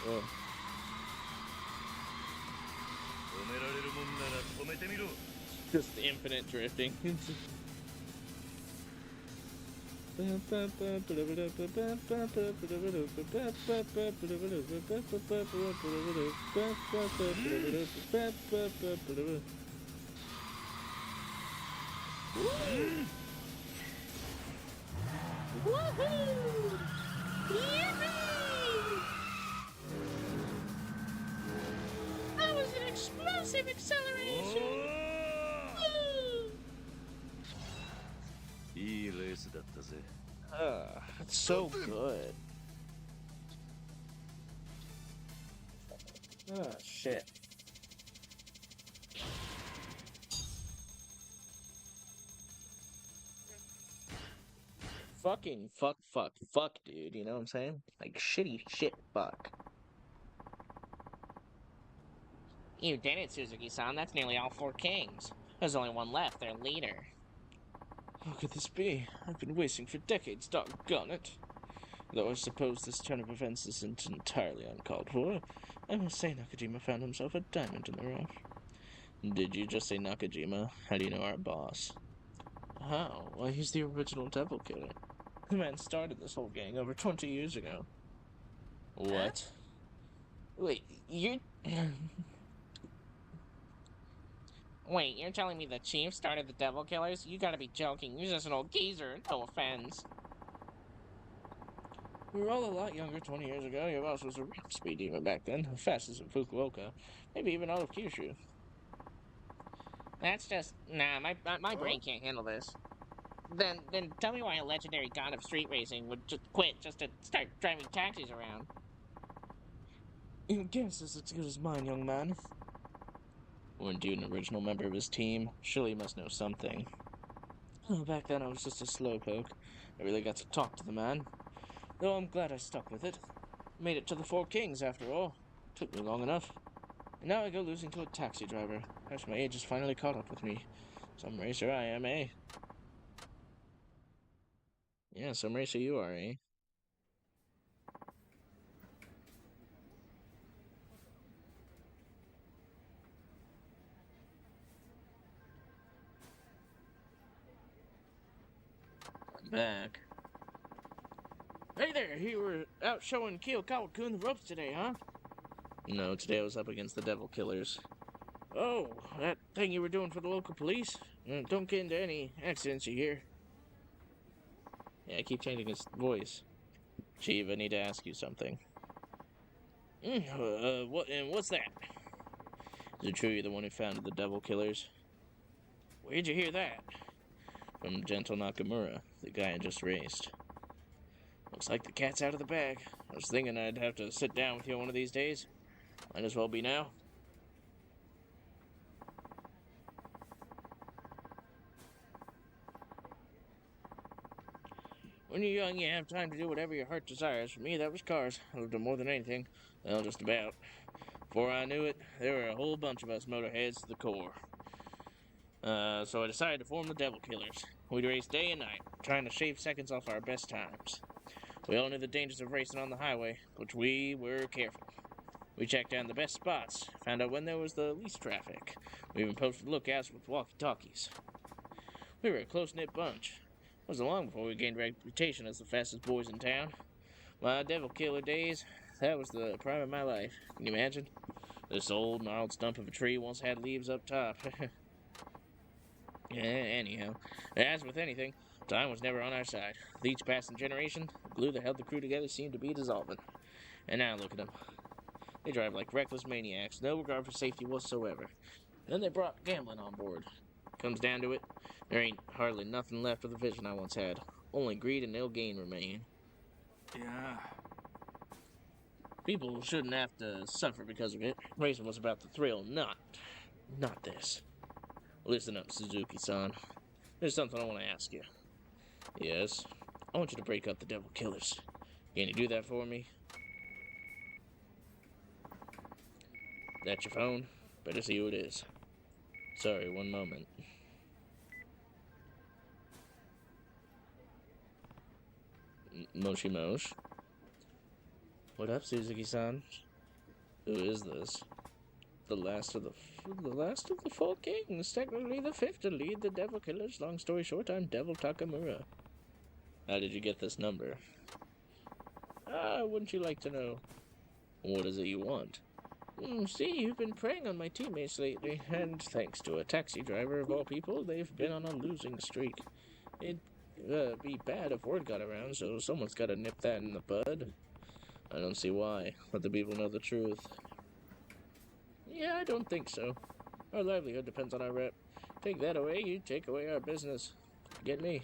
Whoa. Just infinite drifting. That was an explosive acceleration! It's so good. Oh, shit. Fucking fuck, dude. You know what I'm saying? Like, shitty shit fuck. You did it, Suzuki-san. That's nearly all 4 kings. There's only one left, their leader. How could this be? I've been waiting for decades, doggone it. Though I suppose this turn of events isn't entirely uncalled for, I must say Nakajima found himself a diamond in the rough. Did you just say Nakajima? How do you know our boss? How? Why, he's the original devil killer. The man started this whole gang over 20 years ago. What? Wait, you're... Wait, you're telling me the chief started the devil killers? You gotta be joking. You're just an old geezer. No offense. We were all a lot younger 20 years ago. Your boss was a real speed demon back then. Fastest in Fukuoka. Maybe even out of Kyushu. That's just... Nah, my brain can't handle this. Then tell me why a legendary god of street racing would just quit just to start driving taxis around. Your guess is as good as mine, young man. Weren't you an original member of his team? Surely you must know something. Oh, back then I was just a slowpoke. I really got to talk to the man. Though I'm glad I stuck with it. Made it to the 4 Kings, after all. Took me long enough. And now I go losing to a taxi driver. Perhaps my age has finally caught up with me. Some racer I am, eh? Yeah, some racer you are, eh? I'm back. Hey there, you were out showing Kiyokawa-kun the ropes today, huh? No, today I was up against the devil killers. Oh, that thing you were doing for the local police? Don't get into any accidents, you hear? Yeah, I keep changing his voice. Chief, I need to ask you something. What's that? Is it true you're the one who founded the devil killers? Where'd you hear that? From Gentle Nakamura, the guy I just raced. Looks like the cat's out of the bag. I was thinking I'd have to sit down with you one of these days. Might as well be now. When you're young, you have time to do whatever your heart desires. For me, that was cars. I loved them more than anything. Well, just about. Before I knew it, there were a whole bunch of us motorheads to the core. So I decided to form the Devil Killers. We'd race day and night, trying to shave seconds off our best times. We all knew the dangers of racing on the highway, but we were careful. We checked down the best spots, found out when there was the least traffic. We even posted lookouts with walkie-talkies. We were a close-knit bunch. It wasn't long before we gained reputation as the fastest boys in town. My Devil Killer days, that was the prime of my life. Can you imagine? This old, gnarled stump of a tree once had leaves up top. Anyhow, as with anything, time was never on our side. With each passing generation, the glue that held the crew together seemed to be dissolving. And now look at them. They drive like reckless maniacs, no regard for safety whatsoever. Then they brought gambling on board. Comes down to it, there ain't hardly nothing left of the vision I once had. Only greed and ill gain remain. Yeah. People shouldn't have to suffer because of it. Racing was about the thrill, not this. Listen up, Suzuki-san. There's something I want to ask you. Yes? I want you to break up the Devil Killers. Can you do that for me? That your phone? Better see who it is. Sorry, one moment. Moshi Mosh. What up, Suzuki-san? Who is this? The last of the four kings. Technically the fifth to lead the Devil Killers. Long story short, I'm Devil Takamura. How did you get this number? Wouldn't you like to know? What is it you want? See, you've been preying on my teammates lately, and thanks to a taxi driver of all people, they've been on a losing streak. It'd be bad if word got around, so someone's got to nip that in the bud. I don't see why. Let the people know the truth. Yeah, I don't think so. Our livelihood depends on our rep. Take that away, you take away our business. Get me?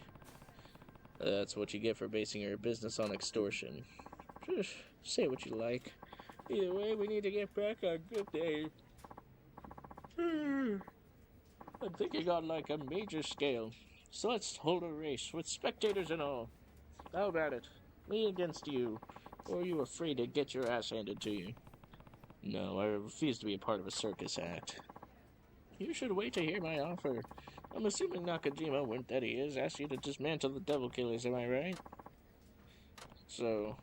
That's what you get for basing your business on extortion. Just say what you like. Either way, we need to get back on good days. I'm thinking on like a major scale. So let's hold a race with spectators and all. How about it? Me against you. Or are you afraid to get your ass handed to you? No, I refuse to be a part of a circus act. You should wait to hear my offer. I'm assuming Nakajima, when that he is, asked you to dismantle the Devil Killers, am I right? So,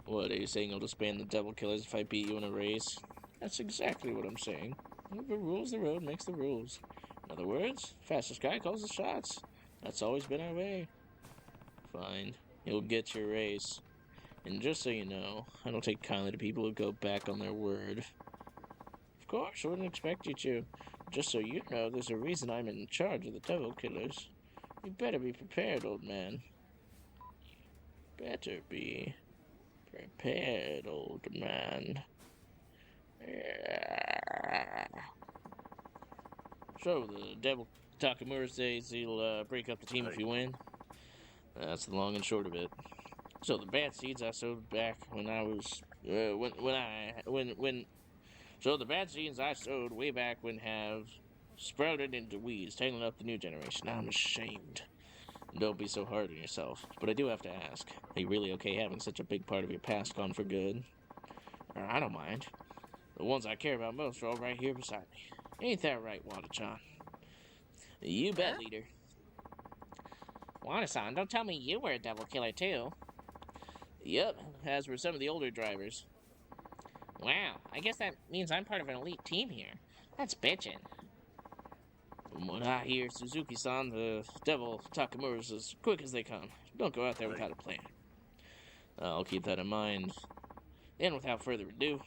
what, are you saying you'll disband the Devil Killers if I beat you in a race? That's exactly what I'm saying. Whoever rules the road makes the rules. In other words, fastest guy calls the shots. That's always been our way. Fine, you'll get your race. And just so you know, I don't take kindly to people who go back on their word. Of course, I wouldn't expect you to. Just so you know, there's a reason I'm in charge of the Devil Killers. You better be prepared, old man. Better be prepared, old man. So, the Devil Takamura says he'll break up the team if you win. That's the long and short of it. So the bad seeds I sowed back when I was So the bad seeds I sowed way back when have sprouted into weeds, tangling up the new generation. I'm ashamed. Don't be so hard on yourself. But I do have to ask, are you really okay having such a big part of your past gone for good? I don't mind. The ones I care about most are all right here beside me. Ain't that right, Wada-chan? You bet, leader. Wada-san, don't tell me you were a Devil Killer too. Yep, as were some of the older drivers. Wow, I guess that means I'm part of an elite team here. That's bitchin'. From what I hear, Suzuki-san, the Devil Takamura's as quick as they come. Don't go out there without a plan. I'll keep that in mind. And without further ado,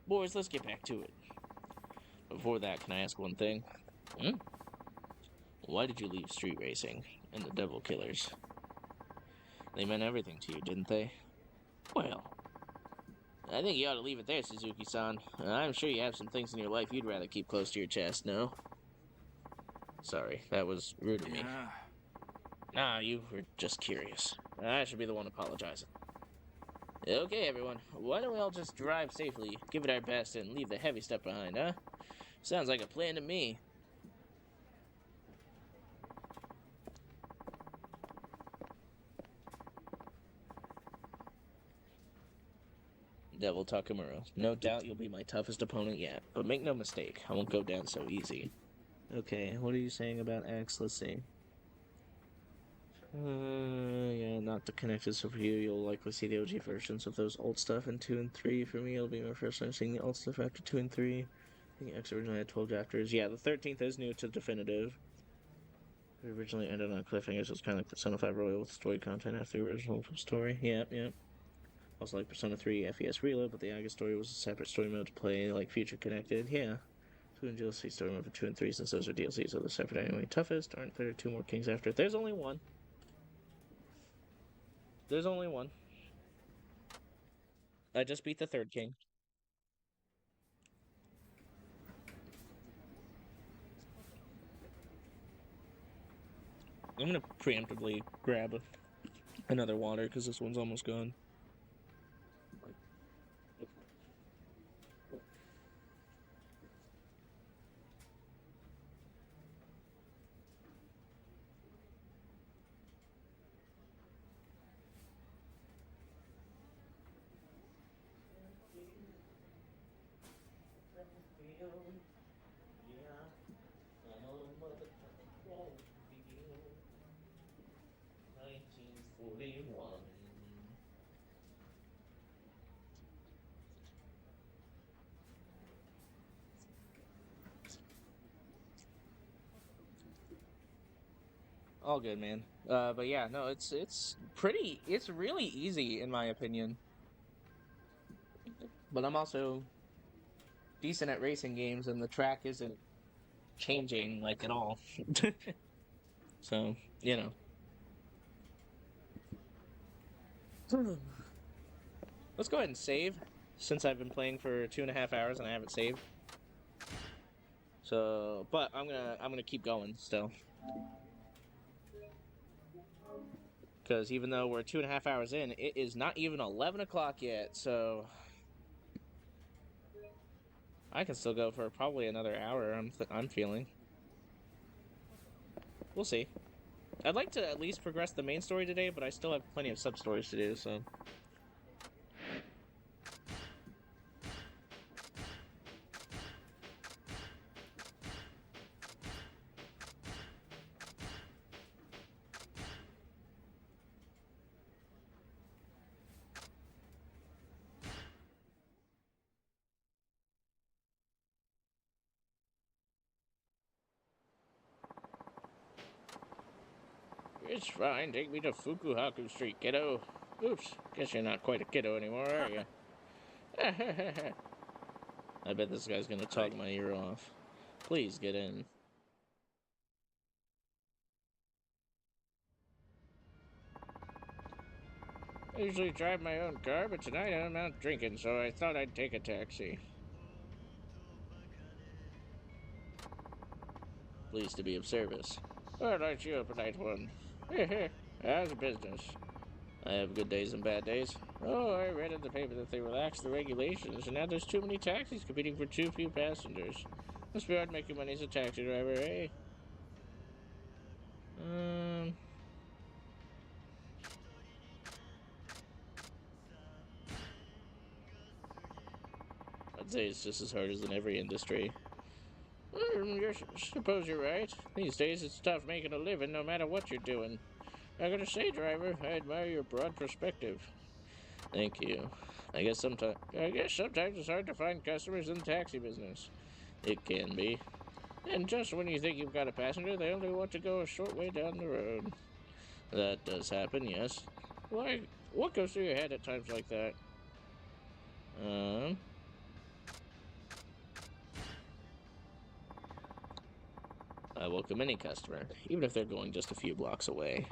boys, let's get back to it. Before that, can I ask one thing? Why did you leave street racing and the Devil Killers? They meant everything to you, didn't they? Well, I think you ought to leave it there, Suzuki-san. I'm sure you have some things in your life you'd rather keep close to your chest, no? Sorry, that was rude of me. Nah, you were just curious. I should be the one apologizing. Okay, everyone, why don't we all just drive safely, give it our best, and leave the heavy stuff behind, huh? Sounds like a plan to me. Devil Takamura. No doubt you'll be my toughest opponent yet, but make no mistake, I won't go down so easy. Okay, what are you saying about X? Let's see. Yeah, not the connected, so for you, you'll likely see the OG versions of those old stuff in 2 and 3. For me, it'll be my first time seeing the old stuff after 2 and 3. I think X originally had 12 chapters. Yeah, the 13th is new to Definitive. It originally ended on cliffhangers, so it's kind of like Persona 5 Royal with story content after the original story. Yep. Also like Persona 3 FES Reload, but the Aga story was a separate story mode to play, like Future Connected. Yeah. 2 and DLC story mode for 2 and 3, since those are DLCs, so they're separate anyway. Toughest, aren't there 2 more kings after it? There's only one. There's only one. I just beat the 3rd king. I'm gonna preemptively grab another water, because this one's almost gone. All good, man. But yeah, no, it's really easy in my opinion. But I'm also decent at racing games, and the track isn't changing like at all. So, you know. Let's go ahead and save, since I've been playing for 2.5 hours and I haven't saved. So, but I'm gonna keep going still. Because even though we're 2.5 hours in, it is not even 11 o'clock yet, so I can still go for probably another hour. I'm feeling. We'll see. I'd like to at least progress the main story today, but I still have plenty of sub stories to do. So. It's fine. Take me to Fukuhaku Street, kiddo. Oops. Guess you're not quite a kiddo anymore, are you? I bet this guy's gonna talk my ear off. Please get in. I usually drive my own car, but tonight I'm out drinking, so I thought I'd take a taxi. Pleased to be of service. Well, aren't you a polite one? How's business? I have good days and bad days. Oh, I read in the paper that they relaxed the regulations, and now there's too many taxis competing for too few passengers. Must be hard making money as a taxi driver, eh? I'd say it's just as hard as in every industry. Suppose you're right. These days it's tough making a living no matter what you're doing. I gotta say, driver, I admire your broad perspective. Thank you. I guess sometimes it's hard to find customers in the taxi business. It can be. And just when you think you've got a passenger, they only want to go a short way down the road. That does happen, yes. Why? What goes through your head at times like that? I welcome any customer, even if they're going just a few blocks away.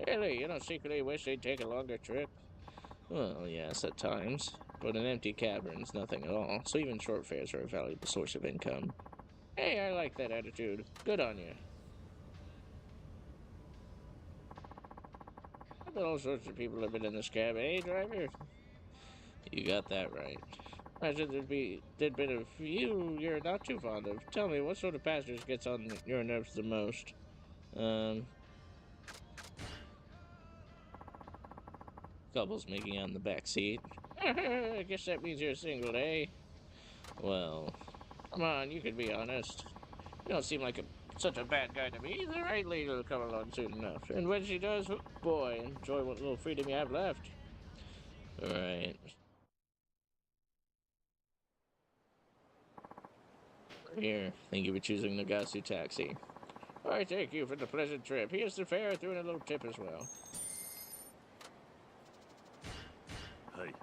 Really, you don't secretly wish they'd take a longer trip? Well, yes, at times. But an empty cabin's nothing at all, so even short fares are a valuable source of income. Hey, I like that attitude. Good on you. I bet all sorts of people have been in this cab, eh, driver? You got that right. Imagine there'd been a few you're not too fond of. Tell me, what sort of passengers gets on your nerves the most? Couples making out in the back seat. I guess that means you're single, eh? Well, come on, you can be honest. You don't seem like such a bad guy to me. The right lady will come along soon enough. And when she does, oh boy, enjoy what little freedom you have left. Alright. Here, thank you for choosing Nagasu Taxi. I thank you for the pleasant trip. Here's the fare, threw in a little tip as well. はい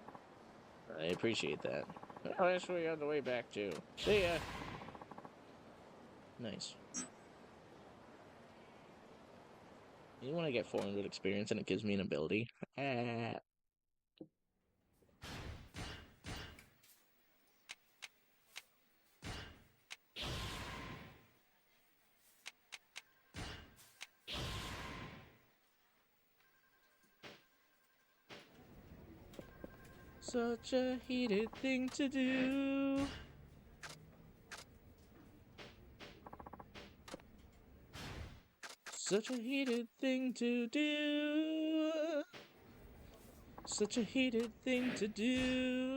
I appreciate that. Well, that's where you're on the way back too. See ya. Nice. You want to get 400 experience and it gives me an ability? Such a heated thing to do. Such a heated thing to do. Such a heated thing to do.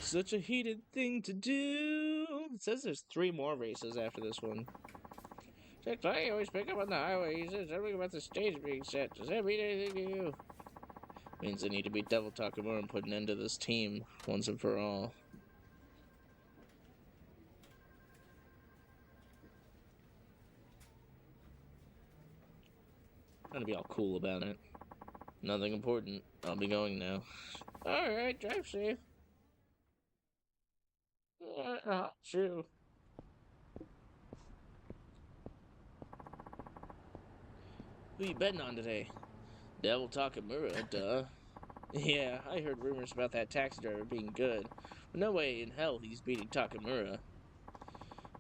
Such a heated thing to do. It says there's 3 more races after this one. Jack, I always pick up on the highway. He says something about the stage being set. Does that mean anything to you? Means I need to beat Devil Takamura and put an end to this team once and for all. I'm gonna be all cool about it. Nothing important. I'll be going now. Alright, drive safe. True. Who you betting on today? Devil Takamura, duh. Yeah, I heard rumors about that taxi driver being good, but no way in hell he's beating Takamura.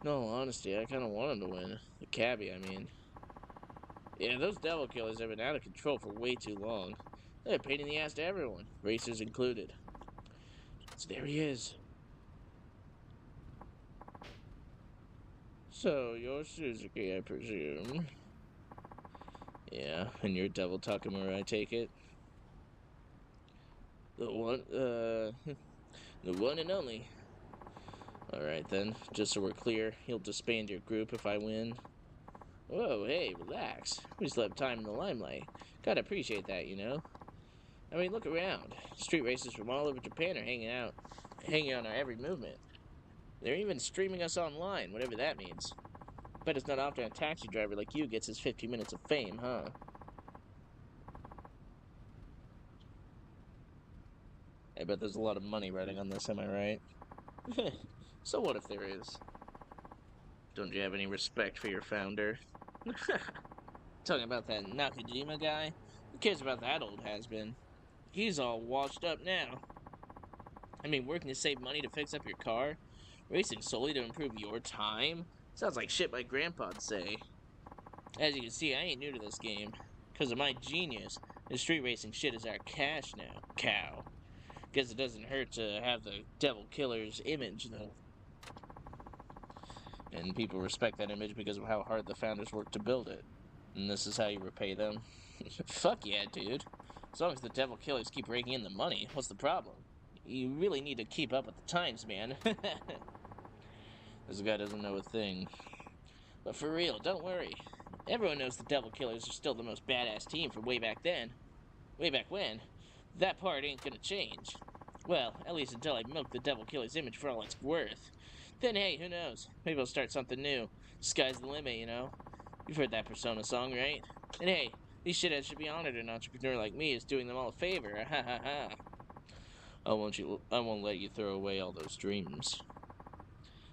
No, honesty, I kinda want him to win. The cabbie, I mean. Yeah, those devil killers have been out of control for way too long. They're a pain in the ass to everyone, racers included. So there he is. So, you're Suzuki, I presume. Yeah, and you're Devil Takamura, I take it. The one and only. Alright then, just so we're clear, you'll disband your group if I win. Whoa, hey, relax. We still have time in the limelight. Gotta appreciate that, you know? I mean, look around. Street racers from all over Japan are hanging on our every movement. They're even streaming us online, whatever that means. Bet it's not often a taxi driver like you gets his 50 minutes of fame, huh? I bet there's a lot of money riding on this, am I right? So what if there is? Don't you have any respect for your founder? Talking about that Nakajima guy? Who cares about that old has-been? He's all washed up now. I mean, working to save money to fix up your car? Racing solely to improve your time? Sounds like shit my grandpa'd say. As you can see, I ain't new to this game. Because of my genius, the street racing shit is our cash now, cow. Guess it doesn't hurt to have the devil killer's image, though. And people respect that image because of how hard the founders worked to build it. And this is how you repay them? Fuck yeah, dude. As long as the devil killers keep raking in the money, what's the problem? You really need to keep up with the times, man. This guy doesn't know a thing. But for real, don't worry. Everyone knows the devil killers are still the most badass team from way back then. Way back when. That part ain't gonna change. Well, at least until I milk the devil killer's image for all it's worth. Then hey, who knows? Maybe I'll start something new. Sky's the limit, you know? You've heard that Persona song, right? And hey, these shitheads should be honored an entrepreneur like me is doing them all a favor. Ha ha ha. I won't let you throw away all those dreams.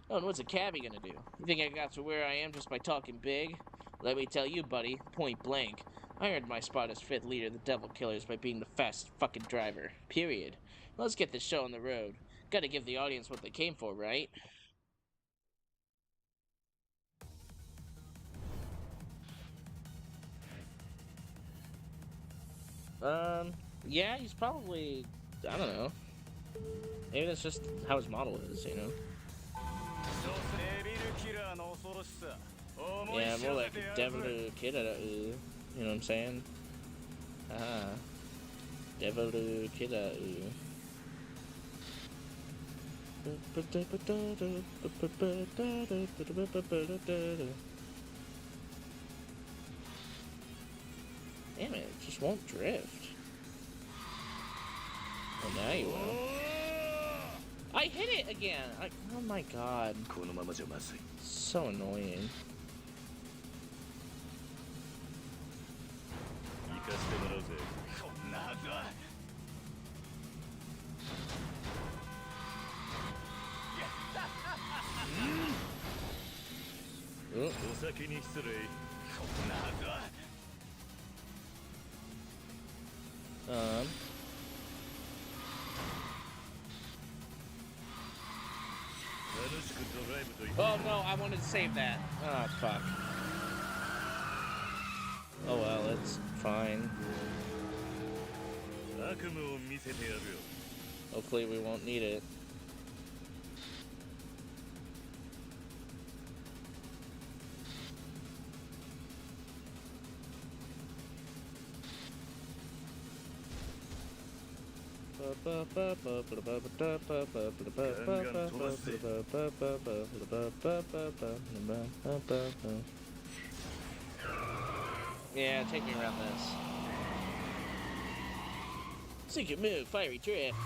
Oh, and what's a cabbie gonna do? You think I got to where I am just by talking big? Let me tell you, buddy, point blank. I earned my spot as 5th leader of the Devil Killers by being the fastest fucking driver. Period. Let's get this show on the road. Gotta give the audience what they came for, right? Yeah, he's probably, I don't know. Maybe that's just how his model is, you know? Yeah, more like a devil kid, you know what I'm saying? Devil killer. Damn it, it just won't drift. Well, now you will. I hit it again! Oh my god. So annoying. Ooh. Oh no, I wanted to save that. Oh fuck. Oh well, it's fine. Hopefully we won't need it. Yeah, take me around this. Secret move, fiery drift.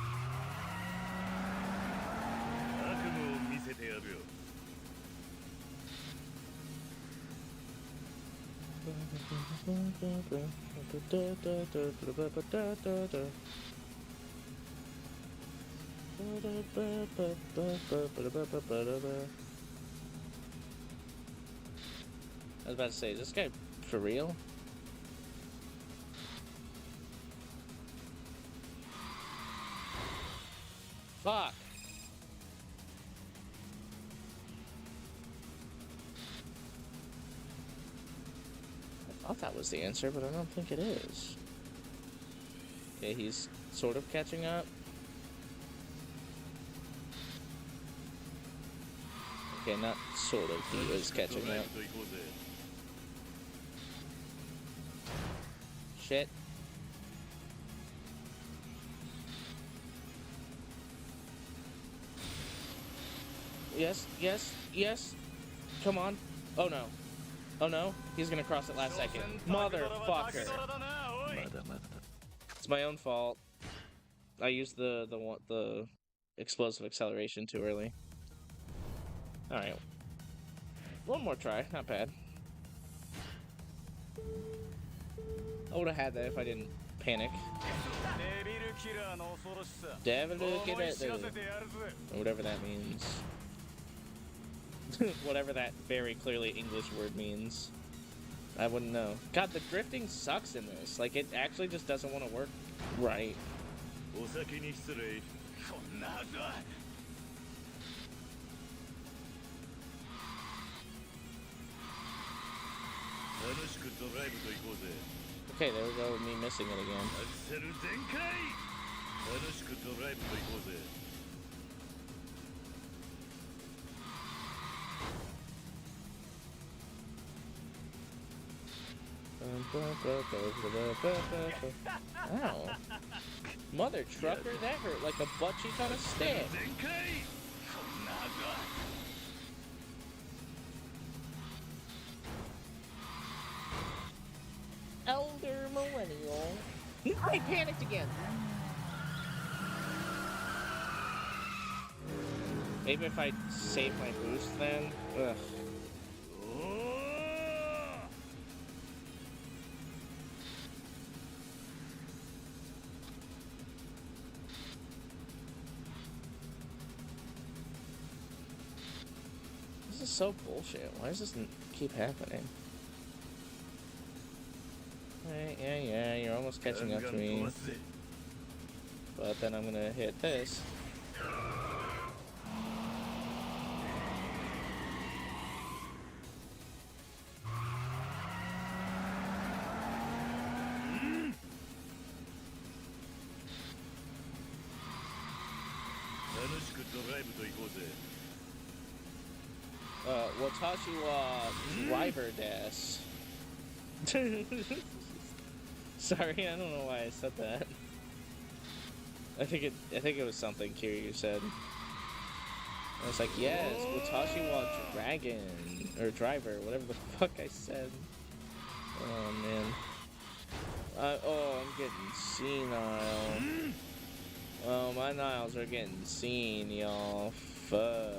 I was about to say, is this guy for real? Fuck! I thought that was the answer, but I don't think it is. Okay, he's sort of catching up. Okay, not sort of, he is catching up. Shit. Yes, yes, yes. Come on. Oh no. Oh no, he's gonna cross it last second. Motherfucker. It's my own fault. I used the explosive acceleration too early. Alright. One more try, not bad. I would have had that if I didn't panic. Devil killer. Whatever that means. Whatever that very clearly English word means. I wouldn't know. God, the drifting sucks in this. Like, it actually just doesn't want to work right. Okay, there we go with me missing it again. Ow. Mother trucker, that hurt like a butt cheek on a stick. Elder millennial. I panicked again. Maybe if I save my boost then? Ugh. This is so bullshit. Why does this keep happening? Yeah, you're almost catching up to me. But then I'm gonna hit this. Watashi wa driver des. Sorry, I don't know why I said that. I think it was something Kiryu said. I was like, yes, Watashi wa Dragon or Driver, whatever the fuck I said. Oh man. I'm getting senile. Oh, my nails are getting seen, y'all. Fuck.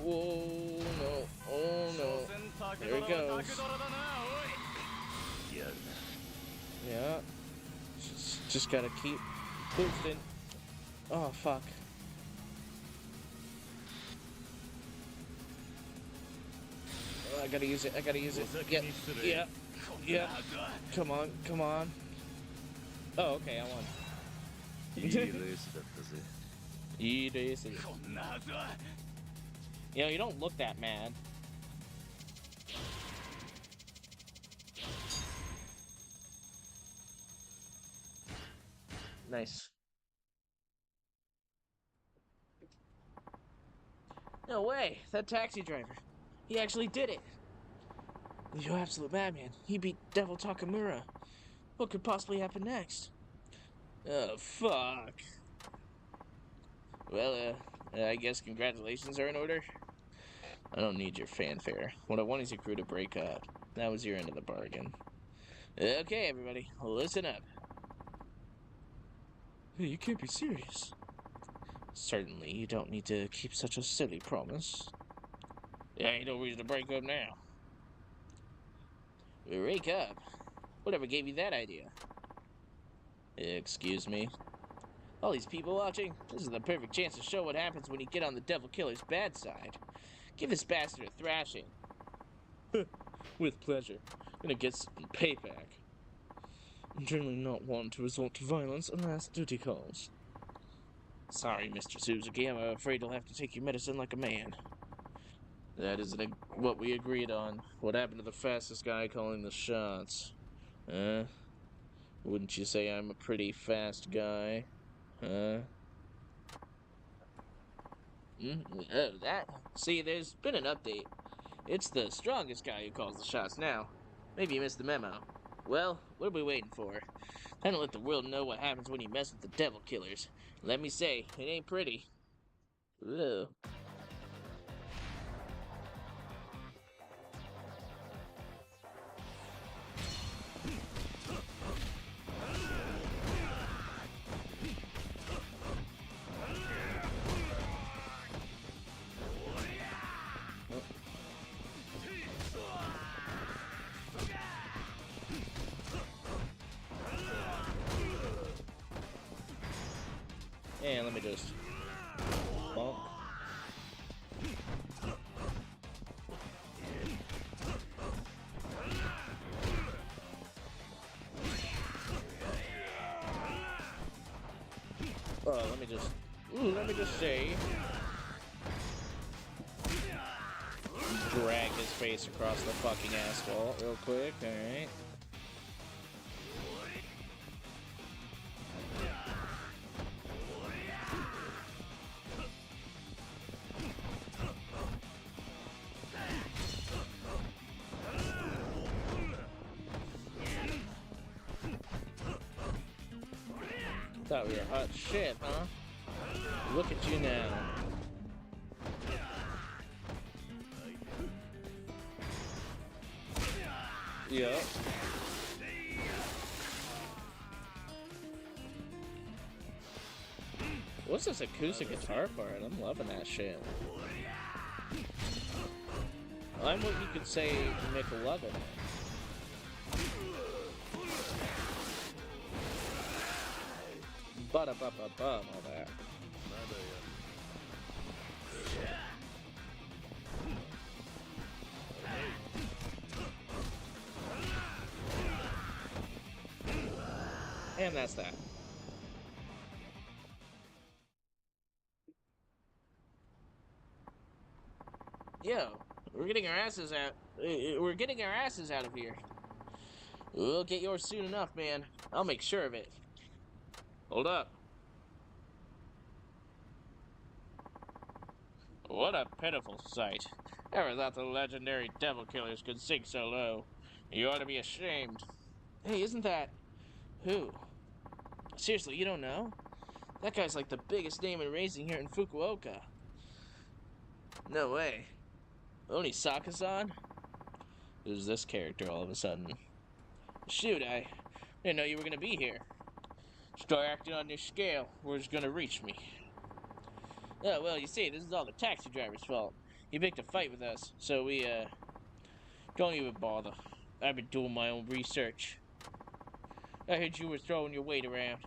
Whoa, no. Oh, no. There it goes. Yeah. Just gotta keep boosting. Oh, fuck. Oh, I gotta use it. Yeah. Yeah. Yeah. Come on. Come on. Oh, okay, I won. いいレースだったぜ。 You know, you don't look that mad. Nice. No way, that taxi driver. He actually did it. You absolute madman. He beat Devil Takamura. What could possibly happen next? Oh, fuck. Well, I guess congratulations are in order. I don't need your fanfare. What I want is your crew to break up. That was your end of the bargain. Okay, everybody, listen up. Hey, you can't be serious. Certainly, you don't need to keep such a silly promise. There ain't no reason to break up now. Break up? Whatever gave you that idea? Excuse me? All these people watching, this is the perfect chance to show what happens when you get on the Devil Killer's bad side. Give this bastard a thrashing. With pleasure. Gonna get some payback. I'm generally not one to resort to violence unless duty calls. Sorry, Mr. Suzuki, I'm afraid you'll have to take your medicine like a man. That isn't what we agreed on. What happened to the fastest guy calling the shots? Huh? Wouldn't you say I'm a pretty fast guy? Huh? Oh, that? See, there's been an update. It's the strongest guy who calls the shots now. Maybe you missed the memo. Well, what are we waiting for? Time to let the world know what happens when you mess with the Devil Killers. Let me say, it ain't pretty. Ugh. And let me just bump. Let me just say, drag his face across the fucking asphalt real quick. All right. Thought we were hot shit, huh? Look at you now. Yep. What's this acoustic guitar part? I'm loving that shit. I'm what you could say McLovin. Ba-da-ba-ba-bum, all that. And that's that. Yo, we're getting our asses out. We're getting our asses out of here. We'll get yours soon enough, man. I'll make sure of it. Hold up. What a pitiful sight. Never thought the legendary Devil Killers could sink so low. You ought to be ashamed. Hey, isn't that... Who? Seriously, you don't know? That guy's like the biggest name in racing here in Fukuoka. No way. Onisaka-san? Who's this character all of a sudden? Shoot, I didn't know you were gonna be here. Start acting on this scale, or it's gonna reach me. Oh, well, you see, this is all the taxi driver's fault. He picked a fight with us, so we, don't even bother. I've been doing my own research. I heard you were throwing your weight around,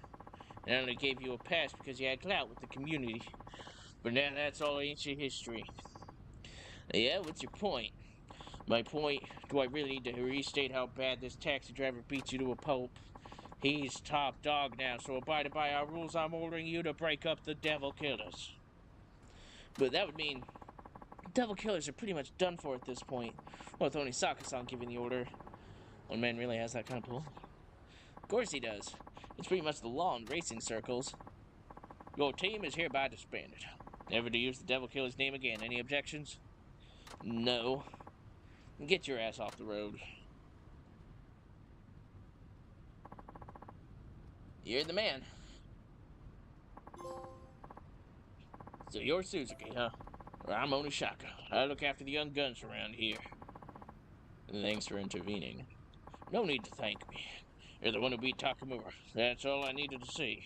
and I only gave you a pass because you had clout with the community. But now that's all ancient history. Yeah, what's your point? My point, do I really need to restate how bad this taxi driver beats you to a pulp? He's top dog now, so abiding by our rules, I'm ordering you to break up the Devil Killers. But that would mean Devil Killers are pretty much done for at this point. Well, with Onisaka-san giving the order. One man really has that kind of pull. Of course he does. It's pretty much the law in racing circles. Your team is hereby disbanded. Never to use the Devil Killer's name again. Any objections? No. Get your ass off the road. You're the man. So you're Suzuki, huh? Well, I'm Onisaka. I look after the young guns around here. Thanks for intervening. No need to thank me. You're the one who beat Takamura. That's all I needed to see.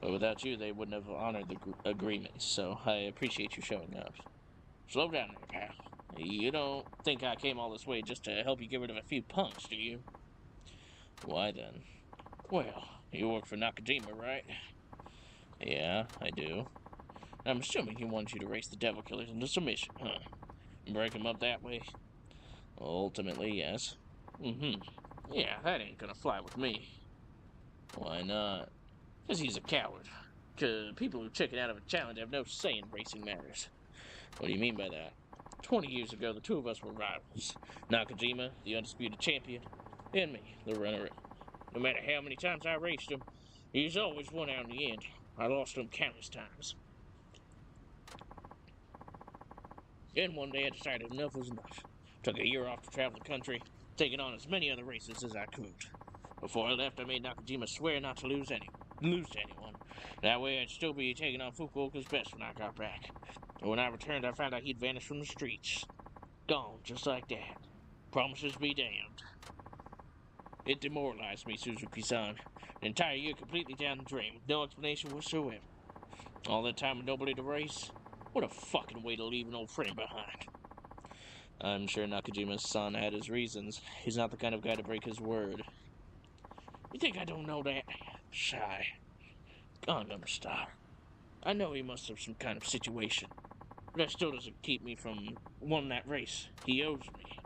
But without you, they wouldn't have honored the agreement, so I appreciate you showing up. Slow down there, pal. You don't think I came all this way just to help you get rid of a few punks, do you? Why then? Well, you work for Nakajima, right? Yeah, I do. I'm assuming he wants you to race the Devil Killers into submission, huh? Break them up that way? Ultimately, yes. Yeah, that ain't gonna fly with me. Why not? 'Cause he's a coward. 'Cause people who chicken out of a challenge have no say in racing matters. What do you mean by that? 20 years ago, the two of us were rivals. Nakajima, the undisputed champion, and me, the runner-up. No matter how many times I raced him, he's always won out in the end. I lost him countless times. And one day I decided enough was enough. Took a year off to travel the country, taking on as many other races as I could. Before I left, I made Nakajima swear not to lose to anyone. That way I'd still be taking on Fukuoka's best when I got back. And when I returned, I found out he'd vanished from the streets. Gone, just like that. Promises be damned. It demoralized me, Suzuki-san. An entire year completely down the drain, with no explanation whatsoever. All that time with nobody to race? What a fucking way to leave an old friend behind. I'm sure Nakajima's son had his reasons. He's not the kind of guy to break his word. You think I don't know that? Shy. Gangnam Style. I know he must have some kind of situation. But that still doesn't keep me from winning that race. He owes me.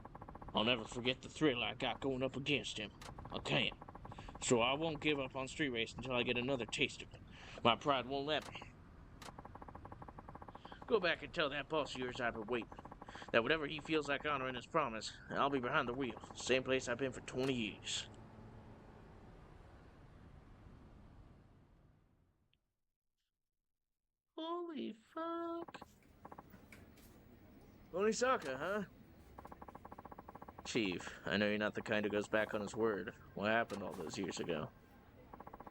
I'll never forget the thrill I got going up against him. I can't. So I won't give up on street racing until I get another taste of it. My pride won't let me. Go back and tell that boss of yours I've been waiting. That whatever he feels like honoring his promise, I'll be behind the wheel. Same place I've been for 20 years. Holy fuck. Onisaka, huh? Chief, I know you're not the kind who goes back on his word. What happened all those years ago?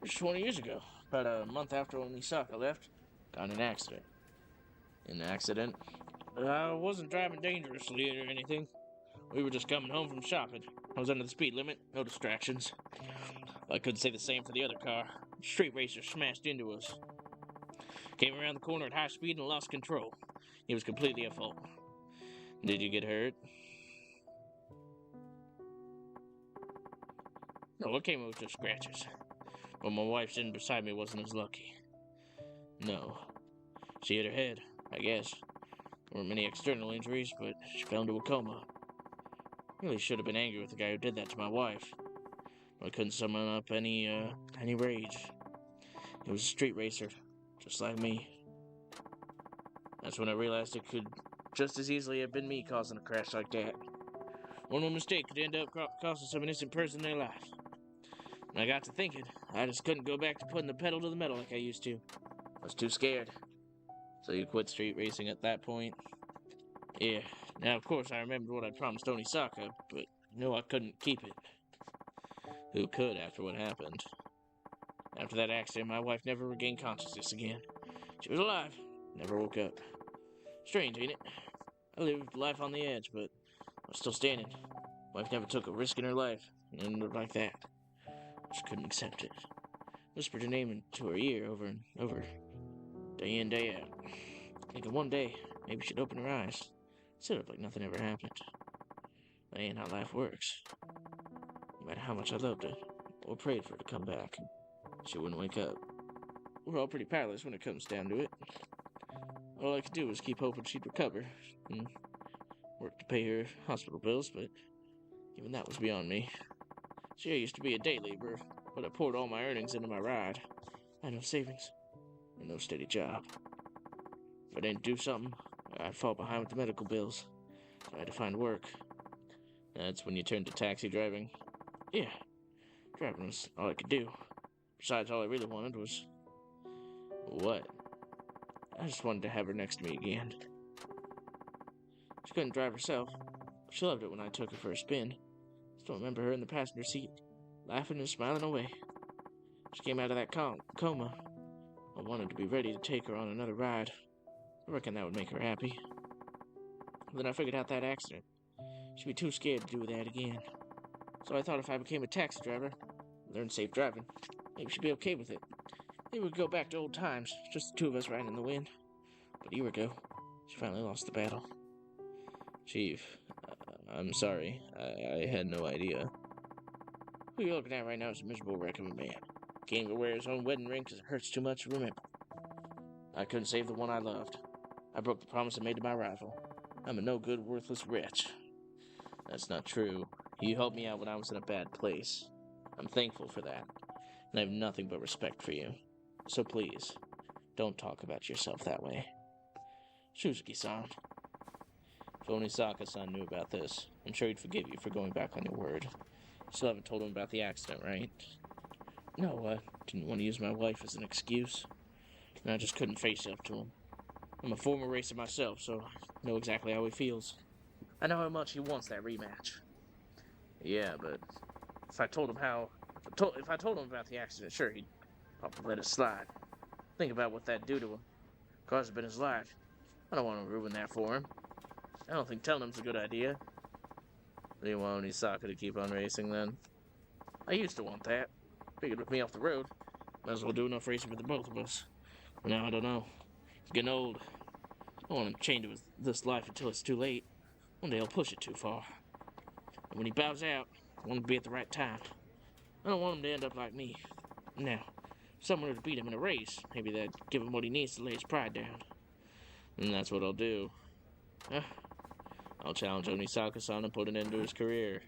Just 20 years ago. About a month after Onisaka left. Got in an accident. An accident? I wasn't driving dangerously or anything. We were just coming home from shopping. I was under the speed limit, no distractions. I couldn't say the same for the other car. The street racer smashed into us. Came around the corner at high speed and lost control. It was completely at fault. Did you get hurt? No, it came with just scratches. But my wife sitting beside me wasn't as lucky. No. She hit her head, I guess. There weren't many external injuries, but she fell into a coma. Really should have been angry with the guy who did that to my wife. But I couldn't summon up any rage. He was a street racer, just like me. That's when I realized it could just as easily have been me causing a crash like that. One more mistake could end up costing some innocent person their life. And I got to thinking, I just couldn't go back to putting the pedal to the metal like I used to. I was too scared. So you quit street racing at that point? Yeah. Now, of course, I remembered what I promised Onisaka, but knew I couldn't keep it. Who could after what happened? After that accident, my wife never regained consciousness again. She was alive, never woke up. Strange, ain't it? I lived life on the edge, but I was still standing. Wife never took a risk in her life, and ended up like that. She couldn't accept it. Whispered her name into her ear over and over, day in, day out. Thinking one day, maybe she'd open her eyes, sit up like nothing ever happened. That ain't how life works. No matter how much I loved her, or prayed for her to come back, she wouldn't wake up. We're all pretty powerless when it comes down to it. All I could do was keep hoping she'd recover, and work to pay her hospital bills, but even that was beyond me. Sure, I used to be a day laborer, but I poured all my earnings into my ride. I had no savings, and no steady job. If I didn't do something, I'd fall behind with the medical bills, so I had to find work. That's when you turned to taxi driving. Yeah, driving was all I could do. Besides, all I really wanted was... what? I just wanted to have her next to me again. She couldn't drive herself. She loved it when I took her for a spin. Still remember her in the passenger seat, laughing and smiling away. She came out of that coma. I wanted to be ready to take her on another ride. I reckon that would make her happy. Then I figured out that accident. She'd be too scared to do that again. So I thought if I became a taxi driver, learned safe driving, maybe she'd be okay with it. Maybe we'd go back to old times, just the two of us riding in the wind. But a year ago, she finally lost the battle. Chief, I'm sorry. I had no idea. Who you're looking at right now is a miserable wreck of a man. Can't even wear his own wedding ring because it hurts too much to remember. I couldn't save the one I loved. I broke the promise I made to my rival. I'm a no-good, worthless wretch. That's not true. You helped me out when I was in a bad place. I'm thankful for that, and I have nothing but respect for you. So please, don't talk about yourself that way. Suzuki-san. If only Saka-san knew about this, I'm sure he'd forgive you for going back on your word. You still haven't told him about the accident, right? No, I didn't want to use my wife as an excuse, and I just couldn't face up to him. I'm a former racer myself, so I know exactly how he feels. I know how much he wants that rematch. Yeah, but if I told him if I told him about the accident, sure, he'd probably let it slide. Think about what that'd do to him. Cost him his life. I don't want to ruin that for him. I don't think telling him's a good idea. Do you want Isaka to keep on racing, then? I used to want that. Figured with me off the road, might as well do enough racing for the both of us. But now I don't know. He's getting old. I don't want him chained to this life until it's too late. One day he'll push it too far. And when he bows out, I want him to be at the right time. I don't want him to end up like me. Now, if someone were to beat him in a race, maybe that'd give him what he needs to lay his pride down. And that's what I'll do. I'll challenge Onisaka-san and put an end to his career.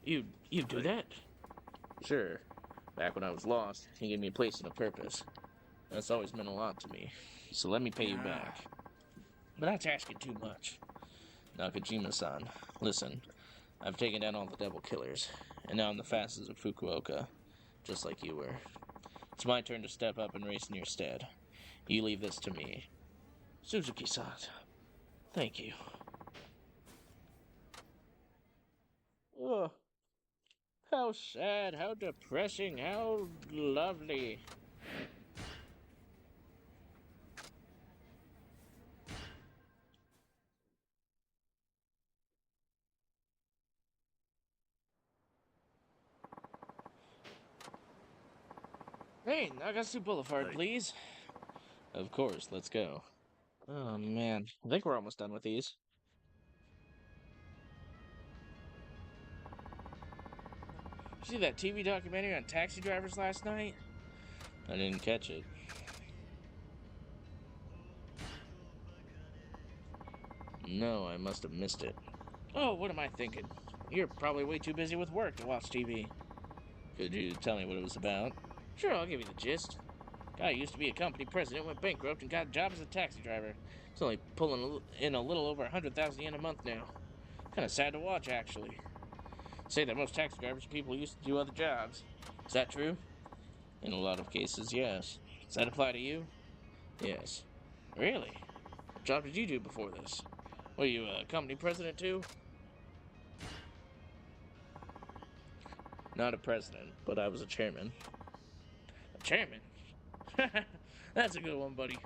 You do that? Sure. Back when I was lost, he gave me a place and a purpose. That's always meant a lot to me. So let me pay you back. But that's asking too much. Nakajima-san, listen. I've taken down all the devil killers, and now I'm the fastest of Fukuoka, just like you were. It's my turn to step up and race in your stead. You leave this to me. Suzuki-san, thank you. Oh, how sad, how depressing, how lovely. Hey, Nagasu Boulevard, please. Of course, let's go. Oh man, I think we're almost done with these. Did you see that TV documentary on taxi drivers last night? I didn't catch it. No, I must have missed it. Oh, what am I thinking? You're probably way too busy with work to watch TV. Could you tell me what it was about? Sure, I'll give you the gist. Guy used to be a company president, went bankrupt, and got a job as a taxi driver. He's only pulling in a little over 100,000 yen a month now. Kind of sad to watch, actually. Say that most taxi drivers are people who used to do other jobs. Is that true? In a lot of cases, yes. Does that apply to you? Yes. Really? What job did you do before this? Were you a company president too? Not a president, but I was a chairman. A chairman? That's a good one, buddy.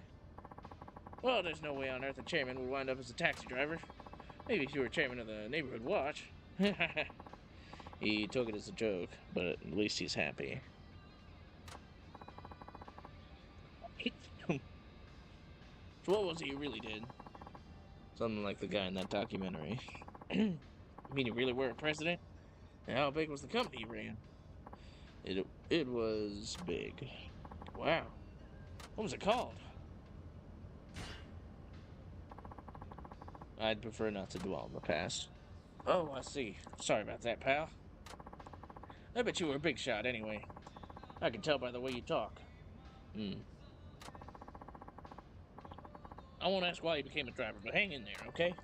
Well, there's no way on earth a chairman would wind up as a taxi driver. Maybe if you were chairman of the neighborhood watch. He took it as a joke, but at least he's happy. So what was it you really did? Something like the guy in that documentary. You mean you really were a president? And how big was the company you ran? It was big. Wow. What was it called? I'd prefer not to dwell on the past. Oh, I see. Sorry about that, pal. I bet you were a big shot anyway. I can tell by the way you talk. I won't ask why you became a driver, but hang in there, okay?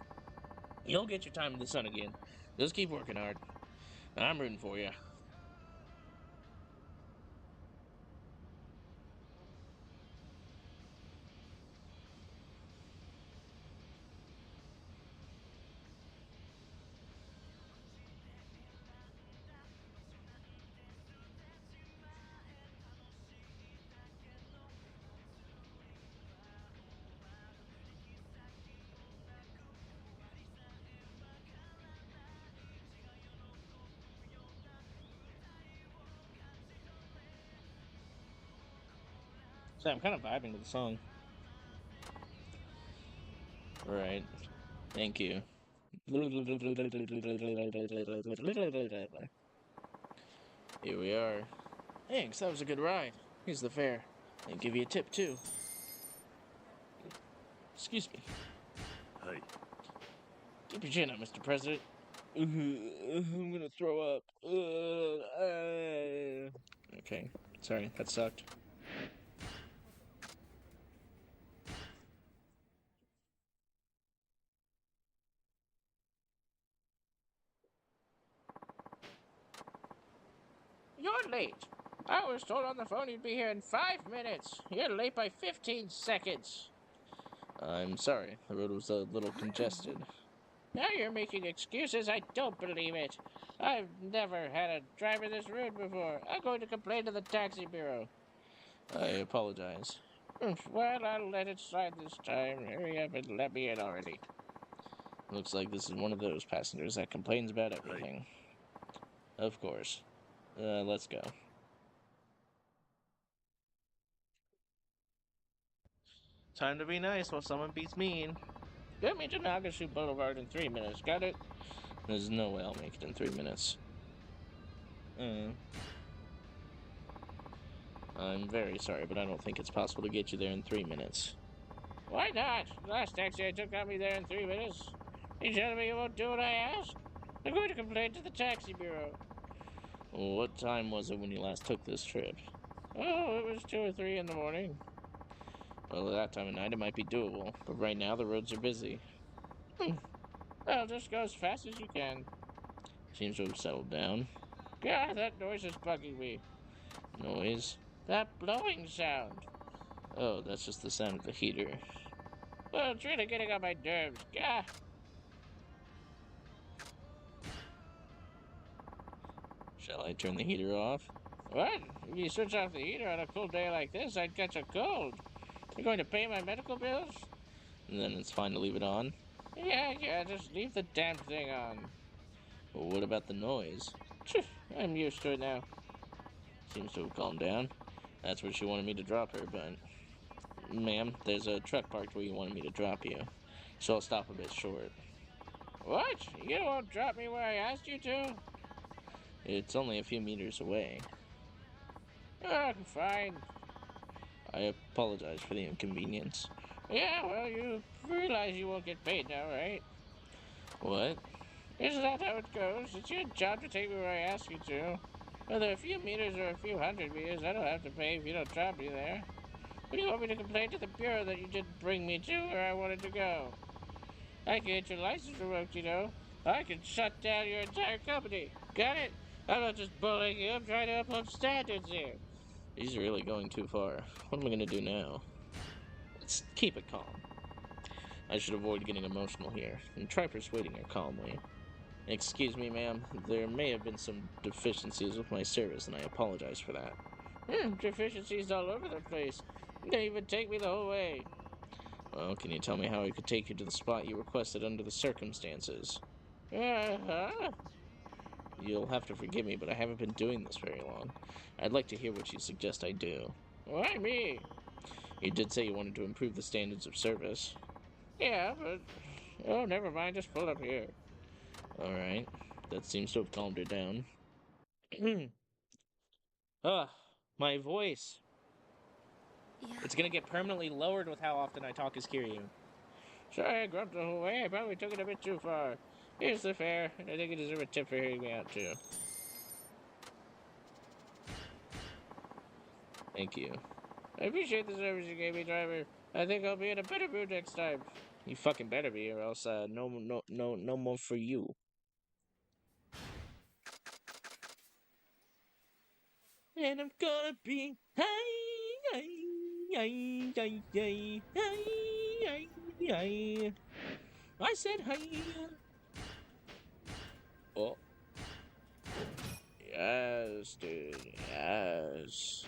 You'll get your time in the sun again. Just keep working hard. I'm rooting for you. So I'm kind of vibing to the song. Right. Thank you. Here we are. Thanks, that was a good ride. Here's the fare. And give you a tip, too. Excuse me. Hi. Keep your chin up, Mr. President. I'm gonna throw up. Okay, sorry, that sucked. You're late. I was told on the phone you'd be here in 5 minutes. You're late by 15 seconds. I'm sorry, the road was a little congested. Now you're making excuses. I don't believe it. I've never had a driver this rude before. I'm going to complain to the taxi bureau. I apologize. Well, I'll let it slide this time. Hurry up and let me in already. Looks like this is one of those passengers that complains about everything. Of course. Let's go. Time to be nice while someone beats mean. Get me to Nagashu Boulevard in 3 minutes, got it? There's no way I'll make it in 3 minutes. I'm very sorry, but I don't think it's possible to get you there in 3 minutes. Why not? The last taxi I took got me there in 3 minutes. You telling me you won't do what I ask? I'm going to complain to the taxi bureau. What time was it when you last took this trip? Oh, it was 2 or 3 in the morning. Well, at that time of night it might be doable, but right now the roads are busy. Well, just go as fast as you can. Seems to have settled down. God, that noise is bugging me. Noise? That blowing sound. Oh, that's just the sound of the heater. Well, it's really getting on my nerves. Gah! Shall I turn the heater off? What? If you switch off the heater on a cool day like this, I'd catch a cold. You're going to pay my medical bills? And then it's fine to leave it on? Yeah, just leave the damn thing on. Well, what about the noise? I'm used to it now. Seems to have calmed down. That's where she wanted me to drop her, but... Ma'am, there's a truck parked where you wanted me to drop you. So I'll stop a bit short. What? You won't drop me where I asked you to? It's only a few meters away. Oh, fine. I apologize for the inconvenience. Yeah, well, you realize you won't get paid now, right? What? Isn't that how it goes? It's your job to take me where I ask you to. Whether a few meters or a few hundred meters, I don't have to pay if you don't drop me there. What do you want me to complain to the bureau that you didn't bring me to where I wanted to go? I can get your license revoked, you know. I can shut down your entire company. Got it? I'm not just bullying you, I'm trying to uphold standards here. He's really going too far. What am I gonna do now? Let's keep it calm. I should avoid getting emotional here, and try persuading her calmly. Excuse me, ma'am. There may have been some deficiencies with my service, and I apologize for that. Deficiencies all over the place. They even take me the whole way. Well, can you tell me how I could take you to the spot you requested under the circumstances? Uh-huh. You'll have to forgive me, but I haven't been doing this very long. I'd like to hear what you suggest I do. Why me? You did say you wanted to improve the standards of service. Yeah, but... Oh, never mind, just pull up here. Alright, that seems to have calmed her down. Ugh, my voice. It's gonna get permanently lowered with how often I talk as Kiryu. Sorry, I grumped the whole way. I probably took it a bit too far. Here's the fare, and I think I deserve a tip for hearing me out, too. Thank you. I appreciate the service you gave me, driver. I think I'll be in a better mood next time. You fucking better be, or else, no more for you. And I'm gonna be high. I said hi. Oh. Yes, dude. Yes.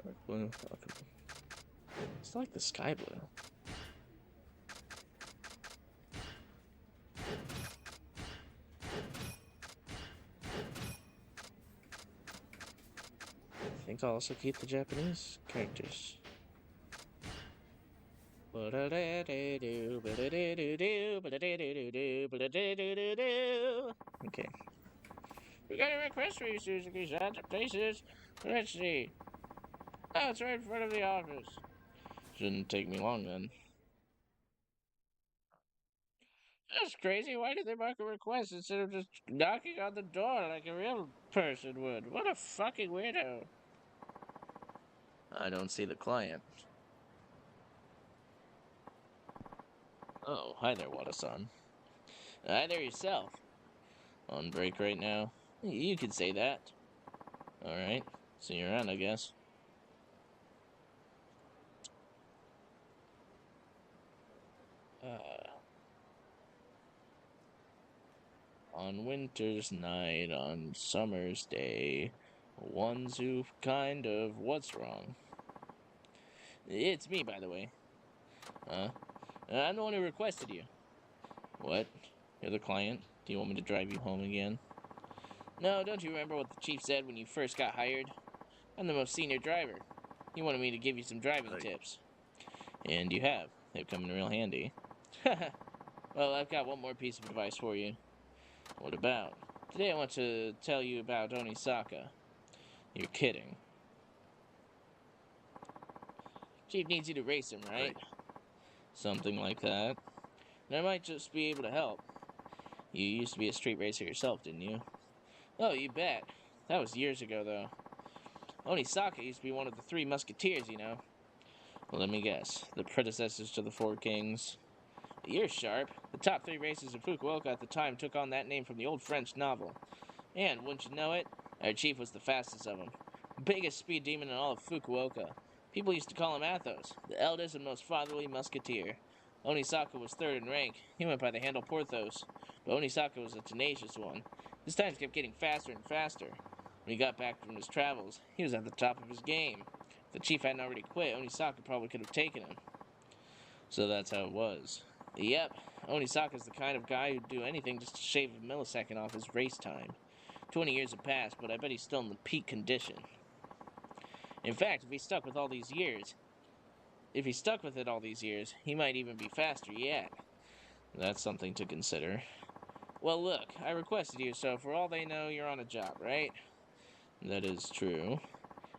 Dark blue. It's like the sky blue. I think I'll also keep the Japanese characters. Okay. We got a request for you, Suzuki-san. The places. Let's see. Oh, it's right in front of the office. Shouldn't take me long then. That's crazy. Why did they mark a request instead of just knocking on the door like a real person would? What a fucking weirdo. I don't see the client. Oh, hi there, Wada-san. Hi there yourself. On break right now? You could say that. Alright, see you around, I guess. On winter's night, on summer's day, ones who kind of... What's wrong? It's me, by the way. I'm the one who requested you. What? You're the client? Do you want me to drive you home again? No, don't you remember what the chief said when you first got hired? I'm the most senior driver. He wanted me to give you some driving tips. And you have. They've come in real handy. Well, I've got one more piece of advice for you. What about? Today I want to tell you about Onisaka. You're kidding. Chief needs you to race him, right? Something like that. And I might just be able to help. You used to be a street racer yourself, didn't you? Oh, you bet. That was years ago, though. Onisaka used to be one of the three musketeers, you know. Well, let me guess. The predecessors to the Four Kings. You're sharp. The top three racers in Fukuoka at the time took on that name from the old French novel. And, wouldn't you know it, our chief was the fastest of them. Biggest speed demon in all of Fukuoka. People used to call him Athos, the eldest and most fatherly musketeer. Onisaka was third in rank. He went by the handle Porthos. But Onisaka was a tenacious one. His times kept getting faster and faster. When he got back from his travels, he was at the top of his game. If the chief hadn't already quit, Onisaka probably could have taken him. So that's how it was. Yep, Onisaka's the kind of guy who'd do anything just to shave a millisecond off his race time. 20 years have passed, but I bet he's still in the peak condition. In fact, if he stuck with it all these years, he might even be faster yet. That's something to consider. Well, look, I requested you, so for all they know, you're on a job, right? That is true.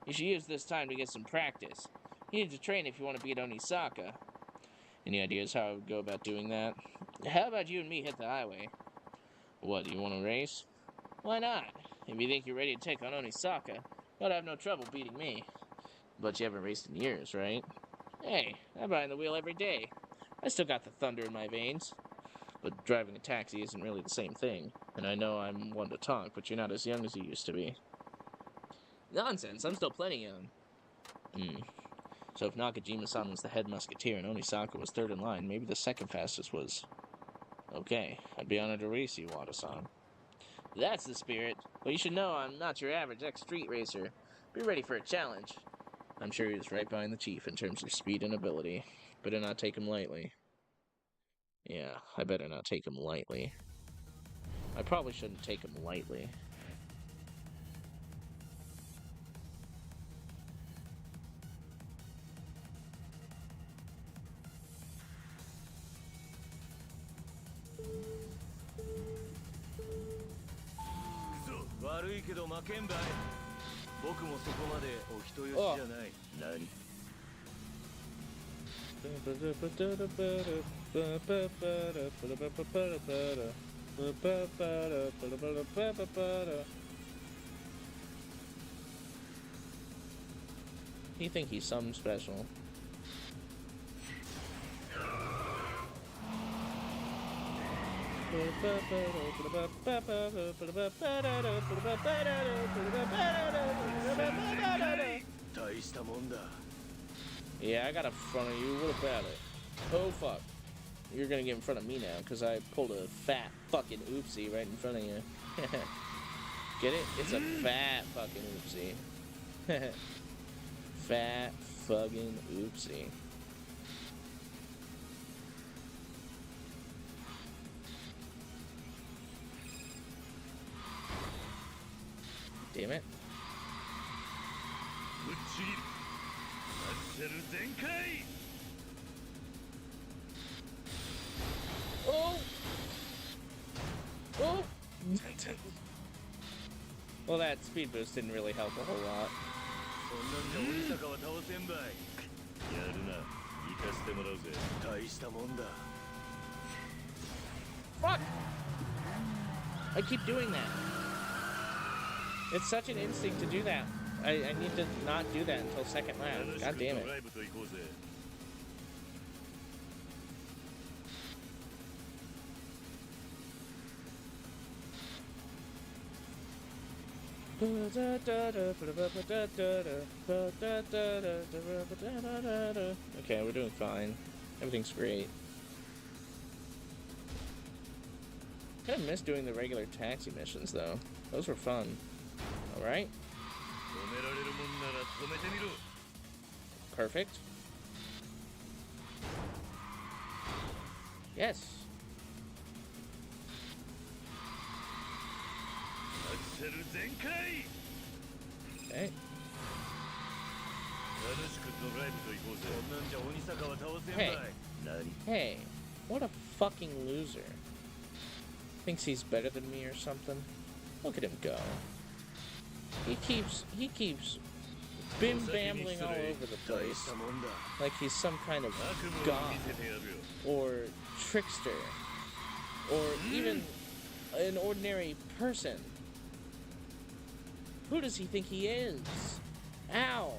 You should use this time to get some practice. You need to train if you want to beat Onisaka. Any ideas how I would go about doing that? How about you and me hit the highway? What, do you want to race? Why not? If you think you're ready to take on Onisaka, you'll have no trouble beating me. But you haven't raced in years, right? Hey, I'm behind the wheel every day. I still got the thunder in my veins. But driving a taxi isn't really the same thing. And I know I'm one to talk, but you're not as young as you used to be. Nonsense, I'm still plenty young. So if Nakajima-san was the head musketeer and Onisaka was third in line, maybe the second fastest was... Okay, I'd be honored to race you, Wada-san. That's the spirit. Well, you should know I'm not your average ex-street racer. Be ready for a challenge. I'm sure he was right behind the chief in terms of speed and ability. Better not take him lightly. Yeah, I better not take him lightly. I probably shouldn't take him lightly. You think he's something special? Yeah, I got in front of you. What about it? Oh, fuck. You're gonna get in front of me now, because I pulled a fat fucking oopsie right in front of you. Get it? It's a fat fucking oopsie. Fat fucking oopsie. Damn it. Oh! Oh! Well, that speed boost didn't really help a whole lot. Fuck! I keep doing that. It's such an instinct to do that. I need to not do that until second lap. God damn it. Okay, we're doing fine. Everything's great. I kind of miss doing the regular taxi missions, though. Those were fun. Alright. Perfect. Yes. Okay. Hey. Hey. What a fucking loser. Thinks he's better than me or something? Look at him go. He keeps bim-bambling all over the place. Like he's some kind of god. Or trickster. Or even an ordinary person. Who does he think he is? Ow!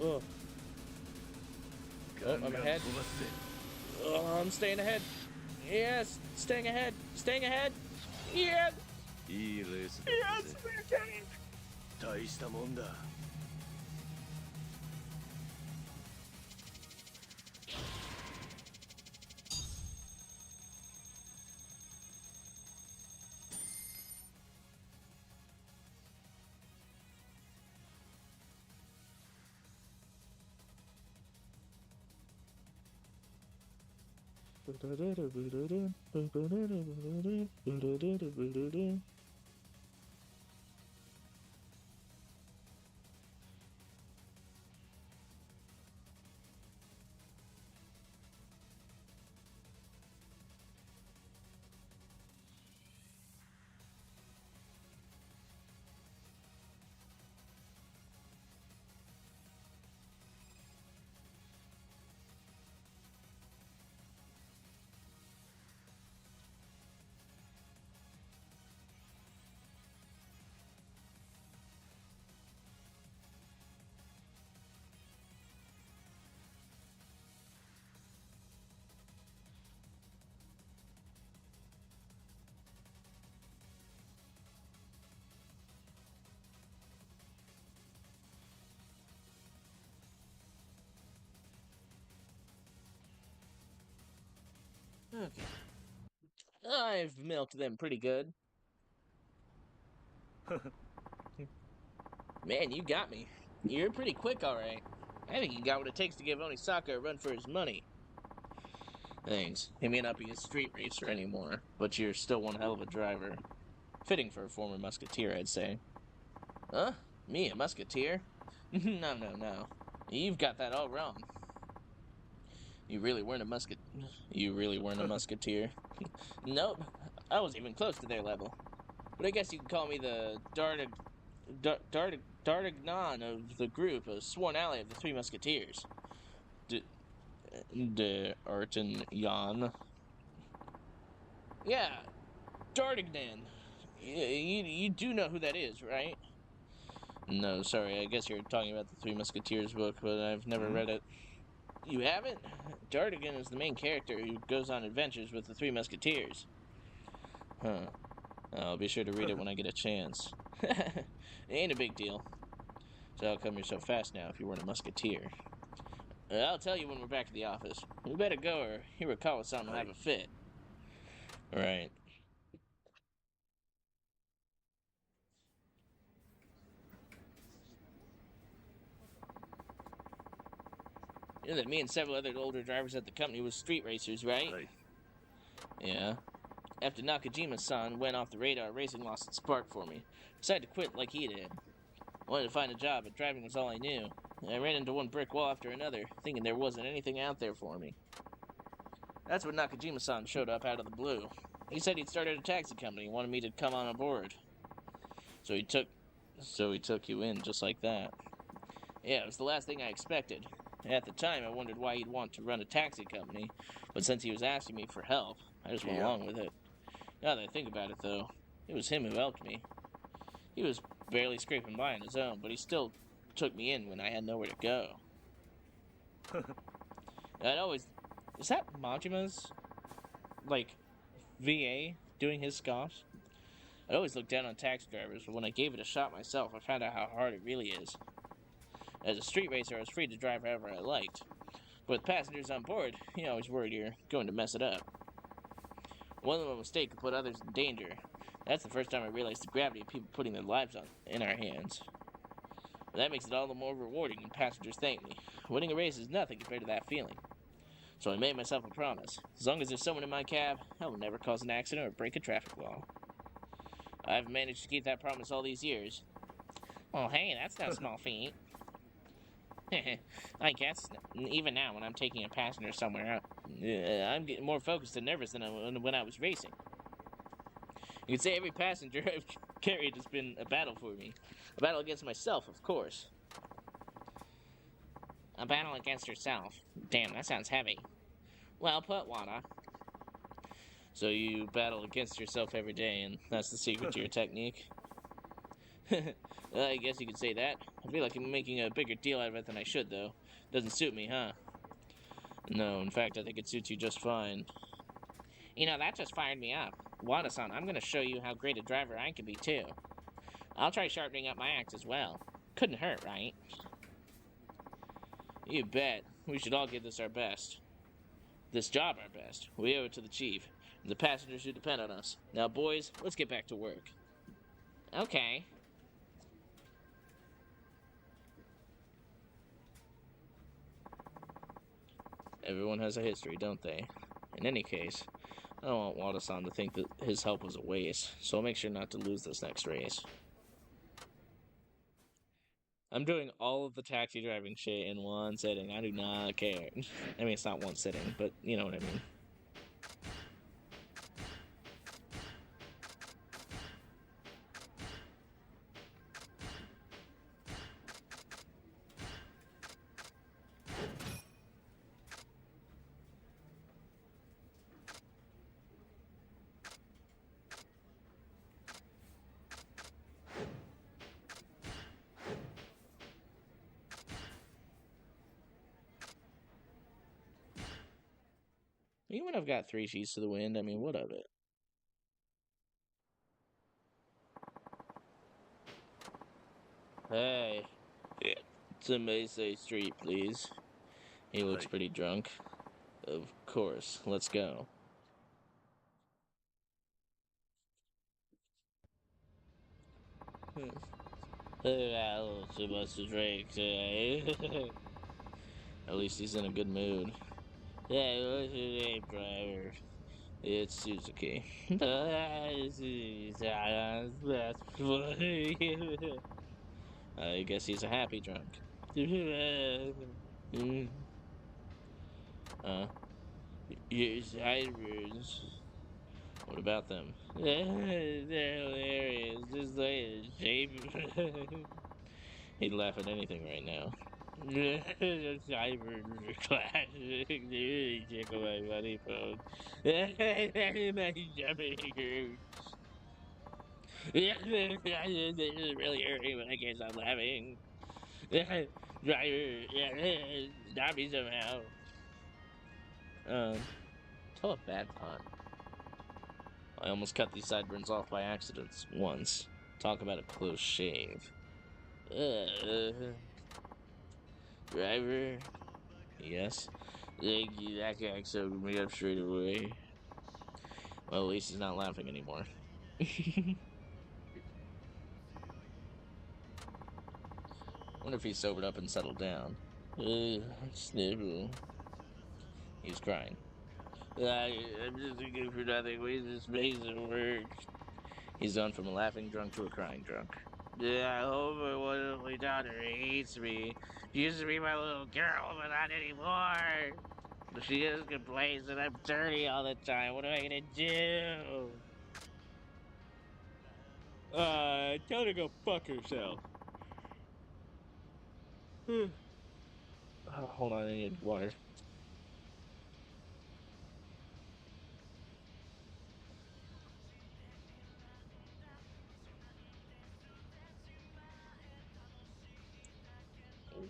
Oh. Oh, I'm ahead. Oh, I'm staying ahead. Yes, staying ahead. Staying ahead. Yes. Yes, we're getting. Okay. I've milked them pretty good. Man, you got me. You're pretty quick, alright. I think you got what it takes to give Onisaka a run for his money. Thanks. He may not be a street racer anymore, but you're still one hell of a driver. Fitting for a former musketeer, I'd say. Huh? Me, a musketeer? No. You've got that all wrong. You really weren't a musketeer. Nope. I wasn't even close to their level. But I guess you could call me the D'Artagnan of the group, a sworn ally of the Three Musketeers. D'Artagnan. Yeah, D'Artagnan. You do know who that is, right? No, sorry, I guess you're talking about the Three Musketeers book, but I've never read it. You haven't? D'Artagnan is the main character who goes on adventures with the Three Musketeers. Huh. I'll be sure to read it when I get a chance. It ain't a big deal. So how come you're so fast now if you weren't a musketeer? I'll tell you when we're back at the office. We better go or Hirokawa-san will have a fit. Right. You know that me and several other older drivers at the company was street racers, right? Yeah. After Nakajima-san went off the radar, racing lost its spark for me. Decided to quit like he did. Wanted to find a job, but driving was all I knew. I ran into one brick wall after another, thinking there wasn't anything out there for me. That's when Nakajima-san showed up out of the blue. He said he'd started a taxi company and wanted me to come on board. So he took you in just like that. Yeah, it was the last thing I expected. At the time, I wondered why he'd want to run a taxi company, but since he was asking me for help, I just went along with it. Now that I think about it, though, it was him who helped me. He was barely scraping by on his own, but he still took me in when I had nowhere to go. I'd always... Is that Majima's, VA doing his scoffs? I'd always looked down on taxi drivers, but when I gave it a shot myself, I found out how hard it really is. As a street racer, I was free to drive however I liked. But with passengers on board, you're always worried you're going to mess it up. One little mistake could put others in danger. That's the first time I realized the gravity of people putting their lives in our hands. But that makes it all the more rewarding when passengers thank me. Winning a race is nothing compared to that feeling. So I made myself a promise. As long as there's someone in my cab, I will never cause an accident or break a traffic law. I've managed to keep that promise all these years. Well, hey, that's no small feat. I guess, even now when I'm taking a passenger somewhere, I'm getting more focused and nervous than when I was racing. You could say every passenger I've carried has been a battle for me. A battle against myself, of course. A battle against yourself. Damn, that sounds heavy. Well put, Wada. So you battle against yourself every day, and that's the secret to your technique? I guess you could say that. I feel like I'm making a bigger deal out of it than I should, though. Doesn't suit me, huh? No, in fact, I think it suits you just fine. You know, that just fired me up. Wada-san, I'm gonna show you how great a driver I can be, too. I'll try sharpening up my act as well. Couldn't hurt, right? You bet. We should all give this our best. This job our best. We owe it to the chief, and the passengers who depend on us. Now, boys, let's get back to work. Okay. Everyone has a history, don't they? In any case, I don't want Wada-san to think that his help was a waste, so I'll make sure not to lose this next race. I'm doing all of the taxi driving shit in one sitting. I do not care. I mean, it's not one sitting, but you know what I mean. Even when I've got 3 sheets to the wind, I mean, what of it? Hey, to Meisei Street, please. He looks pretty drunk. Of course, let's go. Too much to drink today. At least he's in a good mood. Hey, what's your name, driver? It's Suzuki. I guess he's a happy drunk. uh, your sirens. What about them? They're hilarious. Just like a shape. He'd laugh at anything right now. Sirens are classic. They really tickle my funny bone. My jumping hurts. This is really hurting when I can't stop laughing. Driver, stop me somehow. Tell a bad pun. I almost cut these sideburns off by accident once. Talk about a close shave. Driver? Yes? Thank you, that guy sobered me up straight away. Well, at least he's not laughing anymore. Wonder if he's sobered up and settled down. Sniffle. He's crying. I'm just a good for nothing. Waste of space at work. He's gone from a laughing drunk to a crying drunk. I hope my wonderful daughter hates me. She used to be my little girl, but not anymore. She just complains that I'm dirty all the time. What am I gonna do? Tell her to go fuck herself. Hold on, I need water.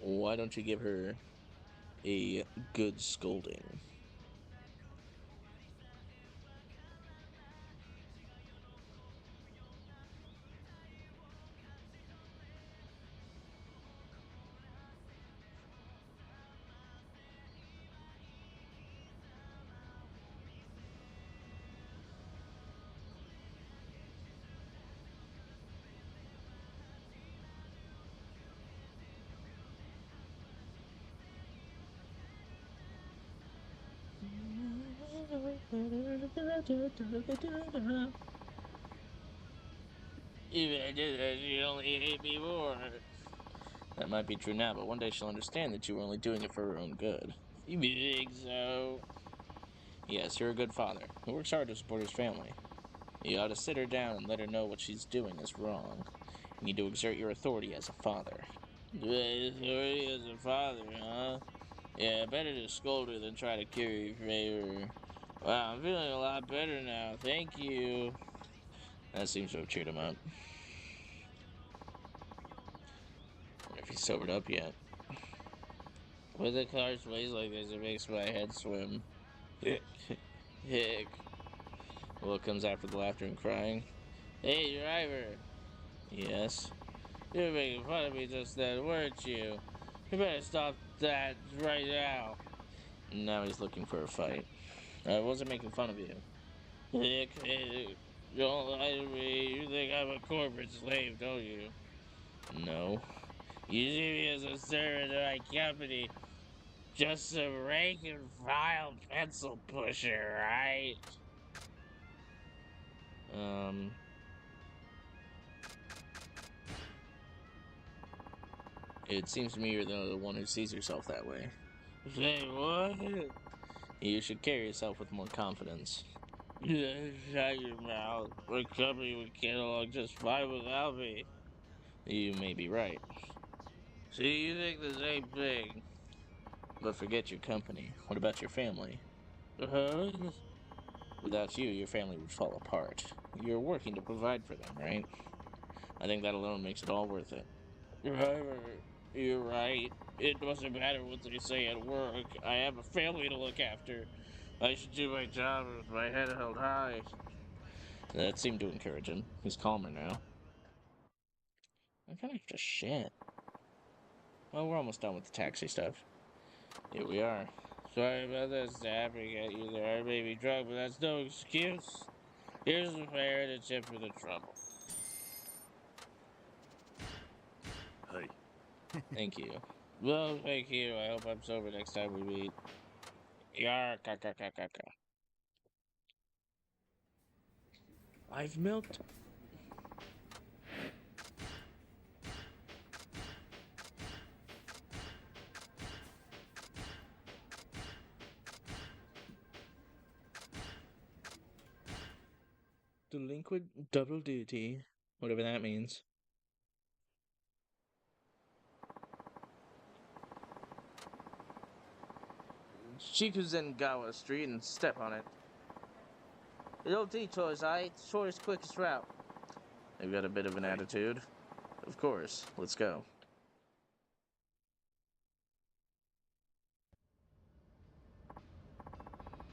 Why don't you give her a good scolding? Even I did that, she only hate me more. That might be true now, but one day she'll understand that you were only doing it for her own good. You think so? Yes, you're a good father who works hard to support his family. You ought to sit her down and let her know what she's doing is wrong. You need to exert your authority as a father. Authority as a father, huh? Yeah, better to scold her than try to curry favor. Wow, I'm feeling a lot better now. Thank you. That seems to have cheered him up. Wonder if he's sobered up yet. With the car sways like this, it makes my head swim. Hick. What comes after the laughter and crying? Hey, driver. Yes. You were making fun of me just then, weren't you? You better stop that right now. Now he's looking for a fight. I wasn't making fun of you. Hick, don't lie to me. You think I'm a corporate slave, don't you? No. You see me as a servant of my company. Just a rank and file pencil pusher, right? It seems to me you're the one who sees yourself that way. Say what? You should carry yourself with more confidence. Shut your mouth. My company would get along just fine without me. You may be right. See, you think the same thing. But forget your company. What about your family? Huh? Without you, your family would fall apart. You're working to provide for them, right? I think that alone makes it all worth it. Driver, you're right. It doesn't matter what they say at work. I have a family to look after. I should do my job with my head held high. That seemed to encourage him. He's calmer now. I kind of have to shit. Well, we're almost done with the taxi stuff. Here we are. Sorry about that snapping at you there. I may be drunk, but that's no excuse. Here's the fare and a tip for the trouble. Thank you. Well, thank you. I hope I'm sober next time we meet. Yar, ka, ka, ka, ka, ka. I've milked. Delinquent double duty. Whatever that means. Shikuzengawa Street and step on it. No detours, aight? Shortest, quickest route. I've got a bit of an attitude. Of course. Let's go.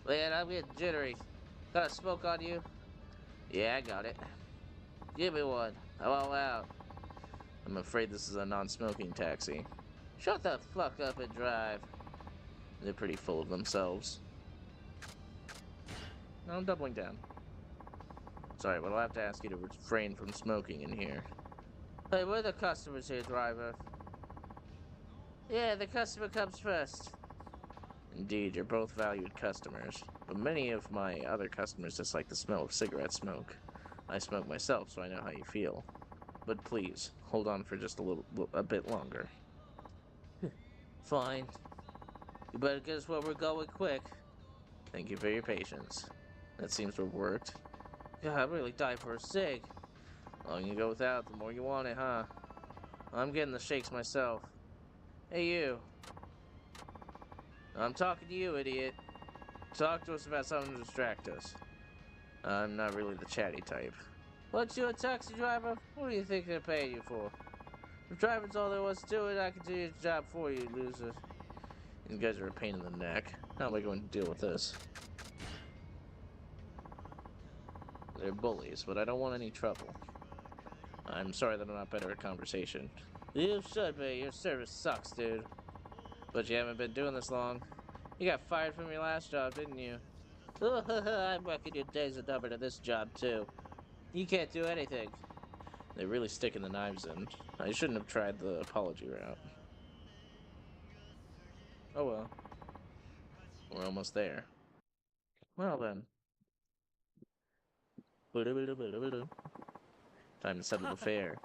Man, I'm getting jittery. Got a smoke on you? Yeah, I got it. Give me one. I'm all out. I'm afraid this is a non-smoking taxi. Shut the fuck up and drive. They're pretty full of themselves. No, I'm doubling down. Sorry, but I'll have to ask you to refrain from smoking in here. Hey, we're the customers here, driver. Yeah, the customer comes first. Indeed, you're both valued customers, but many of my other customers dislike the smell of cigarette smoke. I smoke myself, so I know how you feel. But please, hold on for just a bit longer. Fine. You better get us where we're going quick. Thank you for your patience. That seems to have worked. God, I'm really dying for a cig. The longer you go without, the more you want it, huh? I'm getting the shakes myself. Hey, you. I'm talking to you, idiot. Talk to us about something to distract us. I'm not really the chatty type. What, you a taxi driver? What do you think they're paying you for? If driving's all there was to it, I can do your job for you, loser. These guys are a pain in the neck. How am I going to deal with this? They're bullies, but I don't want any trouble. I'm sorry that I'm not better at conversation. You should be. Your service sucks, dude. But you haven't been doing this long. You got fired from your last job, didn't you? I'm working your days are numbered to this job, too. You can't do anything. They're really sticking the knives in. I shouldn't have tried the apology route. Oh well. We're almost there. Well then. Time to settle the fare.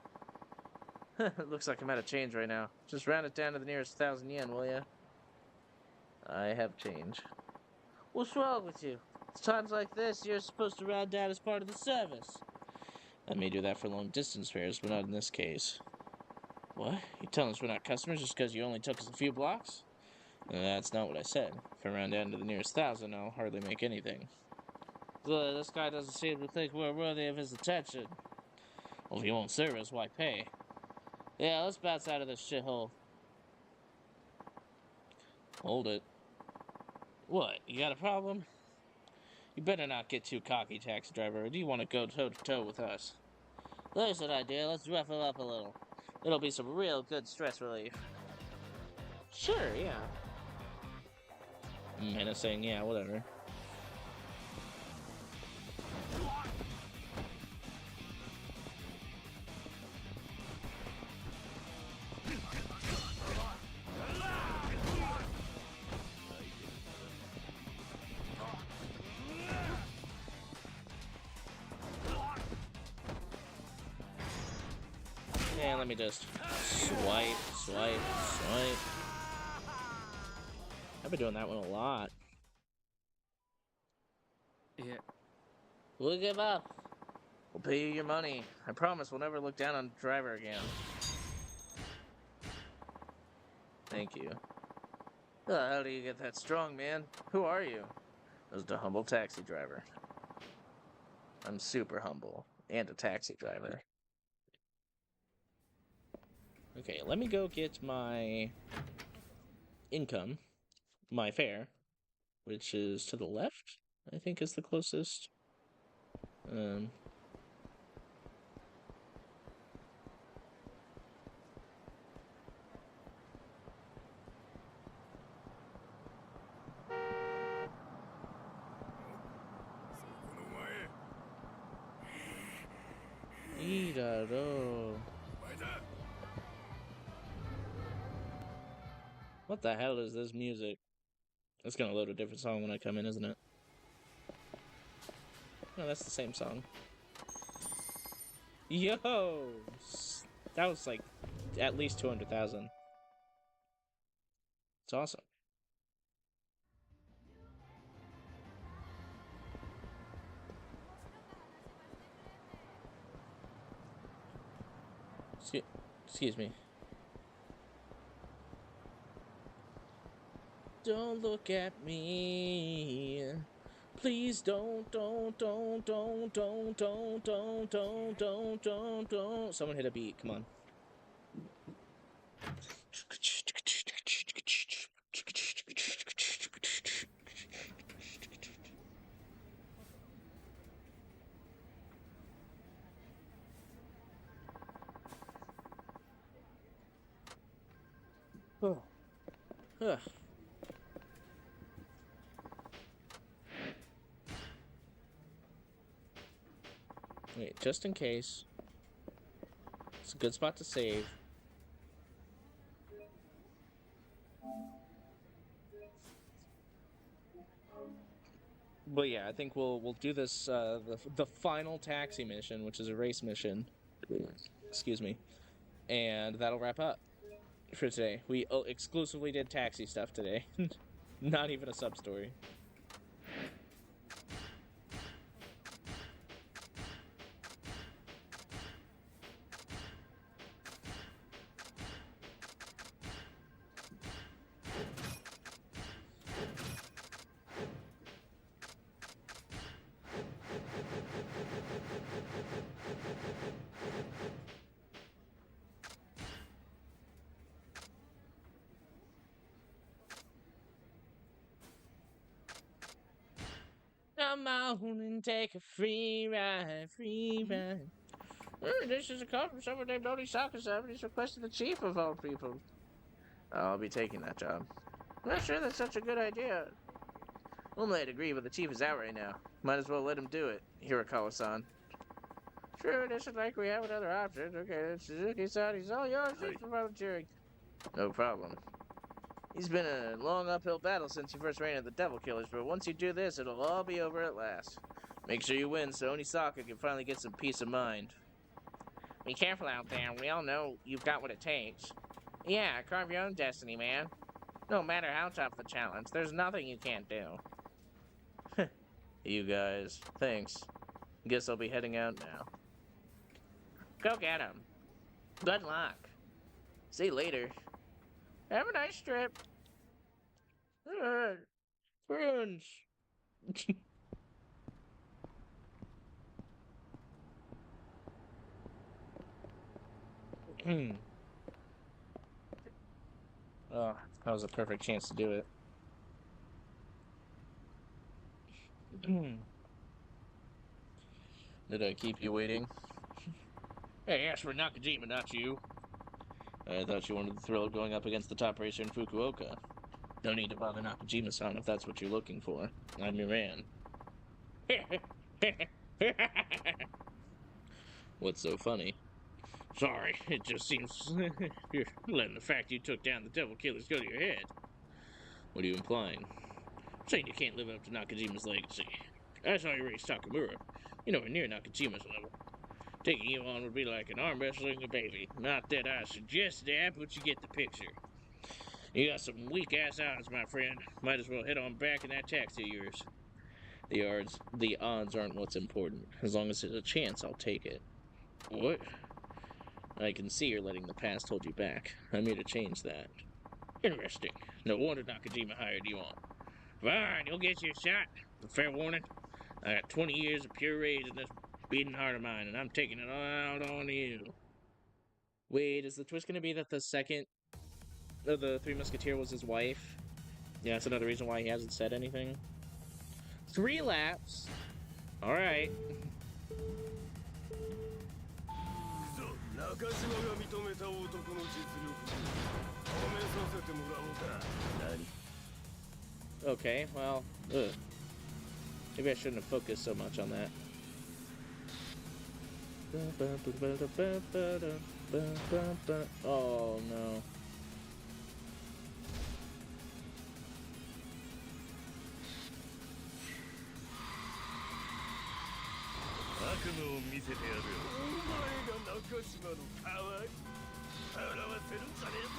Looks like I'm out of change right now. Just round it down to the nearest 1,000 yen, will ya? I have change. What's wrong with you? It's times like this you're supposed to round down as part of the service. I may do that for long distance fares, but not in this case. What? You telling us we're not customers just because you only took us a few blocks? That's not what I said. If I round down to the nearest 1,000, I'll hardly make anything. Good, this guy doesn't seem to think we're worthy of his attention. Well, if you won't serve us, why pay? Yeah, let's bounce out of this shithole. Hold it. What, you got a problem? You better not get too cocky, taxi driver, or do you want to go toe-to-toe with us? There's an idea, let's rough it up a little. It'll be some real good stress relief. Sure, yeah. Menacing, yeah, whatever. And let me just swipe. I've been doing that one a lot. Yeah. We'll give up. We'll pay you your money. I promise we'll never look down on the driver again. Thank you. How do you get that strong, man? Who are you? Just a humble taxi driver. I'm super humble. And a taxi driver. Okay, let me go get my income. My fare. Which is to the left, I think is the closest. Idaro. What the hell is this music? It's gonna load a different song when I come in, isn't it? No, that's the same song. Yo! That was like at least 200,000. It's awesome. Excuse me. Don't look at me. Please don't. Someone hit a beat, come on. Oh. Ugh. Wait, just in case. It's a good spot to save. But yeah, I think we'll do this the final taxi mission, which is a race mission. Excuse me. And that'll wrap up for today. We exclusively did taxi stuff today. Not even a sub story. Come on and take a free ride, free ride. This is a call from someone named Oni-saka-sama. He's requested the chief of all people. I'll be taking that job. I'm not sure that's such a good idea. Only I'd agree, but the chief is out right now. Might as well let him do it, Hirakawa-san. Sure, it isn't like we have another option. Okay, Suzuki-san, he's all yours. Thanks for volunteering. No problem. He's been a long uphill battle since you first ran into the Devil Killers, but once you do this, it'll all be over at last. Make sure you win so Onisaka can finally get some peace of mind. Be careful out there. We all know you've got what it takes. Yeah, carve your own destiny, man. No matter how tough the challenge, there's nothing you can't do. You guys, thanks. Guess I'll be heading out now. Go get him. Good luck. See you later. Have a nice trip. Friends. Oh, that was a perfect chance to do it. Did I keep you waiting? Hey, asked for Nakajima, not you. I thought you wanted the thrill of going up against the top racer in Fukuoka. No need to bother Nakajima-san if that's what you're looking for. I'm your man. What's so funny? Sorry, it just seems you're letting the fact you took down the Devil Killers go to your head. What are you implying? I'm saying you can't live up to Nakajima's legacy. I saw you race Takamura. You're nowhere near Nakajima's level. Taking you on would be like an arm wrestling a baby. Not that I suggest that, but you get the picture. You got some weak-ass odds, my friend. Might as well head on back in that taxi of yours. The odds aren't what's important. As long as there's a chance, I'll take it. What? I can see you're letting the past hold you back. I'm here to change that. Interesting. No wonder Nakajima hired you on. Fine, you'll get your shot. A fair warning. I got 20 years of pure rage in this beating heart of mine, and I'm taking it all out on you. Wait, is the twist going to be that the second of the Three Musketeer was his wife? Yeah, that's another reason why he hasn't said anything. 3 laps. Alright. Okay, well, maybe I shouldn't have focused so much on that. Oh no. せてやるよ。お前が中島の代わり笑わせるんじゃねえぞ。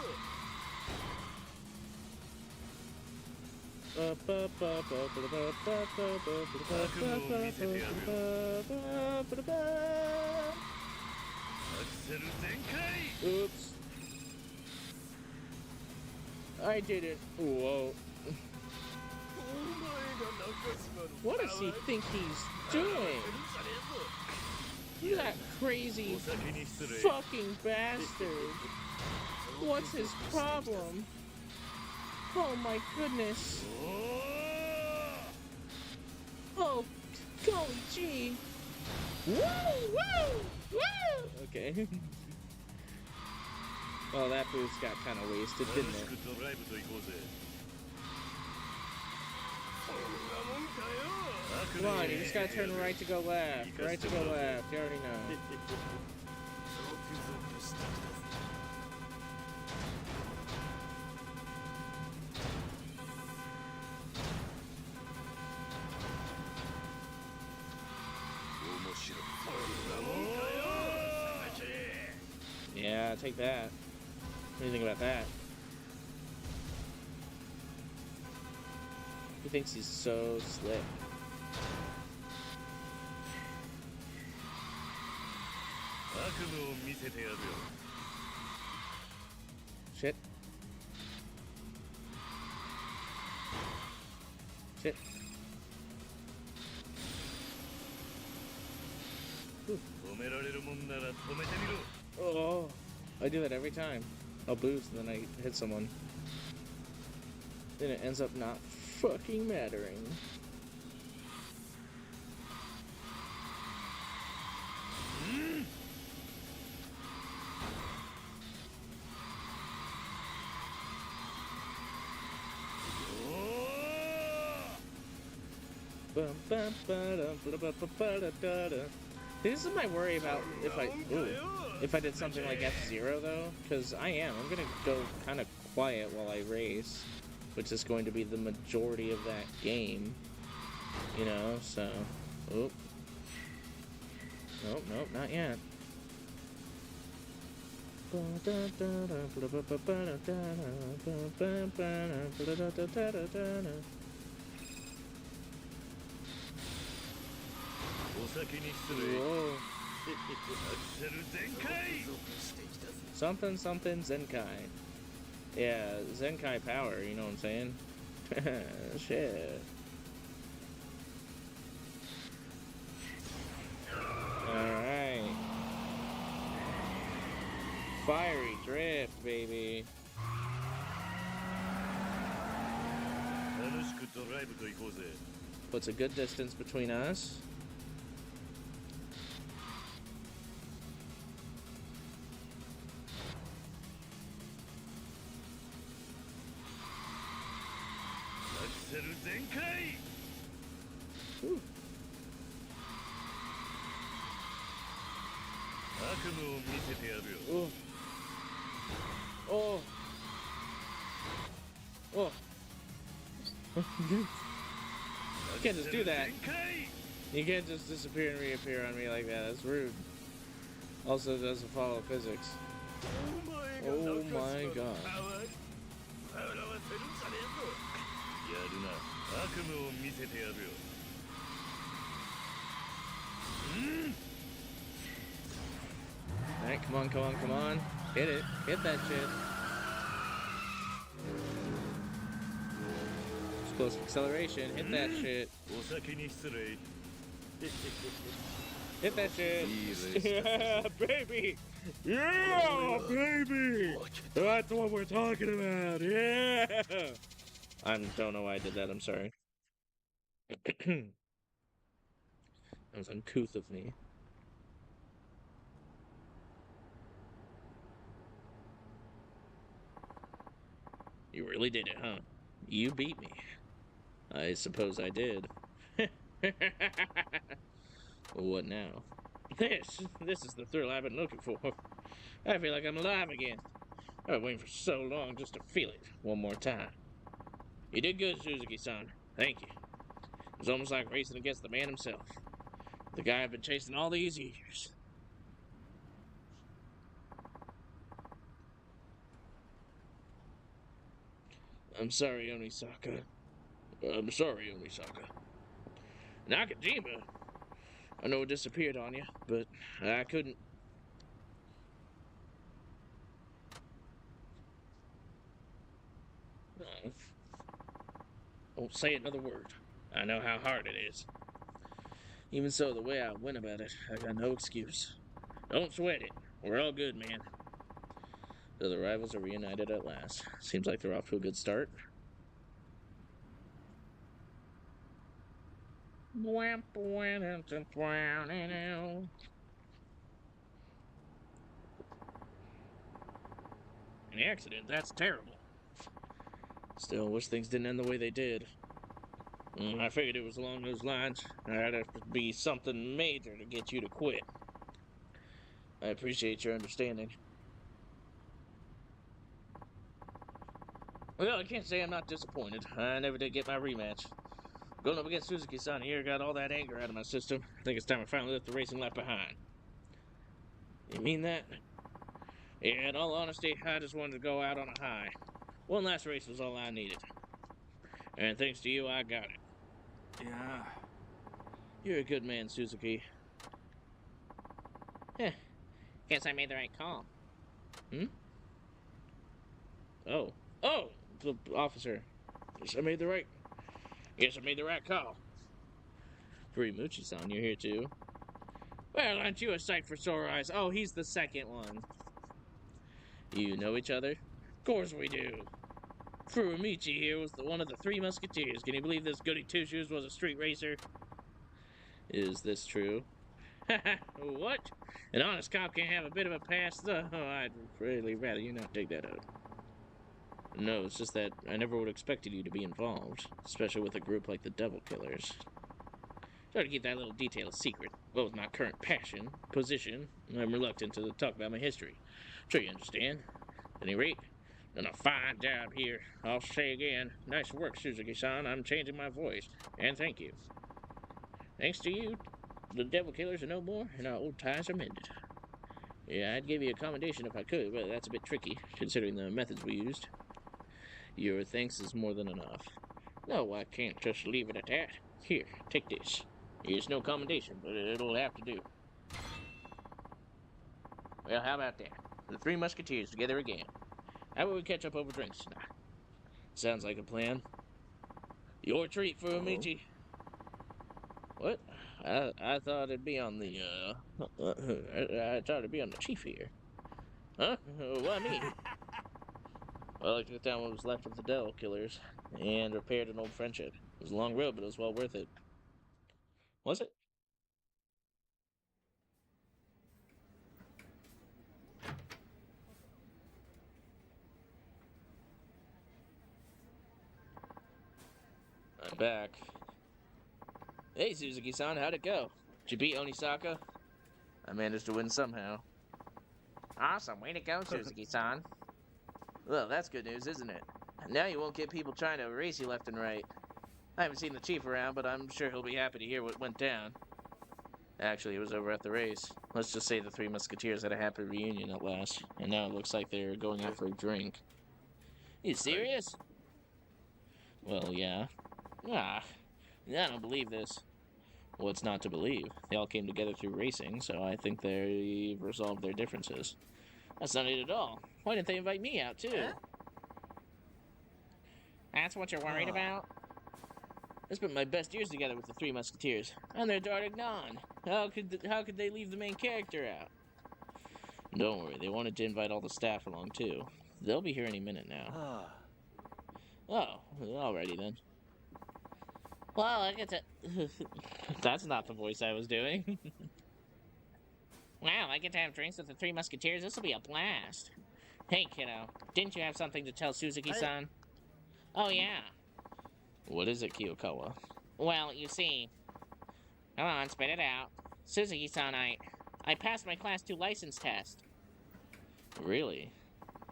Oops. I did it. Whoa. What does he think he's doing? That crazy fucking bastard. What's his problem? Oh my goodness. Oh, golly gee. Woo! Woo! Woo! Okay. Well, that boost got kind of wasted, didn't it? Come on, you just gotta turn right to go left. Right to go left. You already know. Yeah, take that. What do you think about that? He thinks he's so slick. Shit. Shit. Oh, I do that every time. I'll boost and then I hit someone. Then it ends up not fucking mattering. This is my worry about if I did something like F-Zero though, because I'm gonna go kind of quiet while I race, which is going to be the majority of that game, you know. So, nope, not yet. Whoa. Something Zenkai. Yeah, Zenkai power, you know what I'm saying? Shit. Alright. Fiery drift, baby. Puts a good distance between us. Ooh. Oh. Oh. Oh. You can't just do that. You can't just disappear and reappear on me like that. That's rude. Also doesn't follow physics. Oh my god. Alright, come on. Hit it. Hit that shit. Explosive acceleration. Hit that shit. Hit that shit. Yeah, baby. Yeah, baby. That's what we're talking about. Yeah. I don't know why I did that. I'm sorry. That was uncouth of me. You really did it, huh? You beat me. I suppose I did. What now? This is the thrill I've been looking for. I feel like I'm alive again. I've been waiting for so long just to feel it one more time. You did good, Suzuki-san. Thank you. It was almost like racing against the man himself. The guy I've been chasing all these years. I'm sorry, Onisaka. I'm sorry, Onisaka. Nakajima. I know it disappeared on you, but I couldn't. Don't say another word. I know how hard it is. Even so, the way I went about it, I got no excuse. Don't sweat it. We're all good, man. So the rivals are reunited at last. Seems like they're off to a good start. An accident? That's terrible. Still, wish things didn't end the way they did. I figured it was along those lines. I'd have to be something major to get you to quit. I appreciate your understanding. Well, I can't say I'm not disappointed. I never did get my rematch. Going up against Suzuki-san here got all that anger out of my system. I think it's time I finally left the racing left behind. You mean that? Yeah, in all honesty, I just wanted to go out on a high. One last race was all I needed. And thanks to you, I got it. Yeah. You're a good man, Suzuki. Guess I made the right call. Oh, the officer. Guess I made the right call. Furimuchi-san, you're here too. Well, aren't you a sight for sore eyes? Oh, he's the second one. You know each other? Of course we do. Furimuchi here was one of the Three Musketeers. Can you believe this goody two-shoes was a street racer? Is this true? What? An honest cop can't have a bit of a past? Oh, I'd really rather you not dig that up. No, it's just that I never would have expected you to be involved, especially with a group like the Devil Killers. Try to keep that little detail a secret. Well, with my current position, I'm reluctant to talk about my history. I'm sure you understand. At any rate, done a fine job here. I'll say again, nice work, Suzuki-san. I'm changing my voice, and thank you. Thanks to you, the Devil Killers are no more, and our old ties are mended. Yeah, I'd give you a commendation if I could, but that's a bit tricky, considering the methods we used. Your thanks is more than enough. No, I can't just leave it at that. Here, take this. It's no commendation, but it'll have to do. Well, how about that? The Three Musketeers together again. How about we catch up over drinks tonight? Sounds like a plan. Your treat, Fumichi. What? I thought it'd be on the, I thought it'd be on the chief here. Huh? Why me? Well, I took down what was left of the Devil Killers and repaired an old friendship. It was a long road, but it was well worth it. Was it? I'm back. Hey, Suzuki-san, how'd it go? Did you beat Onisaka? I managed to win somehow. Awesome, way to go, Suzuki-san. Well, that's good news, isn't it? Now you won't get people trying to erase you left and right. I haven't seen the chief around, but I'm sure he'll be happy to hear what went down. Actually, it was over at the race. Let's just say the Three Musketeers had a happy reunion at last, and now it looks like they're going out for a drink. You serious? Well, yeah. I don't believe this. What's not to believe? They all came together through racing, so I think they've resolved their differences. That's not it at all. Why didn't they invite me out, too? Huh? That's what you're worried about? I spent my best years together with the Three Musketeers, and they're darting gone. How could they leave the main character out? Don't worry, they wanted to invite all the staff along, too. They'll be here any minute now. Oh, alrighty then. Well, I get to... That's not the voice I was doing. Wow, I get to have drinks with the Three Musketeers. This will be a blast. Hey, kiddo. Didn't you have something to tell Suzuki-san? Oh, yeah. What is it, Kiyokawa? Well, you see... Come on, spit it out. Suzuki-san, I passed my Class 2 license test. Really?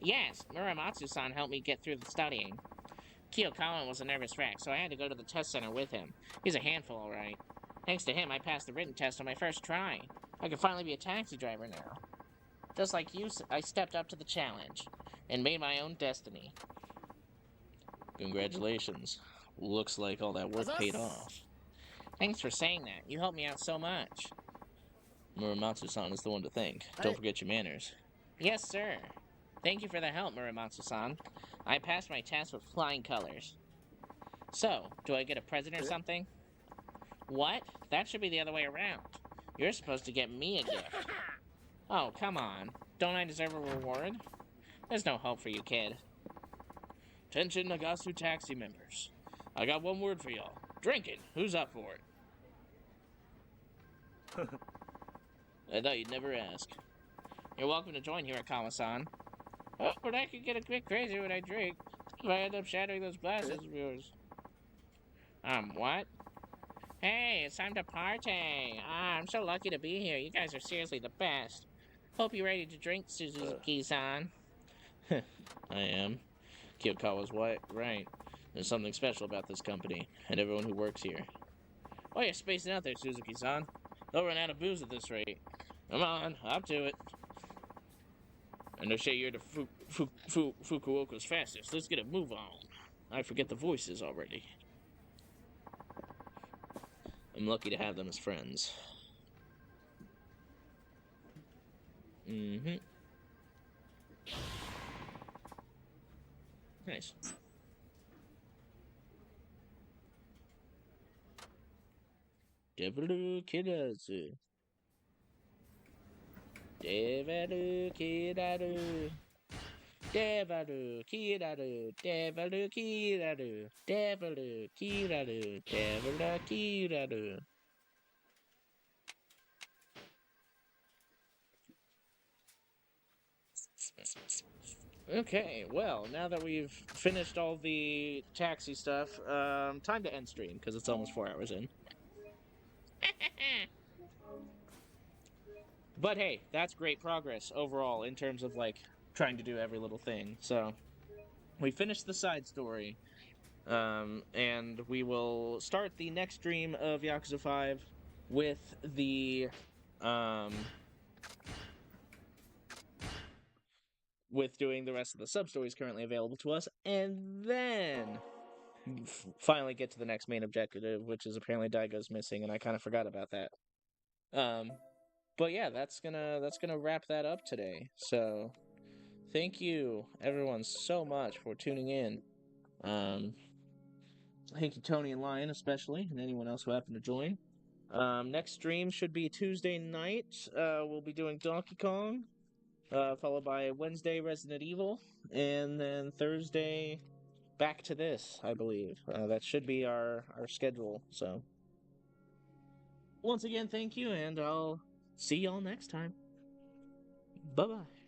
Yes, Muramatsu-san helped me get through the studying. Kiyokawa was a nervous wreck, so I had to go to the test center with him. He's a handful, all right. Thanks to him, I passed the written test on my first try. I can finally be a taxi driver now. Just like you, I stepped up to the challenge and made my own destiny. Congratulations. Looks like all that work paid off. Thanks for saying that. You helped me out so much. Muramatsu-san is the one to thank. Don't forget your manners. Yes, sir. Thank you for the help, Muramatsu-san. I passed my test with flying colors. So, do I get a present or something? What? That should be the other way around. You're supposed to get me a gift. Oh, come on. Don't I deserve a reward? There's no hope for you, kid. Attention Nagasu taxi members. I got one word for y'all. Drinking. Who's up for it? I thought you'd never ask. You're welcome to join here at Kama-san. Oh, but I could get a bit crazy when I drink. If I end up shattering those glasses of yours. What? Hey, it's time to party. I'm so lucky to be here. You guys are seriously the best. Hope you're ready to drink, Suzuki-san. I am. Kiyokawa's right. There's something special about this company, and everyone who works here. Oh, you're spacing out there, Suzuki-san. They'll run out of booze at this rate. Come on, up to it. I know you're the Fukuoka's fastest. Let's get a move on. I forget the voices already. I'm lucky to have them as friends. Nice. Devalu Kirazu. Devalu Kiraru. Devalu Kiraru. Devalu Kiraru. Devalu Kiraru. Devalu Kiraru. Okay, well, now that we've finished all the taxi stuff, time to end stream, because it's almost 4 hours in. But hey, that's great progress overall in terms of, like, trying to do every little thing. So, we finished the side story, and we will start the next stream of Yakuza 5 with the, with doing the rest of the sub-stories currently available to us, and then finally get to the next main objective, which is apparently Daigo's missing, and I kind of forgot about that. But yeah, that's gonna wrap that up today. So, thank you everyone so much for tuning in. Thank you Tony and Lion especially, and anyone else who happened to join. Next stream should be Tuesday night. We'll be doing Donkey Kong, followed by Wednesday Resident Evil, and then Thursday back to this, I believe. That should be our schedule. So, once again, thank you, and I'll see y'all next time. Bye-bye.